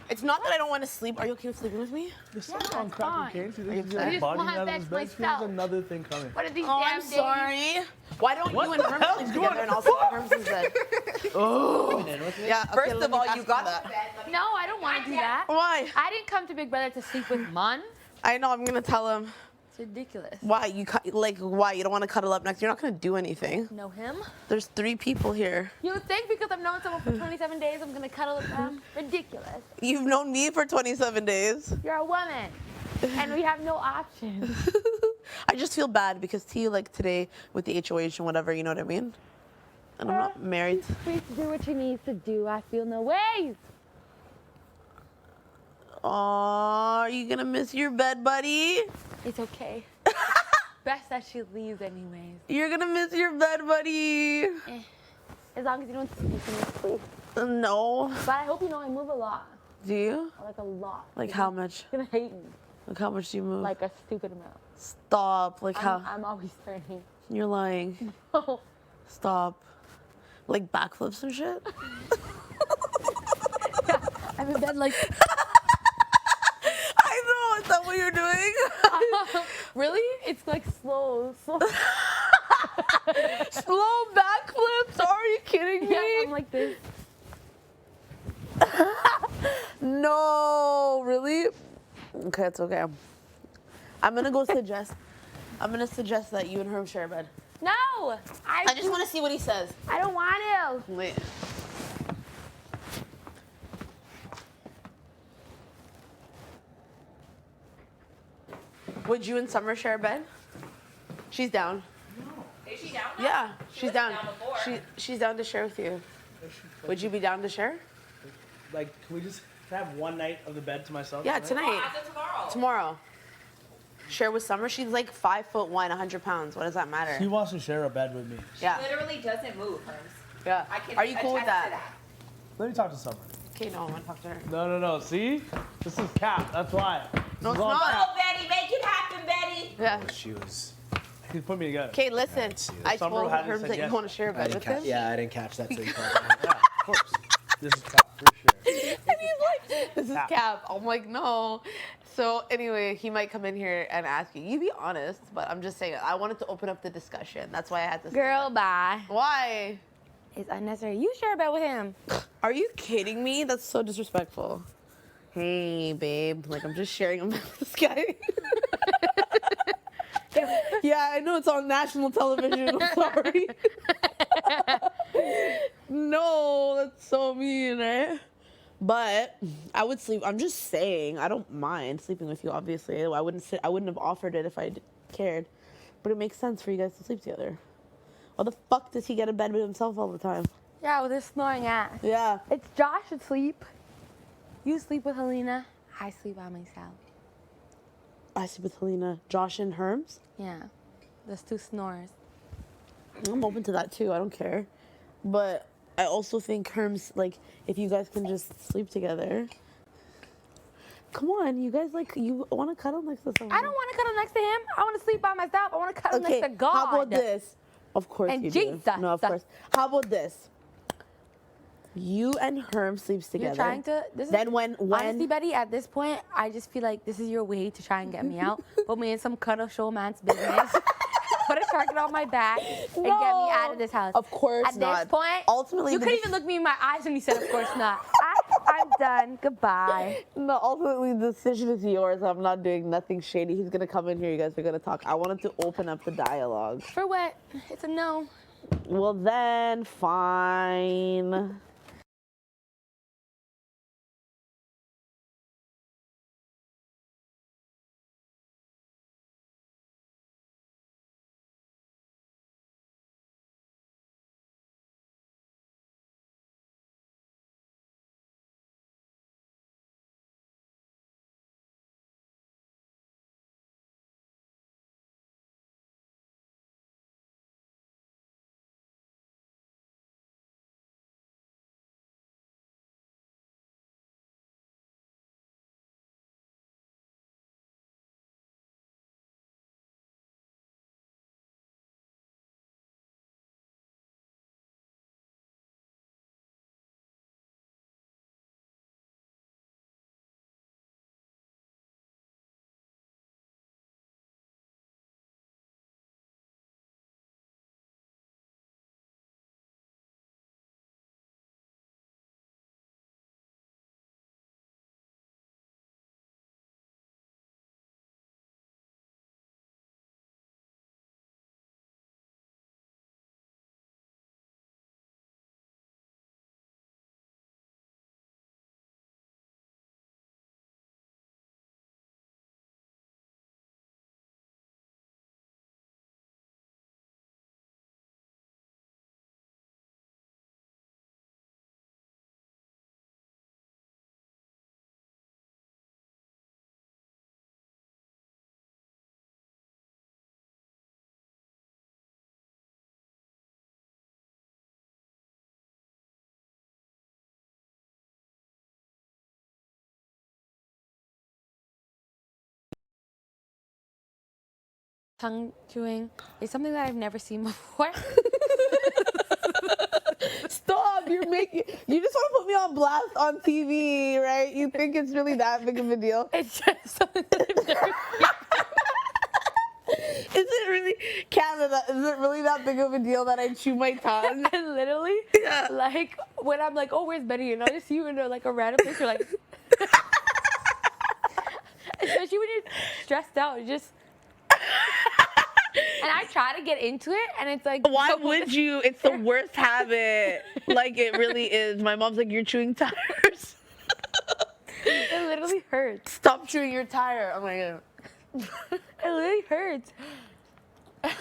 It's not that I don't want to sleep. Are you okay with sleeping with me? This Yeah, is on it's crack fine. cocaine. See, Are you this is upset? I your just body want out of that his for bed. Here's myself. another thing coming. What are these Oh, damn I'm days? sorry. Why don't you and Herm sleep together and I'll sleep in Herm's bed? Oh. Yeah. First of all, you got that. No, I don't want to do that. Why? I didn't come to Big Brother to sleep with Mun. I know. I'm gonna tell him. It's ridiculous. Why why you don't want to cuddle up next? You're not gonna do anything. Know him? There's 3 people here. You think because I've known someone for 27 days I'm gonna cuddle with them? Ridiculous. You've known me for 27 days. You're a woman, and we have no options. I just feel bad because T, like today with the HOH and whatever, you know what I mean? And I'm not married. He's free to do what he needs to do. I feel no ways. Aw, are you gonna miss your bed, buddy? It's okay. Best that she leaves anyways. You're gonna miss your bed, buddy. As long as you don't sleep in your sleep. No. But I hope you know I move a lot. Do you? Like a lot. Like how much? You're gonna hate me. Like how much do you move? Like a stupid amount. Stop. Like how? I'm always turning. You're lying. No. Stop. Like backflips and shit? I'm in bed like. I know. Is that what you're doing? Really? It's like slow. Slow backflips? Are you kidding me? Yeah, I'm like this. No, really? Okay, it's okay. I'm gonna suggest that you and Herm share a bed. No! I just want to see what he says. I don't want to. Wait. Would you and Summer share a bed? She's down. Is she down? Yeah, she's down. before. She's down to share with you. Would you be down to share? Like, can we just have one night of the bed to myself? Yeah, tonight. tomorrow. Tomorrow. Share with Summer. She's like 5'1", 100 pounds. What does that matter? She wants to share a bed with me. Yeah. Literally doesn't move, Herms. Yeah. I can Are you cool with attest to that? Let me talk to Summer. Okay, no, I want to talk to her. No. See? This is cap. That's why. No, it's Oh, not. Betty, make it happen, Betty. Yeah. She was. He's put me together. Okay, listen. I Summer told hadn't Herm said that yes. you want to share a bed with him. Yeah, I didn't catch that. So you called Yeah, of course. This is cap for sure. And he's like, this is Cap. I'm like, no. So anyway, he might come in here and ask you. You be honest, but I'm just saying, I wanted to open up the discussion. That's why I had to say Girl, bye. Why? It's unnecessary. You share a bed with him. Are you kidding me? That's so disrespectful. Hey, babe. Like, I'm just sharing a bed with this guy. Yeah, I know it's on national television. I'm sorry. No, that's so mean, right? But I would sleep. I'm just saying, I don't mind sleeping with you. Obviously, I wouldn't have offered it if I cared. But it makes sense for you guys to sleep together. Why the fuck does he get in bed with himself all the time? Yeah, with his snoring ass. Yeah. It's Josh asleep. You sleep with Helena. I sleep by myself. I sleep with Helena. Josh and Herms? Yeah. There's 2 snores. I'm open to that too. I don't care. But I also think Herms, like, if you guys can just sleep together. Come on, you guys, like, you want to cuddle next to someone. I don't want to cuddle next to him. I want to sleep by myself. I want to cuddle next to God. How about this? Of course and you Jesus. do. No, of course. How about this? You and Herm sleeps together. You're trying to. Then when honestly, Betty, at this point, I just feel like this is your way to try and get me out. Put me in some cuddle show man's business. Put a target on my back and get me out of this house. Of course at not. At this point, ultimately, you couldn't even look me in my eyes when you said, "Of course not." I'm done. Goodbye. No, ultimately the decision is yours. I'm not doing nothing shady. He's gonna come in here. You guys are gonna talk. I wanted to open up the dialogue. For what? It's a no. Well then, fine. Tongue chewing is something that I've never seen before. Stop! You just want to put me on blast on TV, right? You think it's really that big of a deal? It's just something that I've never Is it really, Canada, is it really that big of a deal that I chew my tongue? And literally, like, when I'm like, oh, where's Betty? And I just see you in like a random place, you're like, especially when you're stressed out, you just, and I try to get into it, and it's like, why would you? It's the worst habit. Like, it really is. My mom's like, you're chewing tires. It literally hurts. Stop chewing your tire. Oh my God. It literally hurts. It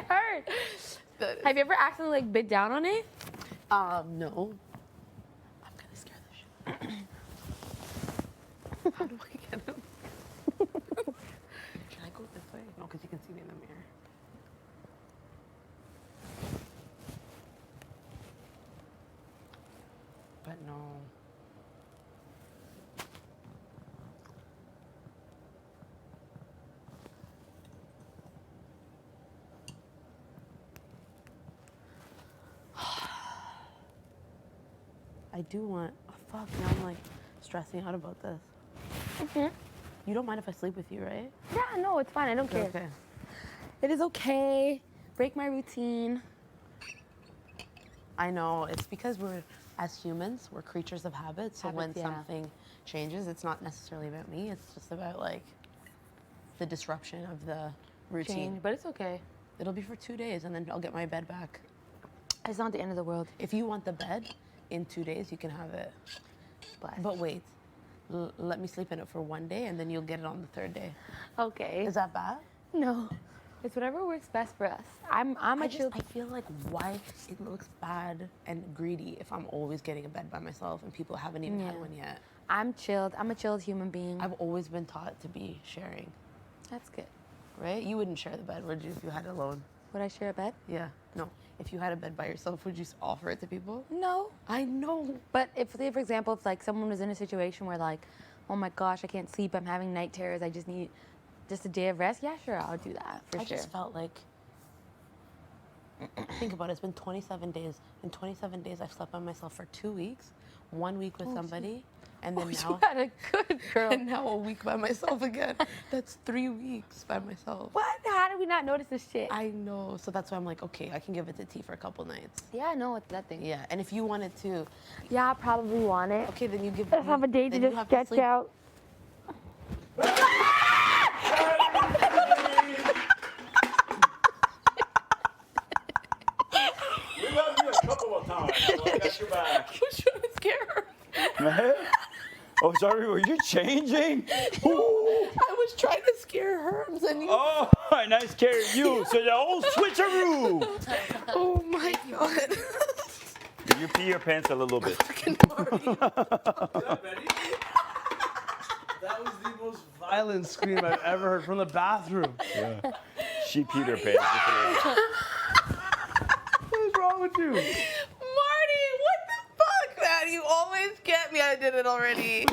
hurts. Have you ever accidentally like bit down on it? No. I'm gonna scare the shit. How do I get him? Can I go this way? No, because you can see me in the mirror. But no. I do want. Oh, fuck, now I'm like stressing out about this. You don't mind if I sleep with you, right? Yeah, no, it's fine. I don't care. Okay. It is okay. Break my routine. I know. It's because we're, as humans, we're creatures of habit. So when Habits, yeah. something changes, it's not necessarily about me. It's just about like the disruption of the routine. Change, but it's okay. It'll be for 2 days, and then I'll get my bed back. It's not the end of the world. If you want the bed, in 2 days you can have it. Bless. But wait, let me sleep in it for 1 day and then you'll get it on the 3rd day. Okay. Is that bad? No. It's whatever works best for us. I'm a chill. I feel like why it looks bad and greedy if I'm always getting a bed by myself and people haven't even had one yet. I'm chilled. I'm a chilled human being. I've always been taught to be sharing. That's good. Right? You wouldn't share the bed, would you, if you had it alone? Would I share a bed? Yeah. No. If you had a bed by yourself, would you offer it to people? No. I know. But if, say, for example, if like someone was in a situation where like, oh my gosh, I can't sleep, I'm having night terrors, I just need just a day of rest, yeah, sure, I'll do that for sure. I just felt like, think about it, it's been 27 days. In 27 days, I've slept by myself for 2 weeks, 1 week with somebody, and then now. You had a good girl. And now a week by myself again. That's 3 weeks by myself. What? How did we not notice this shit? I know. So that's why I'm like, okay, I can give it to T for a couple nights. Yeah, I know it's that thing. Yeah, and if you wanted to. Yeah, I probably want it. Okay, then you give. Let's have a day to just stretch out. We love you a couple of times. So I got your back. I was trying to scare her. Oh, sorry, were you changing? I was trying to scare Herms and you. Oh, and I scared you. So the old switcheroo. Oh my God. Did you pee your pants a little bit? That was the most violent scream I've ever heard from the bathroom. Yeah. She peed her pants. What is wrong with you? Marty, what the fuck, man? You always get me. I did it already.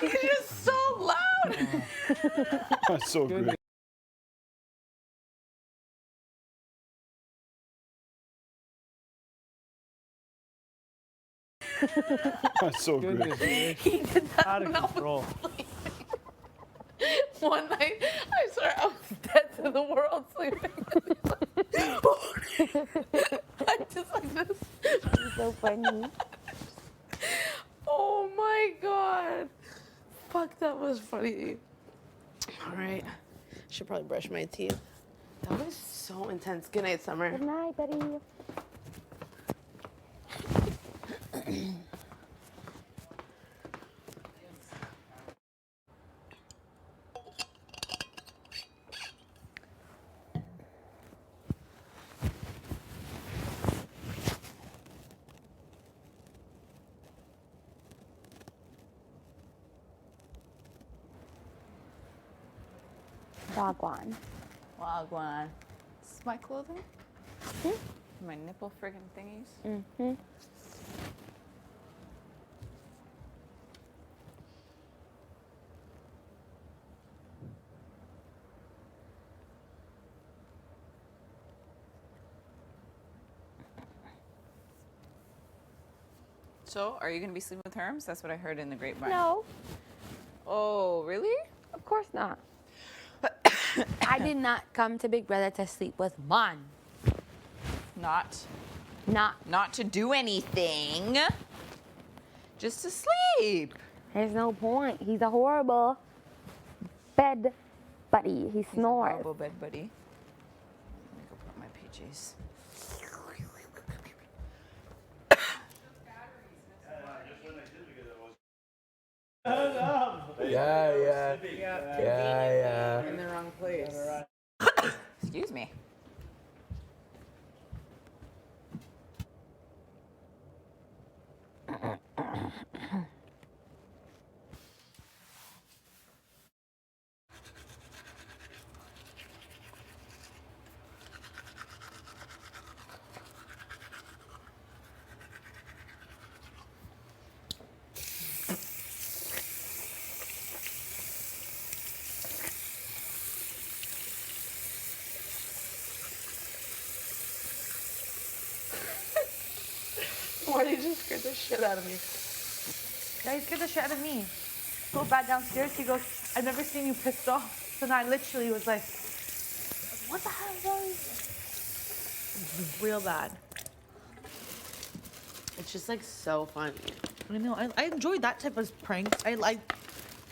You're just so loud. That's so good. That's so good. He did that Out of control. One night, I swear I was dead to the world sleeping. I just like this. It's so funny. Oh my God. Fuck, that was funny. All right. Should probably brush my teeth. That was so intense. Good night, Summer. Good night, buddy. Wagwan. Wagwan. This is my clothing? My nipple friggin' thingies? Mm-hmm. So, are you gonna be sleeping with Herms? That's what I heard in the grapevine. No, Oh, really? of course not. I did not come to Big Brother to sleep with Mon. Not Not. to do anything. Just to sleep. There's no point. He's a horrible bed buddy. He snores. Horrible bed buddy. Let me go put my PJs. Yeah. In the wrong place. Excuse me. Marty just scared the shit out of me. Yeah, he scared the shit out of me. So bad downstairs, he goes, I've never seen you pissed off. So then I literally was like, what the hell was it was real bad. It's just like so funny. I know, I enjoy that type of pranks. I like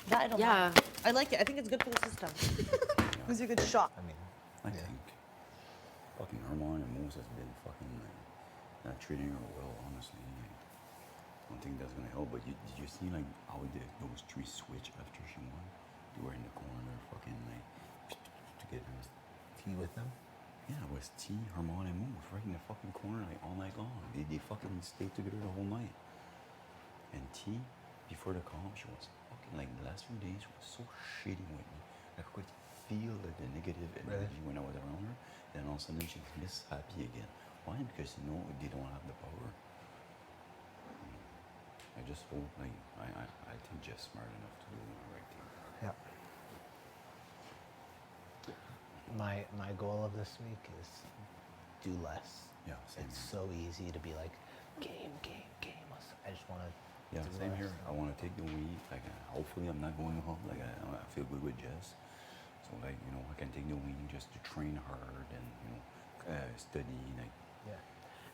that. I don't mind. I like it. I think it's good for the system. Gives you a good shock. I think fucking Armand and Mose has been fucking not treating her well, honestly. don't think that's gonna help. But did you see like how those three switch after she won? They were in the corner, fucking like to get her Tea with them. Yeah, it was T, Herman, and Moose right in the fucking corner like all night long. They fucking stayed together the whole night. And T, before the call, she was fucking like the last few days she was so shitty with me. I could feel like the negative energy when I was around her. Then all of a sudden she's miss happy again. Why? Because you know they don't have the power. I just hope like I think Jeff's smart enough to do the right thing. Yeah. My goal of this week is do less. Yeah, same It's here. so easy to be like game. I just want to. Yeah, same here. I want to take the weed. Like, hopefully, I'm not going home. Like, I feel good with Jess. So, like, you know, I can take the weed just to train hard and study. Like, Yeah,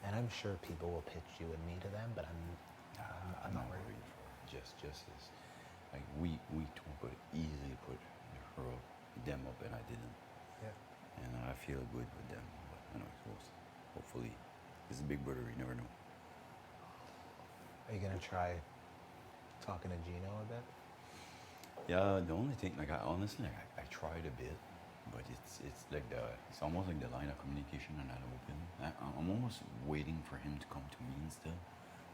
and I'm sure people will pitch you and me to them, but I'm not worried. Jess is like we two could easily put them up, and I didn't. Yeah. And I feel good with them. But anyways, hopefully, this is Big Brother. You never know. Are you gonna try talking to Gino a bit? Yeah, the only thing, like, I tried a bit, but it's like it's almost like the line of communication are not open. I'm almost waiting for him to come to me instead,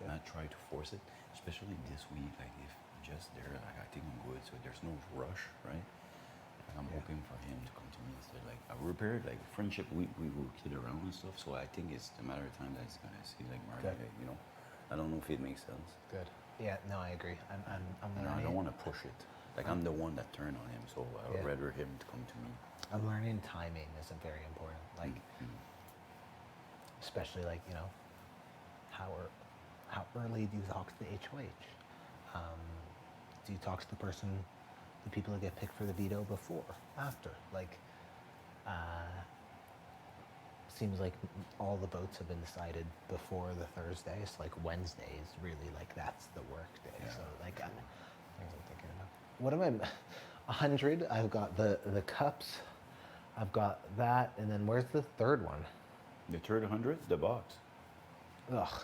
not try to force it. Especially this week, like if just there, like I think I'm good, so there's no rush, right? Like, I'm hoping for him to come to me instead. Like I repaired, like friendship, we will kid around and stuff. So I think it's a matter of time that he's gonna see like Marty, like, you know. I don't know if it makes sense. Good. Yeah. No, I agree. I'm No, I learning. don't want to push it. Like I'm the one that turned on him, so I would rather him to come to me. I'm learning timing is very important. Like, especially like how early do you talk to the HOH? Do you talk to the people that get picked for the veto before, after? Like, seems like all the votes have been decided before the Thursday. So like Wednesday is really like that's the work day. So like things I'm thinking about. What am I? 100. I've got the cups. I've got that, and then where's the third one? The third 100, the box. Ugh.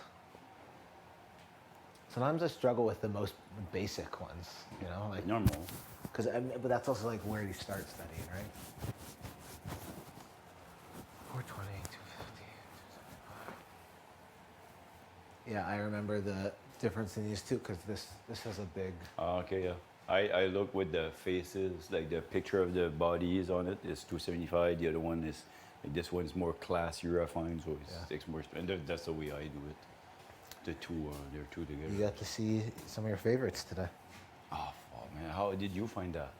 Sometimes I struggle with the most basic ones, like normal. But that's also like where you start studying, right? 420, 250, 275. Yeah, I remember the difference in these two because this has a big. Okay, yeah. I look with the faces, like the picture of the bodies on it is 275. The other one is like this one's more classier, I find, so it's more. And that's the way I do it. The two, they're two together. You got to see some of your favorites today. Oh, fuck, man! How did you find that?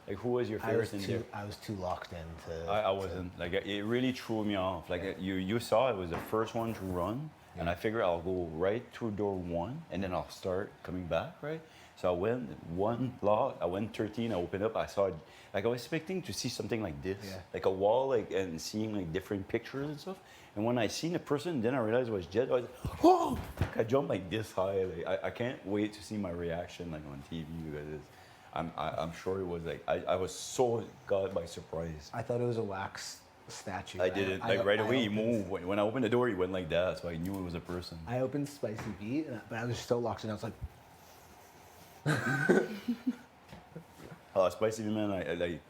Like, who was your favorite in there? I was too locked into. I wasn't. Like, it really threw me off. Like, you saw it was the first one to run, and I figured I'll go right through door 1, and then I'll start coming back, right? So I went 1 block, I went 13, I opened up, I saw, like I was expecting to see something like this, like a wall, like, and seeing like different pictures and stuff. And when I seen the person, then I realized it was Jed. I was like, whoa! I jumped like this high. Like I can't wait to see my reaction like on TV because I'm sure it was like I was so caught by surprise. I thought it was a wax statue. I didn't like right away. He moved when I opened the door. He went like that, so I knew it was a person. I opened Spicy V, but I was so locked in. I was like. Spicy man, I like.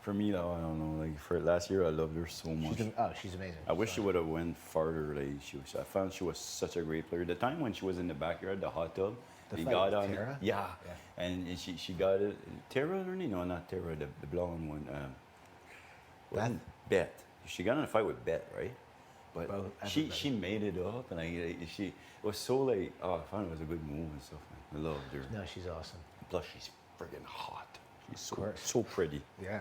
For me though, I don't know. Like for last year, I loved her so much. She's amazing. I wish she would have went farther. Like I found she was such a great player. The time when she was in the backyard, the hot tub, The he fight got with on. Tara? Yeah, and she got it. Tara or no, not Tara. The blonde one. Beth. She got in a fight with Beth, right? But she made it up, and she was so like, I found it was a good move and stuff. Man. I loved her. No, she's awesome. Plus, she's friggin' hot. She's so pretty. Yeah.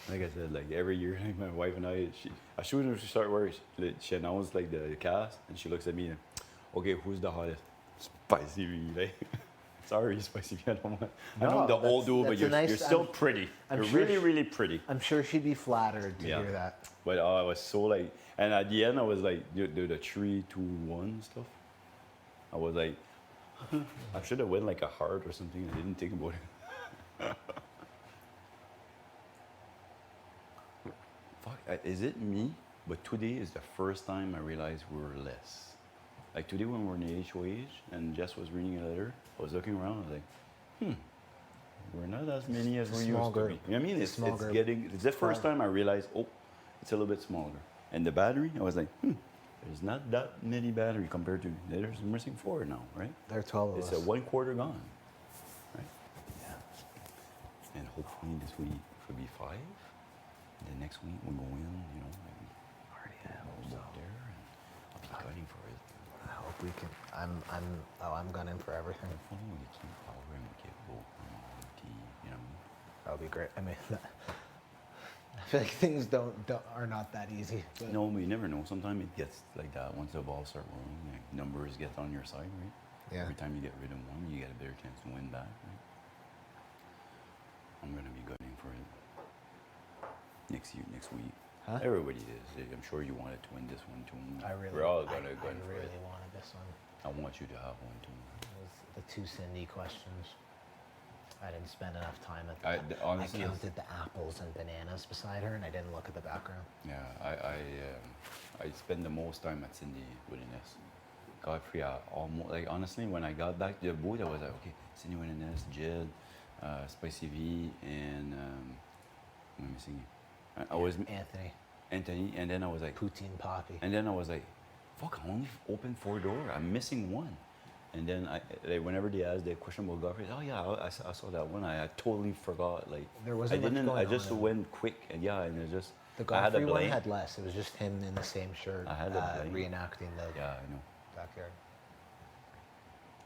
Like I said, like every year, like my wife and I, as soon as she started working, she announced like the cast, and she looks at me and, okay, who's the hottest? Spicy V, like. Sorry, Spicy V, I don't want. I know the old dude, but you're still pretty. You're really, really pretty. I'm sure she'd be flattered to hear that. But I was so like, and at the end, I was like, the 3, 2, 1 stuff. I was like, I should have went like a heart or something. I didn't think about it. Fuck, is it me? But today is the first time I realized we're less. Like today when we were in the HOH and Jess was reading a letter, I was looking around. I was like, we're not as many as we used to be. You know what I mean? It's getting. It's the first time I realized, oh, it's a little bit smaller. And the battery, I was like, there's not that many battery compared to. There's missing 4 now, right? There are 12 of it's us. It's a 1/4 gone, right? Yeah. And hopefully this week could be 5. And the next week we'll go in, you know, maybe already go up there, and I'll be gunning for it. I hope we can. I'm gunning for everything. Hopefully we get some program, we get both, you know what I mean? That would be great. I mean, I feel like things are not that easy. But. No, but you never know. Sometimes it gets like that. Once the balls start rolling, like numbers get on your side, right? Yeah. Every time you get rid of one, you get a better chance to win back, right? I'm gonna be gunning for it next week. Huh? Everybody is. I'm sure you wanted to win this one too. We're all gonna gun for it. I really wanted this one. I want you to have one too. It was the 2 Cindy questions. I didn't spend enough time at honestly, I counted the apples and bananas beside her, and I didn't look at the background. Yeah, I spend the most time at Cindy Winniness. Godfrey, almost like honestly, when I got back to the booth, I was like, okay, Cindy Winniness, Jed, Spicy V, and what am I missing? I was Anthony, and then I was like Poutine Poppy, and then I was like, fuck, I only opened 4 doors. I'm missing one. And then whenever they asked the question about Godfrey, oh yeah, I saw that one. I totally forgot. Like there wasn't I didn't. much going I just on went quick, and and it just. The Godfrey one had less. It was just him in the same shirt, reenacting the backyard.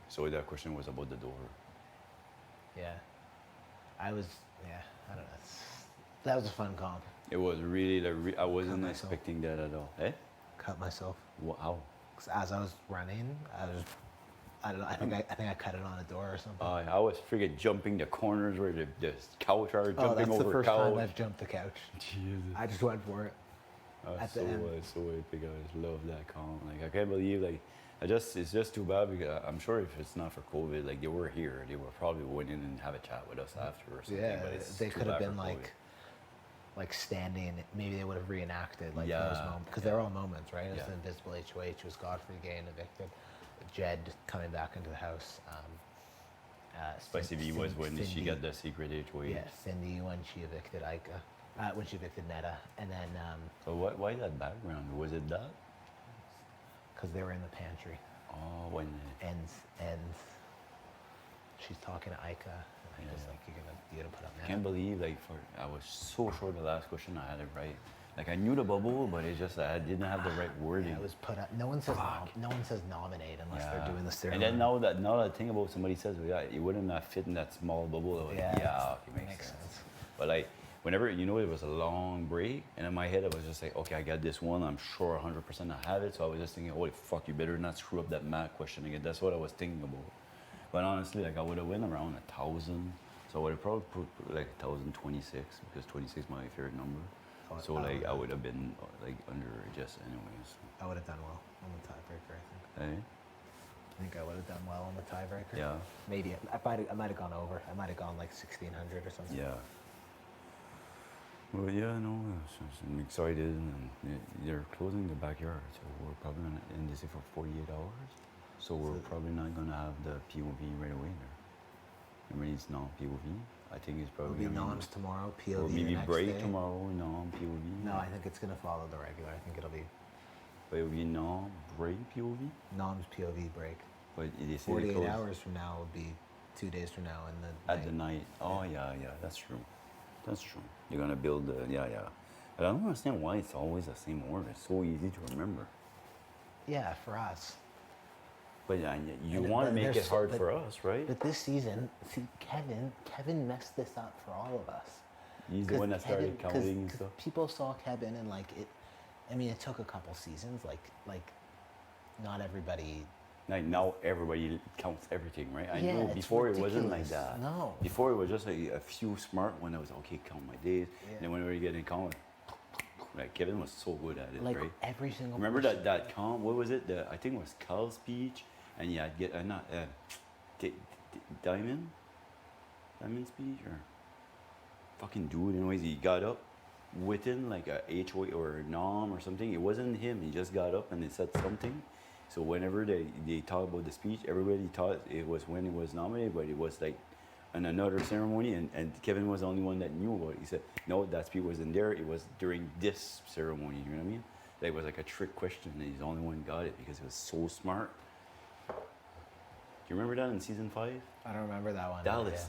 So that question was about the door. Yeah, I don't know. That was a fun comp. It was really. I wasn't expecting that at all. Eh? Cut myself. How? As I was running, I don't know. I think I cut it on a door or something. I was freaking jumping the corners where the couch are jumping over couch. That's the first time I've jumped the couch. Jesus. I just went for it. So epic. I just love that comp. Like I can't believe it's just too bad because I'm sure if it's not for COVID, like they were here, they were probably went in and have a chat with us after or something. Yeah, but it's they too could have bad been for like standing. Maybe they would have reenacted those moments because they're all moments, right? It was the invisible HOH. It was Godfrey getting evicted. Jed coming back into the house. Spicy V was when Cindy, she got the secret HOH. Yeah, Cindy when she evicted Ika, when she evicted Netta, and then. So why that background? Was it that? Because they were in the pantry. Oh, when. And she's talking to Ika, and I was like, you're gonna put up Netta. I can't believe I was so sure the last question I had it right. Like I knew the bubble, but it's just that I didn't have the right wording. Yeah, it was put up. No one says nominate unless they're doing the ceremony. And then now that thing about somebody says, it wouldn't not fit in that small bubble. Like, it makes sense. But like whenever it was a long break, and in my head I was just like, okay, I got this one. I'm sure 100% I have it. So I was just thinking, holy fuck, you better not screw up that math question again. That's what I was thinking about. But honestly, like I would have went around 1,000. So I would have probably put like 1,026 because 26 is my favorite number. So like I would have been like under Jess anyways. I would have done well on the tiebreaker, I think. Hey? I think I would have done well on the tiebreaker. Yeah. Maybe I might have gone over. I might have gone like 1,600 or something. Yeah. Well, yeah, no, I'm excited, and they're closing the backyard, so we're probably gonna end this for 48 hours. So we're probably not gonna have the POV right away there. Remember, it's non-POV. I think it's probably it'll be noms tomorrow, POV or maybe the next break day. tomorrow, non-POV. No, I think it's gonna follow the regular. I think it'll be. But it'll be non-break POV. Noms POV break. But they say 48 hours from now will be 2 days from now, and at the night. Oh yeah, that's true. That's true. You're gonna build the But I don't understand why it's always the same order. It's so easy to remember. Yeah, for us. But you want to make it hard for us, right? But this season, see, Kevin messed this up for all of us. He's the one that started counting and stuff. People saw Kevin and like it. I mean, it took a couple seasons. Like, not everybody. Like now, everybody counts everything, right? I Yeah, know it's before ridiculous. It wasn't like that. No. Before it was just like a few smart when I was okay, count my days. Yeah. And then whenever you get in count, like Kevin was so good at it, Like right? every single. Remember person. that count? What was it? I think it was Carl's speech, and yeah, get Diamond speech or fucking dude. Anyways, he got up within like a HOA or a nom or something. It wasn't him. He just got up and he said something, So whenever they talk about the speech, everybody thought it was when he was nominated, but it was like in another ceremony, and Kevin was the only one that knew about it. He said, no, that speech wasn't there. It was during this ceremony. You know what I mean? It was like a trick question, and he's the only one who got it because it was so smart. Do you remember that in season 5? I don't remember that one. Dallas.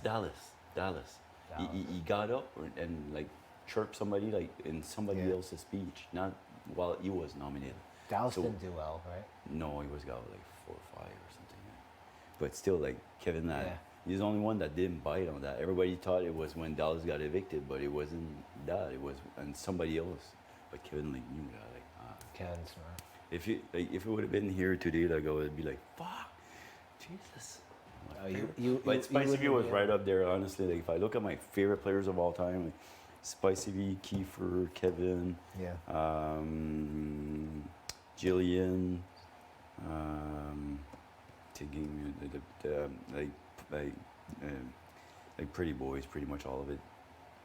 He got up and like chirped somebody like in somebody else's speech, not while he was nominated. Dallas didn't do well, right? No, he was got like 4 or 5 or something. But still, like Kevin, he's the only one that didn't bite on that. Everybody thought it was when Dallas got evicted, but it wasn't that. It was and somebody else. But Kevin like knew that. Like, Kevin's smart. if it would have been here today, like I would be like, fuck, Jesus. But Spicy V was right up there, honestly. Like if I look at my favorite players of all time, like Spicy V, Kiefer, Kevin, Jillian, taking like Pretty Boys, pretty much all of it.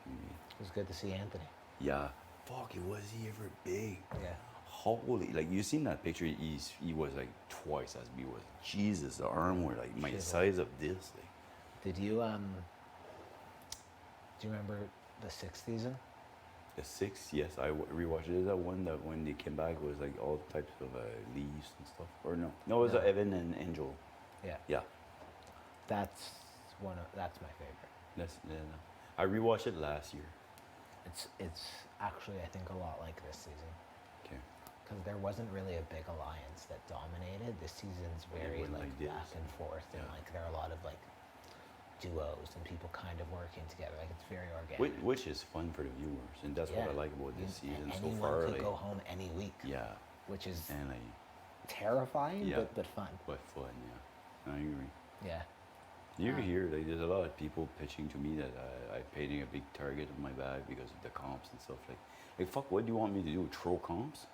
It was good to see Anthony. Yeah. Fuck, was he ever big? Yeah. Holy, like you seen that picture? He was like twice as big. Was Jesus? The arm were like my size of this. Like. Did you do you remember the 6th season? The 6th, yes, I rewatched it. Is that one that when they came back was like all types of leaves and stuff? Or no? No, it was Evan and Angel. Yeah. Yeah. That's my favorite. That's I rewatched it last year. It's actually I think a lot like this season. Okay. Because there wasn't really a big alliance that dominated. This season's very like back and forth, and like there are a lot of like duos and people kind of working together. Like it's very organic. Which is fun for the viewers, and that's what I like about this season so Anyone far. could Like, go home any week. Yeah. Which is and like terrifying, but fun. But fun, yeah. I agree. Yeah. You hear like there's a lot of people pitching to me that I'm painting a big target on my back because of the comps and stuff. Like fuck, what do you want me to do? Throw comps?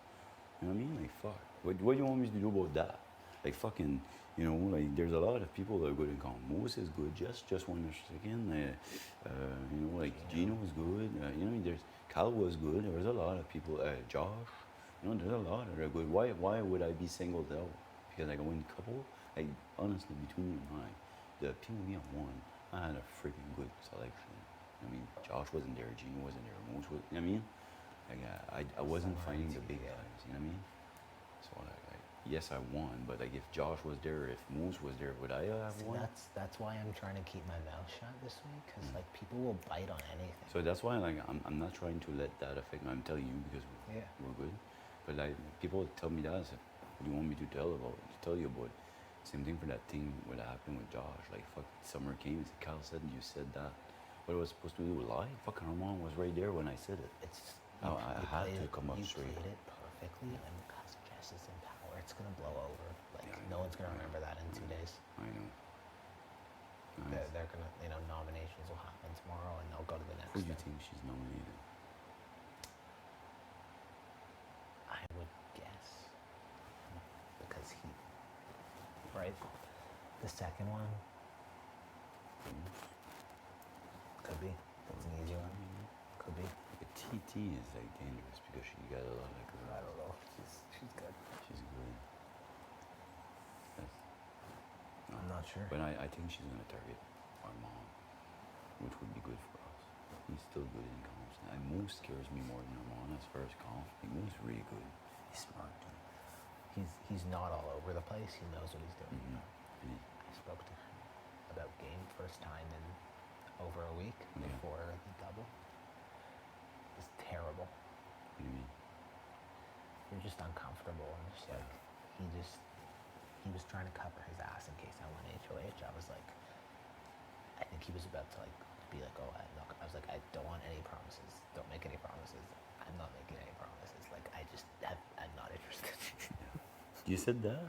You know what I mean? Like fuck, what do you want me to do about that? Like fucking, you know, like there's a lot of people that are good in comp. Moose is good. Just one second. You know, like Gino was good. You know, there's Cal was good. There was a lot of people. Josh. You know, there's a lot that are good. Why would I be singled out? Because I go in couple. Like honestly, between you and I. The people we won, I had a freaking good selection. I mean, Josh wasn't there, Gino wasn't there, Moose was, you know what I mean? Like, I wasn't fighting the big guys, you know what I mean? So, yes, I won, but like if Josh was there, if Moose was there, would I have won? That's why I'm trying to keep my mouth shut this week, because like people will bite on anything. So that's why like I'm not trying to let that affect me. I'm telling you because we're good. But like people tell me that, I said, what do you want me to tell you about? Same thing for that thing what happened with Josh. Like fuck, summer came. Kyle said you said that. What was I supposed to do? Lie? Fucking Armand was right there when I said it. I had to come up straight. You played it perfectly, and because Jess is in power, it's gonna blow over. Like no one's gonna remember that in 2 days. I know. They're gonna, nominations will happen tomorrow, and they'll go to the next. Who do you think she's nominated? I would guess because he. Right? The second one could be. That's an easy one. Could be. But TT is like dangerous because she got a lot of girls. I don't know. She's good. She's good. I'm not sure. But I think she's gonna target our mom, which would be good for us. He's still good in comps. And Moose scares me more than Armand as far as comp. Like Moose is really good. He's smart. He's not all over the place. He knows what he's doing. Mm-hmm. I spoke to him about game first time in over a week before the double. It's terrible. What do you mean? You're just uncomfortable and just like he was trying to cover his ass in case I won HOH. I was like, I think he was about to like be like, oh, I was like, I don't want any promises. Don't make any promises. I'm not making any promises. Like I'm not interested. You said that?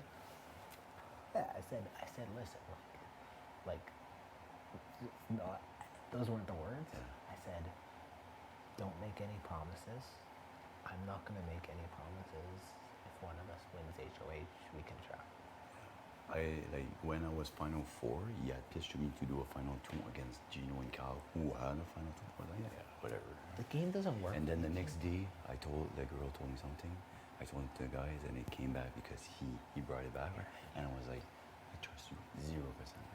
Yeah, I said, listen, like, not, those weren't the words. Yeah. I said, don't make any promises. I'm not gonna make any promises. If one of us wins HOH, we can try. When I was Final 4, he had pitched to me to do a Final 2 against Gino and Cal, who had a Final 2. I was like, yeah, whatever. The game doesn't work. And then the next day, the girl told me something. I told it to the guys, and it came back because he brought it back, right? And I was like, I trust you 0%,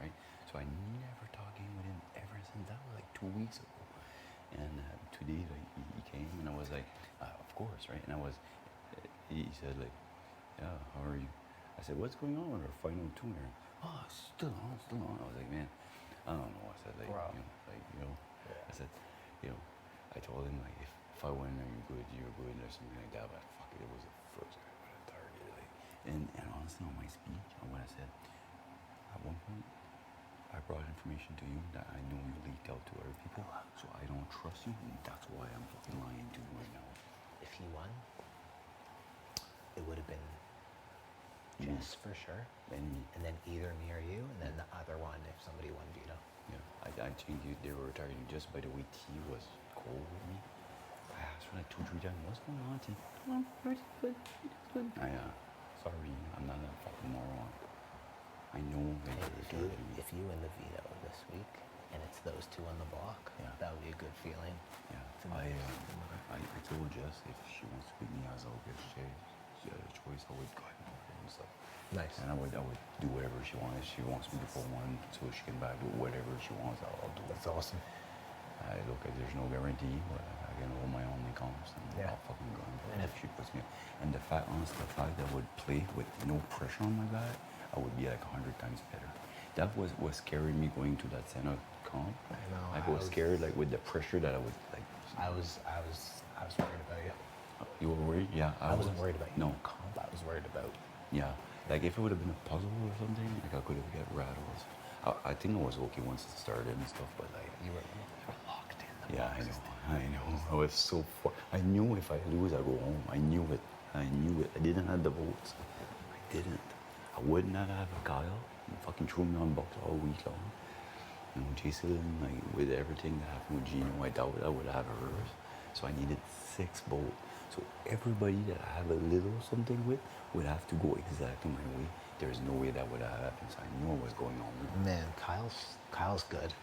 right? So I never talked game with him ever since. That was like 2 weeks ago. And today, like, he came, and I was like, of course, right? And he said, like, yeah, how are you? I said, what's going on with our final tuner? Oh, still on, still on. I was like, man, I don't know. I said, like, I said, I told him, like, if I win, are you good, you're good, or something like that. But fuck it, it was the first guy I would have targeted. Like, and honestly, on my speech, on what I said, at one point, I brought information to you that I know you leaked out to other people, so I don't trust you, and that's why I'm fucking lying to you right now. If he won, it would have been Jess for sure, and then either me or you, and then the other one if somebody won veto. Yeah, I think they were targeting just by the way T was cold with me. I asked her like 2-3 times, what's going on, T? Well, good. Sorry, I'm not a fucking moron. I know that if you win the veto this week, and it's those two on the block, that would be a good feeling. Yeah, I told Jess if she wants to beat me as I'll get she had a choice, I would go ahead and stuff. Nice. And I would do whatever she wants. If she wants me to pull one so she can back do whatever she wants, I'll do it. That's awesome. Look, there's no guarantee, but I can hold my own comps and I'll fucking go. And if she puts me, and the fact that I would play with no pressure on my back, I would be like 100 times better. That was what scared me going to that center comp. I know. I was scared, like with the pressure that I would like. I was worried about you. You were worried? Yeah. I wasn't worried about you. No. Comp. I was worried about. Yeah. Like if it would have been a puzzle or something, like I could have got rattles. I think I was okay once it started and stuff, but like you were locked in. Yeah, I know. I was so far. I knew if I lose, I go home. I knew it. I didn't have the votes. I didn't. I would not have a Kyle. He fucking threw me on box all week long. You know, Jason, like with everything that happened with Gino, I doubt I would have hers. So I needed 6 votes. So everybody that I have a little something with would have to go exactly my way. There's no way that would have happened. So I knew what was going on. Man, Kyle's good.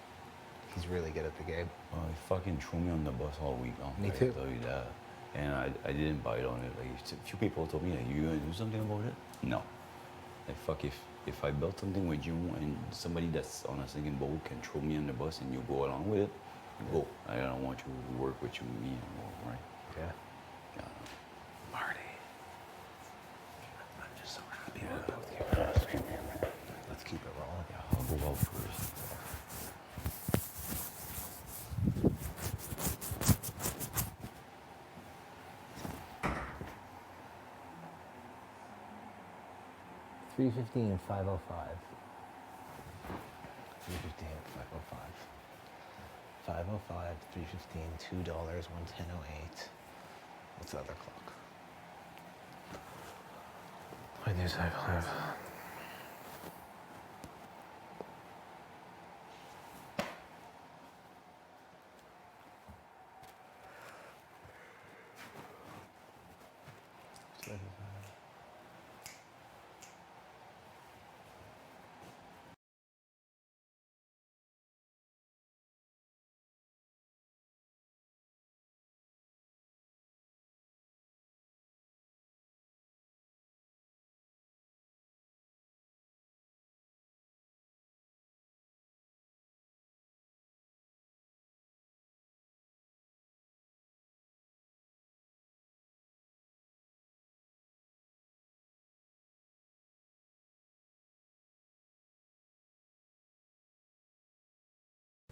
He's really good at the game. He fucking threw me on the bus all week long. Me I too. tell you that. And I didn't bite on it. Like a few people told me, like, you gonna do something about it? No. Like fuck, if I built something with you and somebody that's on a single boat can throw me on the bus and you go along with it, go. I don't want you to work with you and me anymore, right? Yeah. Marty. I'm just so happy we're both here. Let's keep it rolling. Yeah, I'll go out first. $3.15 and $5.05. $3.15 and $5.05. $5.05, $3.15, $2, $1.10.08. What's the other clock? I do $5.05.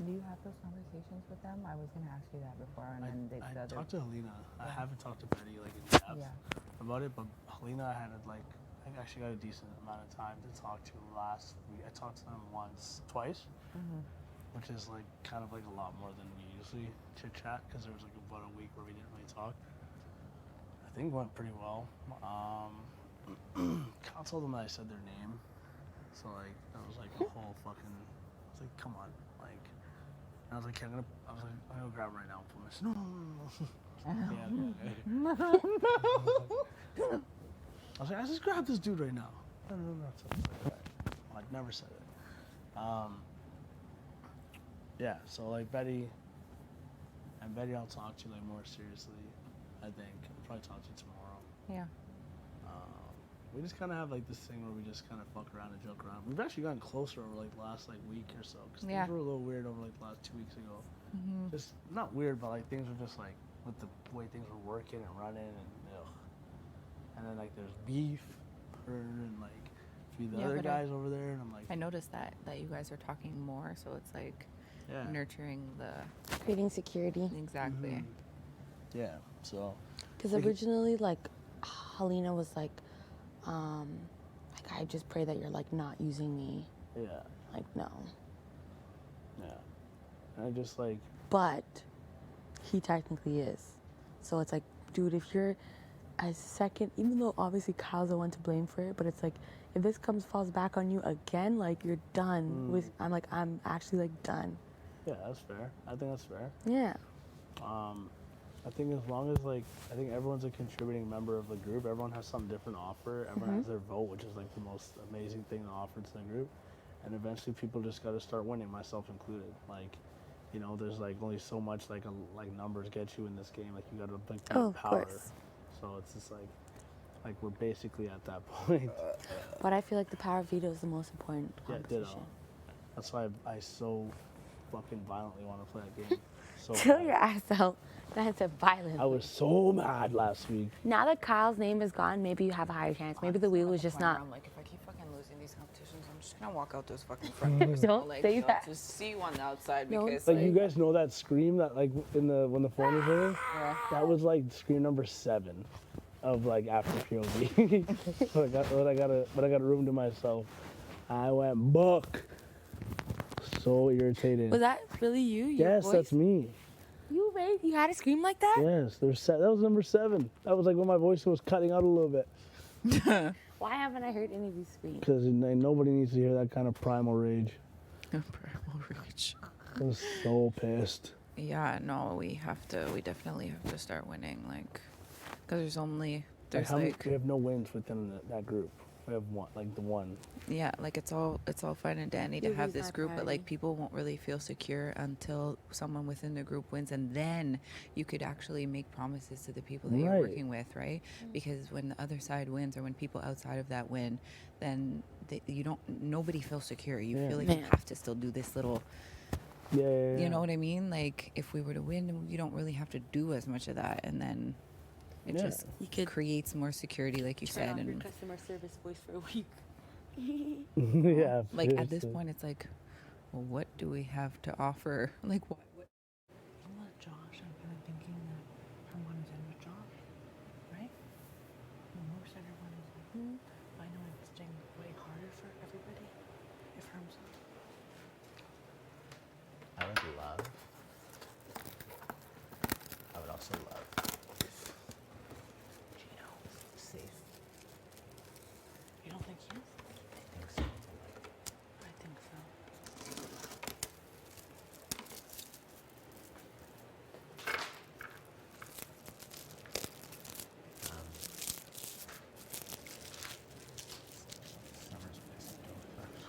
Do you have those conversations with them? I was going to ask you that before, and then the I other. talked to Helena. I haven't talked to Betty like in depth about it, but Helena I had like I actually got a decent amount of time to talk to last week. I talked to them twice, which is like kind of like a lot more than we usually chit chat because there was like about a week where we didn't really talk. I think it went pretty well. Kyle told them that I said their name, so like that was like a whole fucking. I was like, come on, like. And I was like, okay, I'm gonna grab it right now. And pull this. No. Yeah. I was like, I just grab this dude right now. No. So I was like, well, I'd never said it. Yeah. So like Betty I'll talk to you like more seriously. I think I'll probably talk to you tomorrow. Yeah. we just kind of have like this thing where we just kind of fuck around and joke around. We've actually gotten closer over like the last like week or so because Yeah. things were a little weird over like the last 2 weeks ago. Just not weird, but like things were just like with the way things were working and running and and then like there's beef, her and like a few of the Yeah, other but guys over there, and I'm like, I noticed that you guys are talking more, so it's like Yeah. nurturing the Creating security. exactly. yeah. So Because originally, like, Helena was like, I just pray that you're like not using me. yeah, Like, no. yeah. And I just like But he technically is. So it's like, dude, if you're a second, even though obviously Kyle's the one to blame for it, but it's like, if this falls back on you again, like you're done with. I'm actually like done. yeah, that's fair. I think that's fair. Yeah. I think as long as like I think everyone's a contributing member of the group, everyone has something different to offer. Everyone has their vote, which is like the most amazing thing to offer to the group. And eventually, people just got to start winning, myself included. Like, you know, there's like only so much like numbers get you in this game. Like you got to like of power. course. So it's just like we're basically at that point. But I feel like the power veto is the most important Yeah, competition. ditto. That's why I so fucking violently want to play that game. So Chill bad. your ass out. That's a violent. I was so mad last week. Now that Kyle's name is gone, maybe you have a higher chance. Maybe the wheel was just not. I'm like, if I keep fucking losing these competitions, I'm just gonna walk out those fucking front doors. Don't like, say that. Just see you on the outside No. because Like you guys know that scream that like in the when the phone was ringing? Yeah. That was like scream number 7 of like after POV. but I got a room to myself. I went buck. So irritated. Was that really you? Your Yes, voice? that's me. You had a scream like that? Yes, that was number 7. That was like when my voice was cutting out a little bit. Why haven't I heard any of these screams? Because nobody needs to hear that kind of primal rage. primal rage. I was so pissed. Yeah, no, we definitely have to start winning, like, because there's We have no wins within that group. We have one, like the one. Yeah, like it's all fine and dandy to Yeah, have who's this not group, but like priority? people won't really feel secure until someone within the group wins, and then you could actually make promises to the people that you're Right. working with, right? Because when the other side wins, or when people outside of that win, then nobody feels secure. You Yeah. feel like you Yeah. have to still do this little. Yeah. You know what I mean? Like if we were to win, you don't really have to do as much of that, and then it Yeah. just creates more security, like you Turn said, off your and customer service voice for a week. Yeah. like at this seriously. point it's like, well, what do we have to offer? Like what You know what, Josh? I'm kind of thinking that I want to end with Josh, right? And most everyone is like, I know it's getting way harder for everybody if Herm's not. I would love. I would also love if Gino was safe. You don't think he is? I think so. I think so. Summer's place to go first.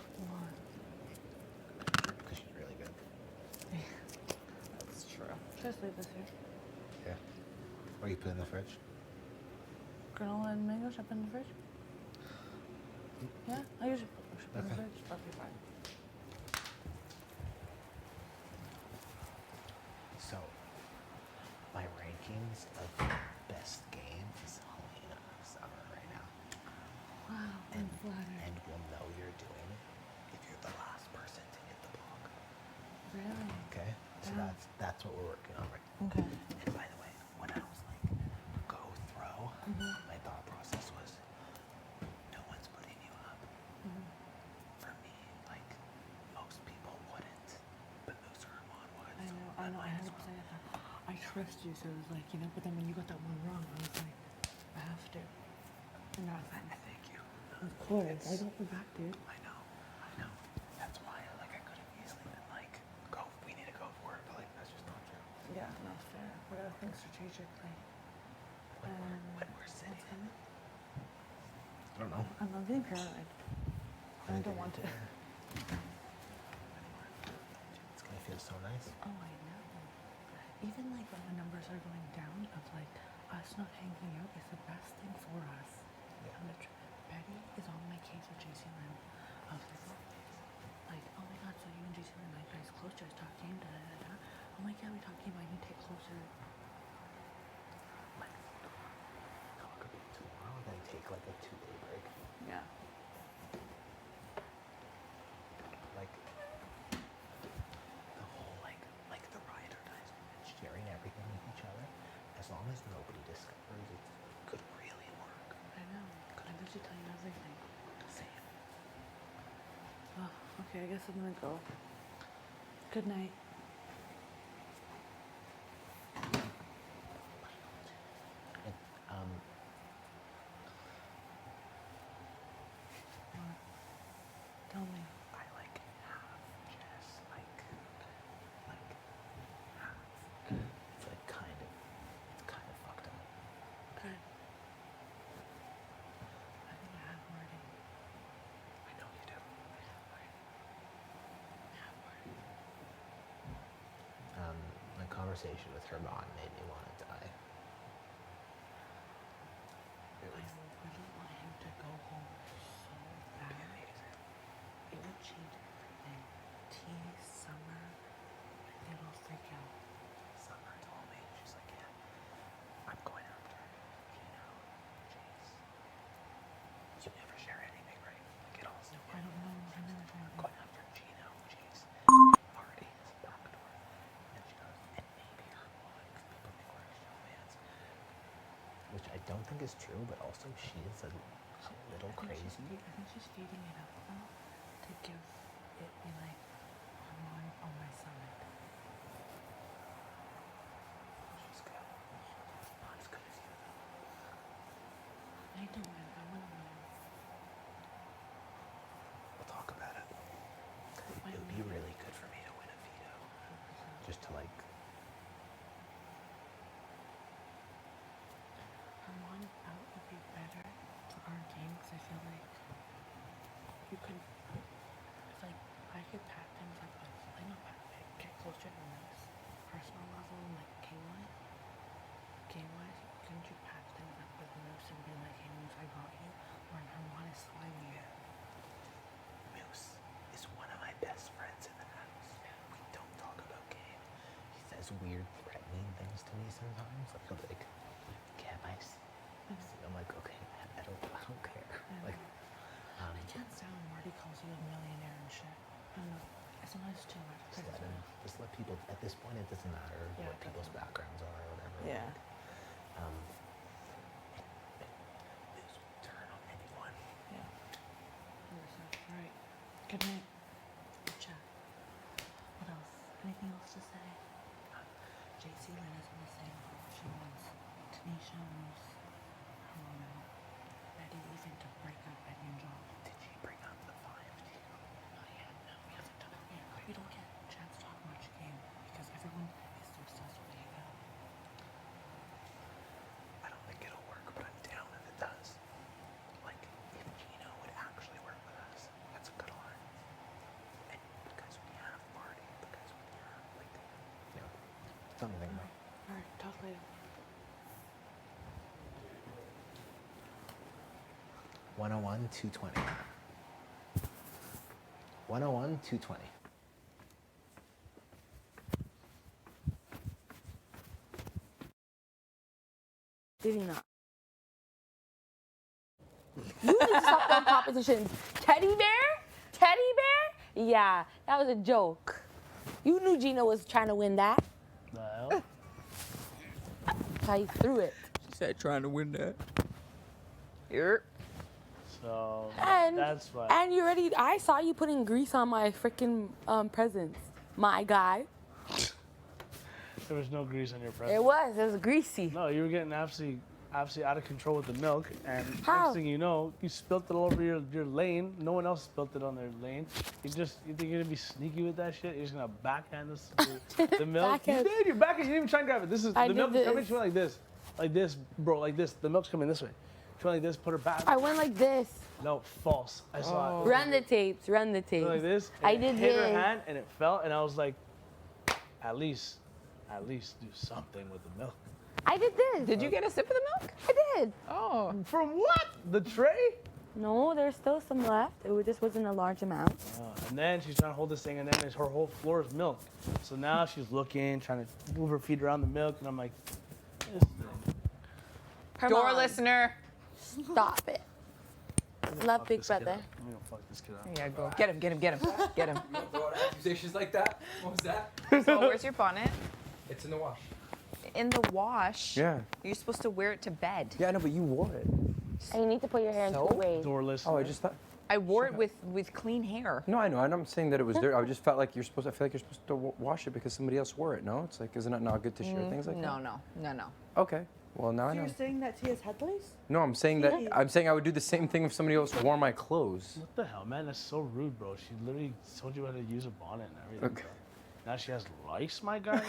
Because she's really good. that's true. Just leave this here. Yeah. What do you put in the fridge? Granola and mango should I put in the fridge? Yeah, I usually put in the Okay. fridge. Okay, fine. So, my rankings of best game is Helena Summer right now. Wow, I'm flattered. And we'll know you're doing it if you're the last person to hit the block. Really? Okay? So Yeah. that's what we're working on right now. Okay. And by the way, when I was like, go throw, my thought process was, no one's putting you up. For me, like, most people wouldn't, but Moose Hermon would. I so know, I I might as 100% well. get that. I trust you, so it was like, but then when you got that one wrong, I was like, I have to. And I was like, Thank you. of course, I don't go back, dude. I know. That's why, like, I could have easily been like, we need to go for it, but like, that's just not true. Yeah, not fair. We gotta think strategically. When we're sitting. What's coming? I don't know. I'm getting paranoid. I don't want to. It's gonna feel so nice. Oh, I know. Even like when the numbers are going down, of like us not hanging out is the best thing for us. Yeah. Ben Betty is on my case with JC Lynn. I was like, oh my god, so you and JC Lynn, like, guys close, just talk game, da da da da. I'm like, yeah, we talk game, I need to get closer. Like, no, it could be tomorrow, then take like a 2-day break. Yeah. Like, the whole, like the ride or dies and sharing everything with each other, as long as nobody discovers it, could really work. I know. I literally tell you everything. Same. Oh, okay, I guess I'm gonna go. Good night. What? Tell me. I like half Jess, like half. It's like kind of fucked up. Good. I think I have Marty. I know you do. My conversation with her mom made me want to die. I really want him to go home so bad. It would change everything. Tea, Summer, they will freak out. Summer told me, she's like, yeah, I'm going after Gino, Chase. You never share anything, right? Like it all No, I don't know. I never tried. I'm going after Gino, Chase, Marty, backdoor. And she goes, and maybe her one, because people think we're showmans. Which I don't think is true, but also she is a little crazy. I think she's feeding it up though to give it be like, I'm on my stomach. She's good. Not as good as you, though. I don't win. I want to win. We'll talk about it. It would be really good for me to win a veto. Just to like. One out would be better for our game because I feel like you could, if like I could pack things up with, like not pack, like get closer to this personal level, like game wise, couldn't you pack things up with Moose and be like, hey Moose, I got you, or in Herman is slimy. Moose is one of my best friends in the house. We don't talk about game. He says weird, threatening things to me sometimes. Like he'll be like, "Can I see?" I'm like, okay, I don't care. Like, I can't stand when Marty calls you a millionaire and shit. As long as it's too much. Just let people. At this point, it doesn't matter what people's backgrounds are or whatever. Yeah. Moose will turn on anyone. Yeah. 100%. All right. Good night. Good chat. What else? Anything else to say? JC Lynn is gonna say she wants Tanisha, Moose, Harmona, Betty, even to break up Betty and John. Did she bring up the 5 to you? Not yet. No, we haven't done it yet. We don't get a chance to talk much game because everyone is so obsessed with Ego. I don't think it'll work, but I'm down if it does. Like, if Gino would actually work with us, that's a good line. And because we have Marty, because we have, like, you know, something to think about. All right, talk later. 101, 220. 101, 220. Did he not? You need to stop throwing competitions. Teddy bear? Teddy bear? Yeah, that was a joke. You knew Gino was trying to win that. Well. That's how he threw it. She said trying to win that. Yep. So And that's why. And you already. I saw you putting grease on my freaking presents, my guy. There was no grease on your present. It was greasy. No, you were getting absolutely out of control with the milk, and How? next thing you know, you spilt it all over your lane. No one else spilt it on their lane. You think you're gonna be sneaky with that shit? You're just gonna backhand this the milk. Backhand. You did. You're backhand. You didn't even try and grab it. This is I the did milk is coming. this. She went like this, bro, like this. The milk's coming this way. She went like this. Put her back. I went like this. No, false. I saw it. Run the tapes. Run the tapes. Like this. I and it did hit this. her hand and it fell, and I was like, at least do something with the milk. I did this. Did you get a sip of the milk? I did. Oh. From what? The tray? No, there's still some left. Just wasn't a large amount. And then she's trying to hold this thing, and then her whole floor is milk. So now she's looking, trying to move her feet around the milk, and I'm like, this thing. Door listener. Stop it. Love Big Brother. I'm gonna fuck this kid up. Yeah, go. Get him, get him, get him, get him. Accusations like that? What was that? So where's your bonnet? It's in the wash. In the wash. Yeah. You're supposed to wear it to bed. Yeah, I know, but you wore it. And you need to put your hair into a wave. Door listener. Oh, I just thought. I wore it with clean hair. No, I know. I'm saying that it was dirty. I just felt like you're supposed. I feel like you're supposed to wash it because somebody else wore it. No, it's like, isn't it not good to share things like that? No. Okay. Well, now I So know. you're saying that Tia's head lace? No, I'm saying that. I'm saying I would do the same thing if somebody else wore my clothes. What the hell, man? That's so rude, bro. She literally told you how to use a bonnet and everything. Okay. Now she has lice, my guy.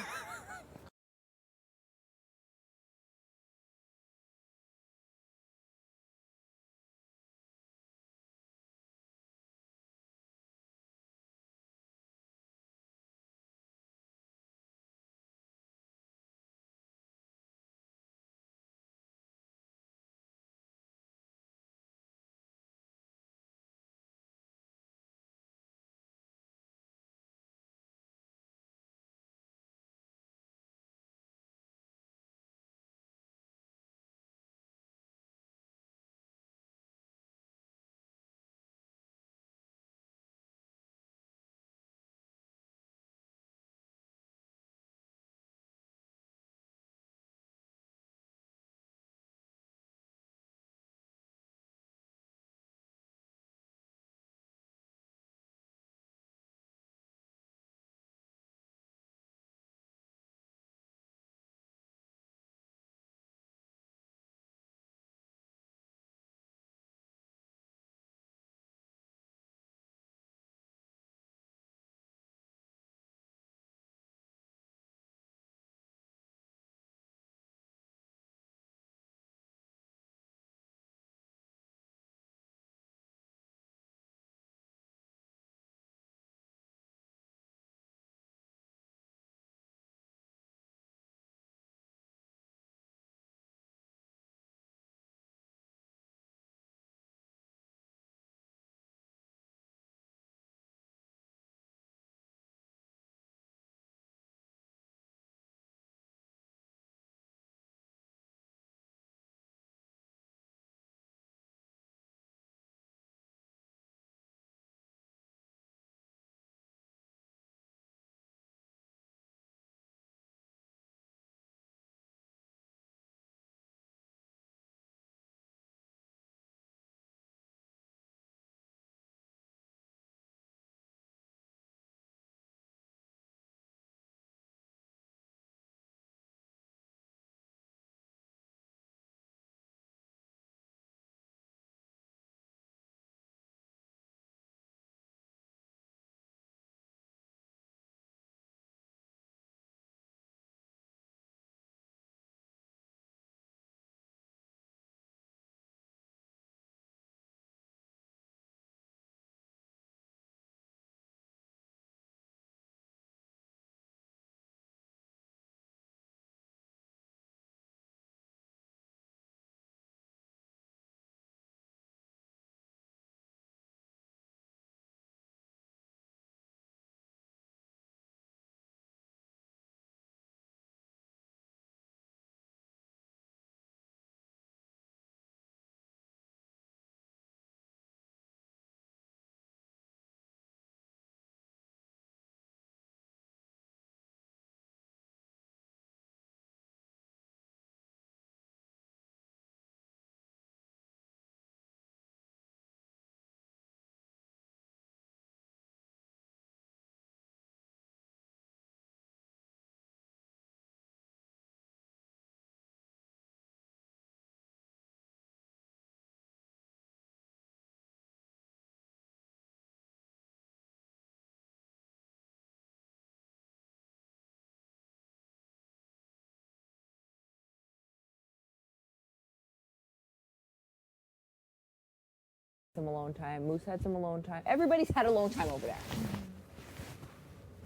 Some alone time. Moose had some alone time. Everybody's had alone time over there.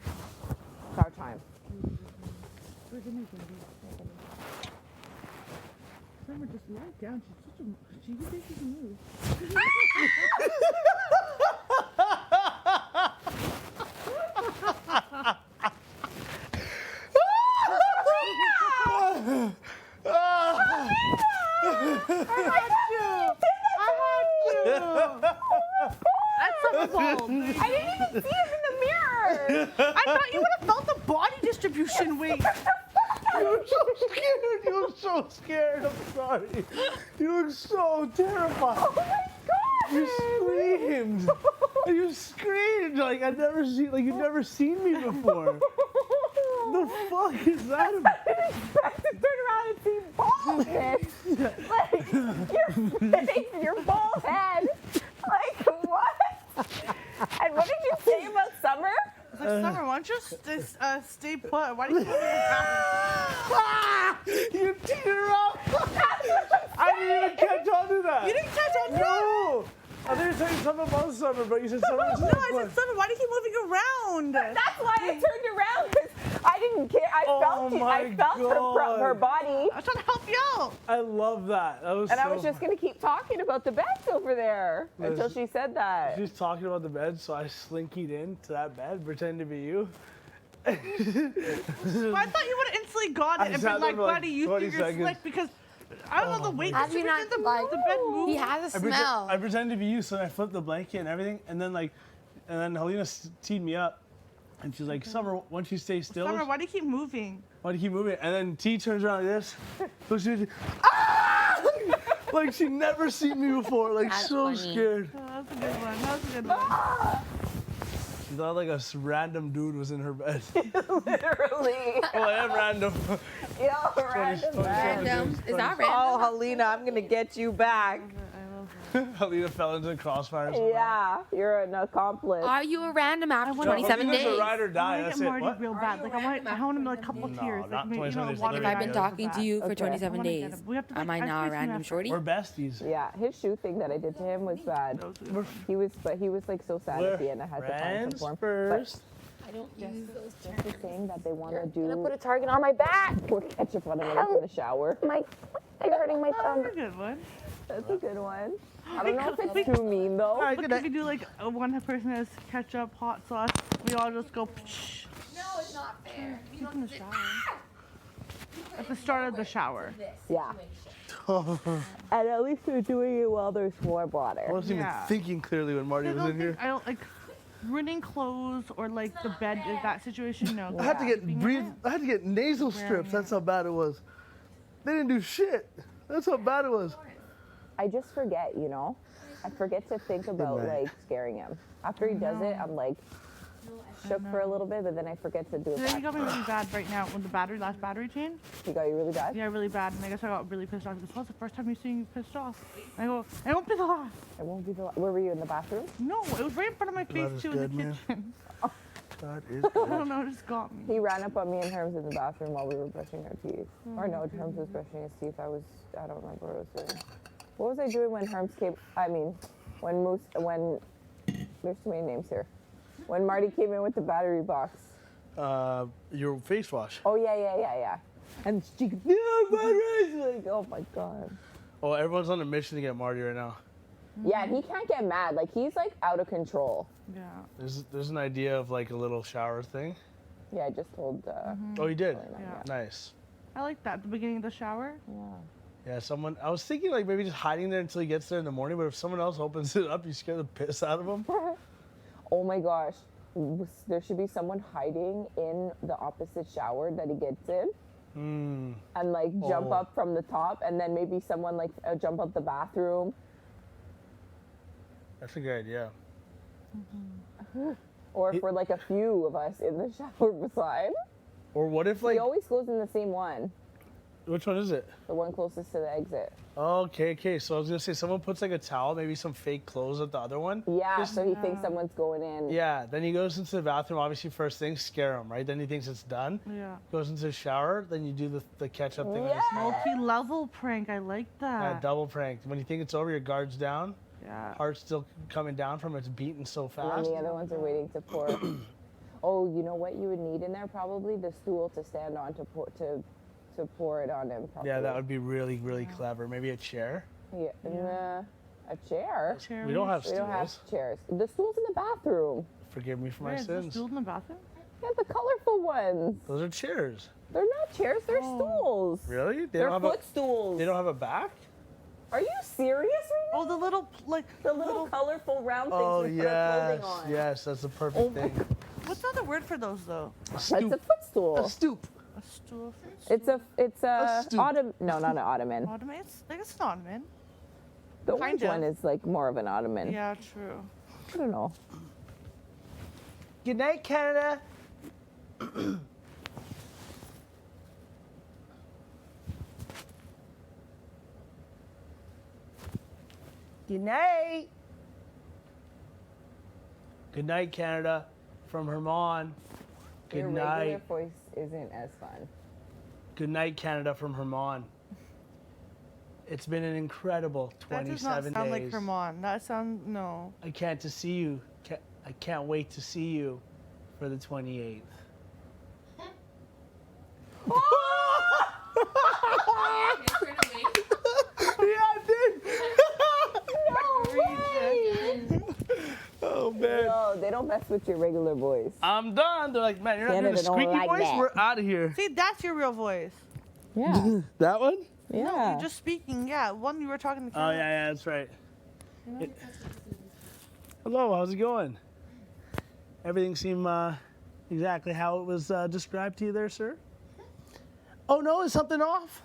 It's our time. Summer just lie down. She thinks she can move. That's Summer's fault. I didn't even see him in the mirror. I thought you would have felt the body distribution weight. You look so scared. You look so scared. I'm sorry. You look so terrified. Oh my god! You screamed. You screamed like I've never seen. Like you've never seen me before. The fuck is that about? I didn't expect to turn around and see baldness. Like, your face, your bald head. Like, what? And what did you say about Summer? It's like, Summer, why don't you stay put? Why do you keep moving around? You teed her up. I didn't even catch on to that. You didn't catch on to that? No. I think you're saying something about Summer, but you said Summer. No, I said Summer, why do you keep moving around? That's why I turned around, because I didn't care. I felt her body. I was trying to help you out. I love that. That was And so I was just going to keep talking about the beds over there until she said that. She's talking about the bed, so I slinkied into that bed, pretending to be you. Well, I thought you would have instantly got it and been like, buddy, you think you're slick because I don't know the weight Have you distribution not, of the bed move. He has a smell. I pretended to be you, so I flipped the blanket and everything, and then Helena teed me up, and she's like, Summer, why don't you stay still? Summer, why do you keep moving? Why do you keep moving? And then T turns around like this, so she, ah! Like she never seen me before, like That's so funny. scared. Oh, that's a good one. That was a good one. She thought like a random dude was in her bed. Literally. Oh, I am random. Yo, random. Random. Is that random? Oh, Helena, I'm going to get you back. Helena fell into the crossfire. Yeah, you're an accomplice. Are you a random after wanna- 27 Helena's days? a ride or I die. want to That's get it. Marty What? real bad. Like I want him like a couple tears. not Like, 27 days. water If I've been guys talking are to you bad. for Okay. 27 I wanna get days, him. We have to, like, am I ice now a skating random after. shorty? We're besties. Yeah, his shoe thing that I did to him was bad. He was like so sad at the end. I had to find some form. First. I don't use those But they're saying that they want to do. I'm gonna put a target on my back. Pour ketchup on him in the shower. You're hurting my thumb. That's a good one. That's a good one. I don't know if it's too mean though. All right, we could do like one person has ketchup, hot sauce. We all just go. Psh. No, it's not fair. He's in the shower. At the start of the shower. Yeah. And at least they're doing it while there's warm water. I wasn't even thinking clearly when Marty was in here. I don't like ruining clothes or like the bed. That situation, no. I had to get nasal strips. That's how bad it was. They didn't do shit. That's how bad it was. I just forget, you know? I forget to think about night. like scaring him. After he does it, I'm like shook for a little bit, but then I forget to do it Today he back. got me really bad right now with the last battery chain. He got you really bad? Yeah, really bad. And I guess I got really pissed off. He goes, what's the first time you've seen you pissed off? And I go, I won't be the last. It won't be the Where were you, in the bathroom? No, it was right in front of my face is too good, in the man. kitchen. That is I good. don't know, it just got me. He ran up on me and Herms in the bathroom while we were brushing our teeth. Or no, Herms was brushing his teeth. I don't remember what I was doing. What was I doing when Herms came? When there's too many names here. When Marty came in with the battery box. Your face wash. Oh, yeah. And she goes, yeah, batteries! Like, oh my God. Oh, everyone's on a mission to get Marty right now. Yeah, and he can't get mad. Like, he's like out of control. Yeah. There's an idea of like a little shower thing. Yeah, I just told. Oh, you did? Yeah. Nice. I like that. At the beginning of the shower. Yeah, I was thinking like maybe just hiding there until he gets there in the morning, but if someone else opens it up, you scare the piss out of him. Oh my gosh. There should be someone hiding in the opposite shower that he gets in. And like jump up from the top, and then maybe someone like jump up the bathroom. That's a good idea. Or for like a few of us in the shower beside. Or what if like He always goes in the same one. Which one is it? The one closest to the exit. Okay. So I was gonna say someone puts like a towel, maybe some fake clothes at the other one. Yeah, so he thinks someone's going in. Yeah, then he goes into the bathroom, obviously first thing, scare him, right? Then he thinks it's done. Yeah. Goes into the shower, then you do the catch-up thing. Yeah. Multi-level prank. I like that. Yeah, double prank. When you think it's over, your guard's down. Yeah. Heart's still coming down from it's beating so And fast. then the other ones are waiting to pour. Oh, you know what you would need in there? Probably the stool to stand on to to pour it on him properly. Yeah, that would be really, really clever. Maybe a chair. Yeah. Nah, a chair? We don't have We don't have stools. chairs. The stool's in the bathroom. Forgive me for my Wait, is there sins. stools in the bathroom? Yeah, the colorful ones. Those are chairs. They're not chairs, they're stools. Really? They They're don't have footstools. They don't have a back? Are you serious right now? Oh, the little, like... The little colorful round things Oh, we put our clothing yes. on. Yes, that's the perfect thing. What's the other word for those, though? That's a footstool. A stoop. A stool. It's a stoop. no, not an ottoman. Ottoman? I guess it's an ottoman. The orange one is like more of an ottoman. Yeah, true. I don't know. Good night, Canada. Good night. Good night, Canada. From Herman. Good Your regular night. voice isn't as fun. Good night, Canada, from Herman. It's been an incredible That does 27 not sound days. like Herman. That sounds, no. I can't to see you. I can't wait to see you for the 28th. Oh man. No, they don't mess with your regular voice. I'm done. They're like, man, you're not Canada doing the don't squeaky like voice? that. We're out of here. See, that's your real voice. Yeah. That one? Yeah. No, you're just speaking. Yeah, one you were talking to. Oh, yeah, that's right. Hello, how's it going? Everything seemed exactly how it was described to you there, sir? Oh, no, is something off?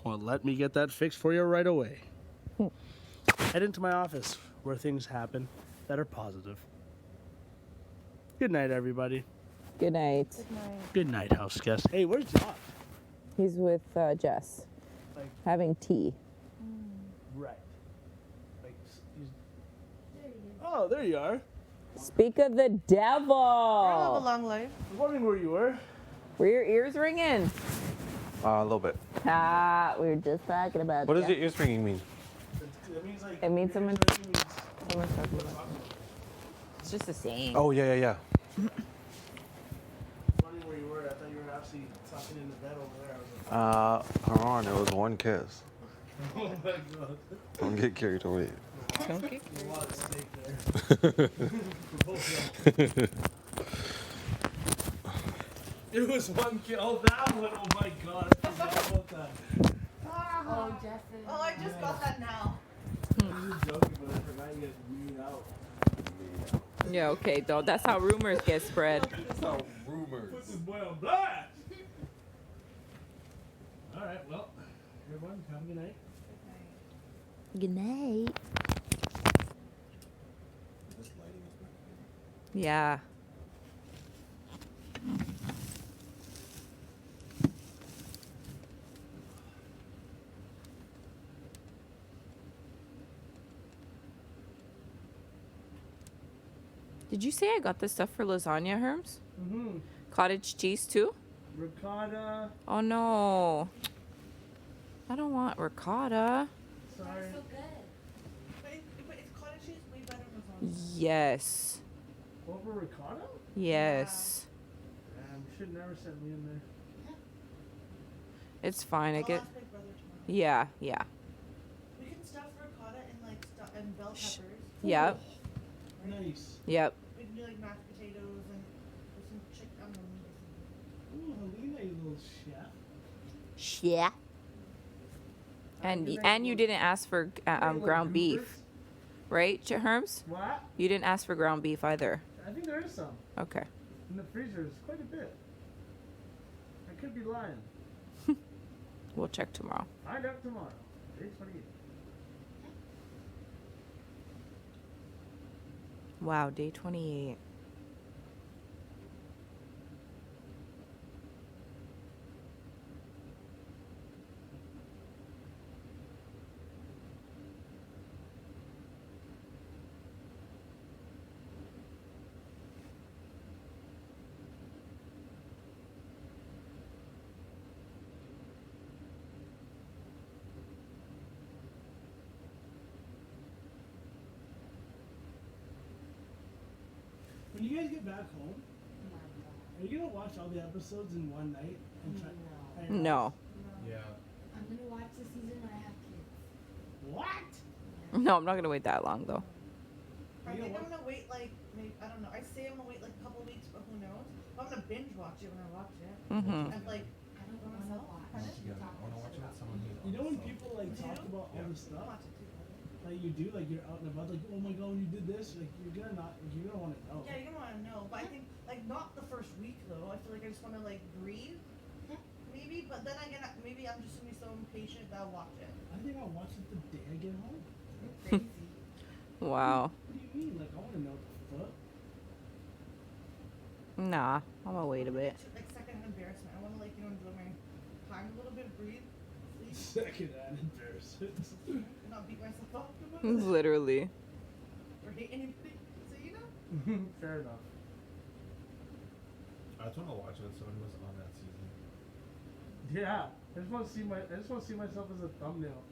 Well, let me get that fixed for you right away. Head into my office where things happen that are positive. Good night, everybody. Good night. Good night, house guest. Hey, where's Josh? He's with Jess, Like- having tea. Right. Like, oh, there you are. Speak of the You'll have a devil. long life. I was wondering where you were. Were your ears ringing? A little bit. Ah, we were just talking about What does that. your ears ringing mean? It means like. It means someone's talking about. It's just a saying. Oh, yeah, yeah, yeah. Wondering where you were. I thought you were actually talking in the bed over there. I was like, Hold on, it was one kiss. oh my god. Don't get carried away. Don't get There's a lot at stake there. For both of y'all. It was one kill. Oh, that one. Oh my god. I forgot about that. Oh, Jesse. Oh, I just got that now. I was just joking, but I forgot you guys mean out. Yeah, okay, though. That's how rumors get spread. That's how rumors. Put this boy on blast. All right, well, everyone, have a good night. Good night. This lighting is better. Yeah. Did you say I got this stuff for lasagna, Herms? Mm-hmm. Cottage cheese too? Ricotta. Oh no. I don't want ricotta. Sorry. But it's cottage cheese way better than lasagna. Yes. Over ricotta? Yes. Damn, you should never send me in there. It's fine. I I'll get. ask my brother tomorrow. Yeah, yeah. We can stuff ricotta and bell peppers. Yep. Nice. Yep. We can do like mashed potatoes and with some chicken. I don't know. Ooh, Helena, you little chef. Yeah. And you didn't ask for ground beef, right, Herms? What? You didn't ask for ground beef either. I think there is some. Okay. In the freezer, it's quite a bit. I could be lying. We'll check tomorrow. Find out tomorrow. Day 28. Wow, day 28. When you guys get back home, are you gonna watch all the episodes in one night and try? No. Yeah. I'm gonna watch the season when I have kids. What? No, I'm not gonna wait that long though. I think I'm gonna wait like maybe I don't know. I say I'm gonna wait like a couple weeks, but who knows? I'm gonna binge watch it when I watch it. Mhm. And like I don't know myself. Yeah, I want to watch it with someone who's You know when also- people like talk about all this stuff? Watch it too. Like you do, like you're out and about, like, oh my god, when you did this, like you're gonna not, like, you're gonna want to know. Yeah, you're gonna wanna know. But I think like not the first week though. I feel like I just wanna like breathe. Maybe, but then again, maybe I'm just gonna be so impatient that I'll watch it. I think I'll watch it the day I get home. Crazy. Wow. What do you mean? Like I want to know the fuck. Nah, I'm gonna wait a bit. Like secondhand embarrassment. I wanna like enjoy my time a little bit, breathe, sleep, Secondhand embarrassment. and not beat myself up about it. Literally. Or hate anybody. So you know. Fair enough. I just want to watch it with someone who was on that season. Yeah, I just want to see myself as a thumbnail.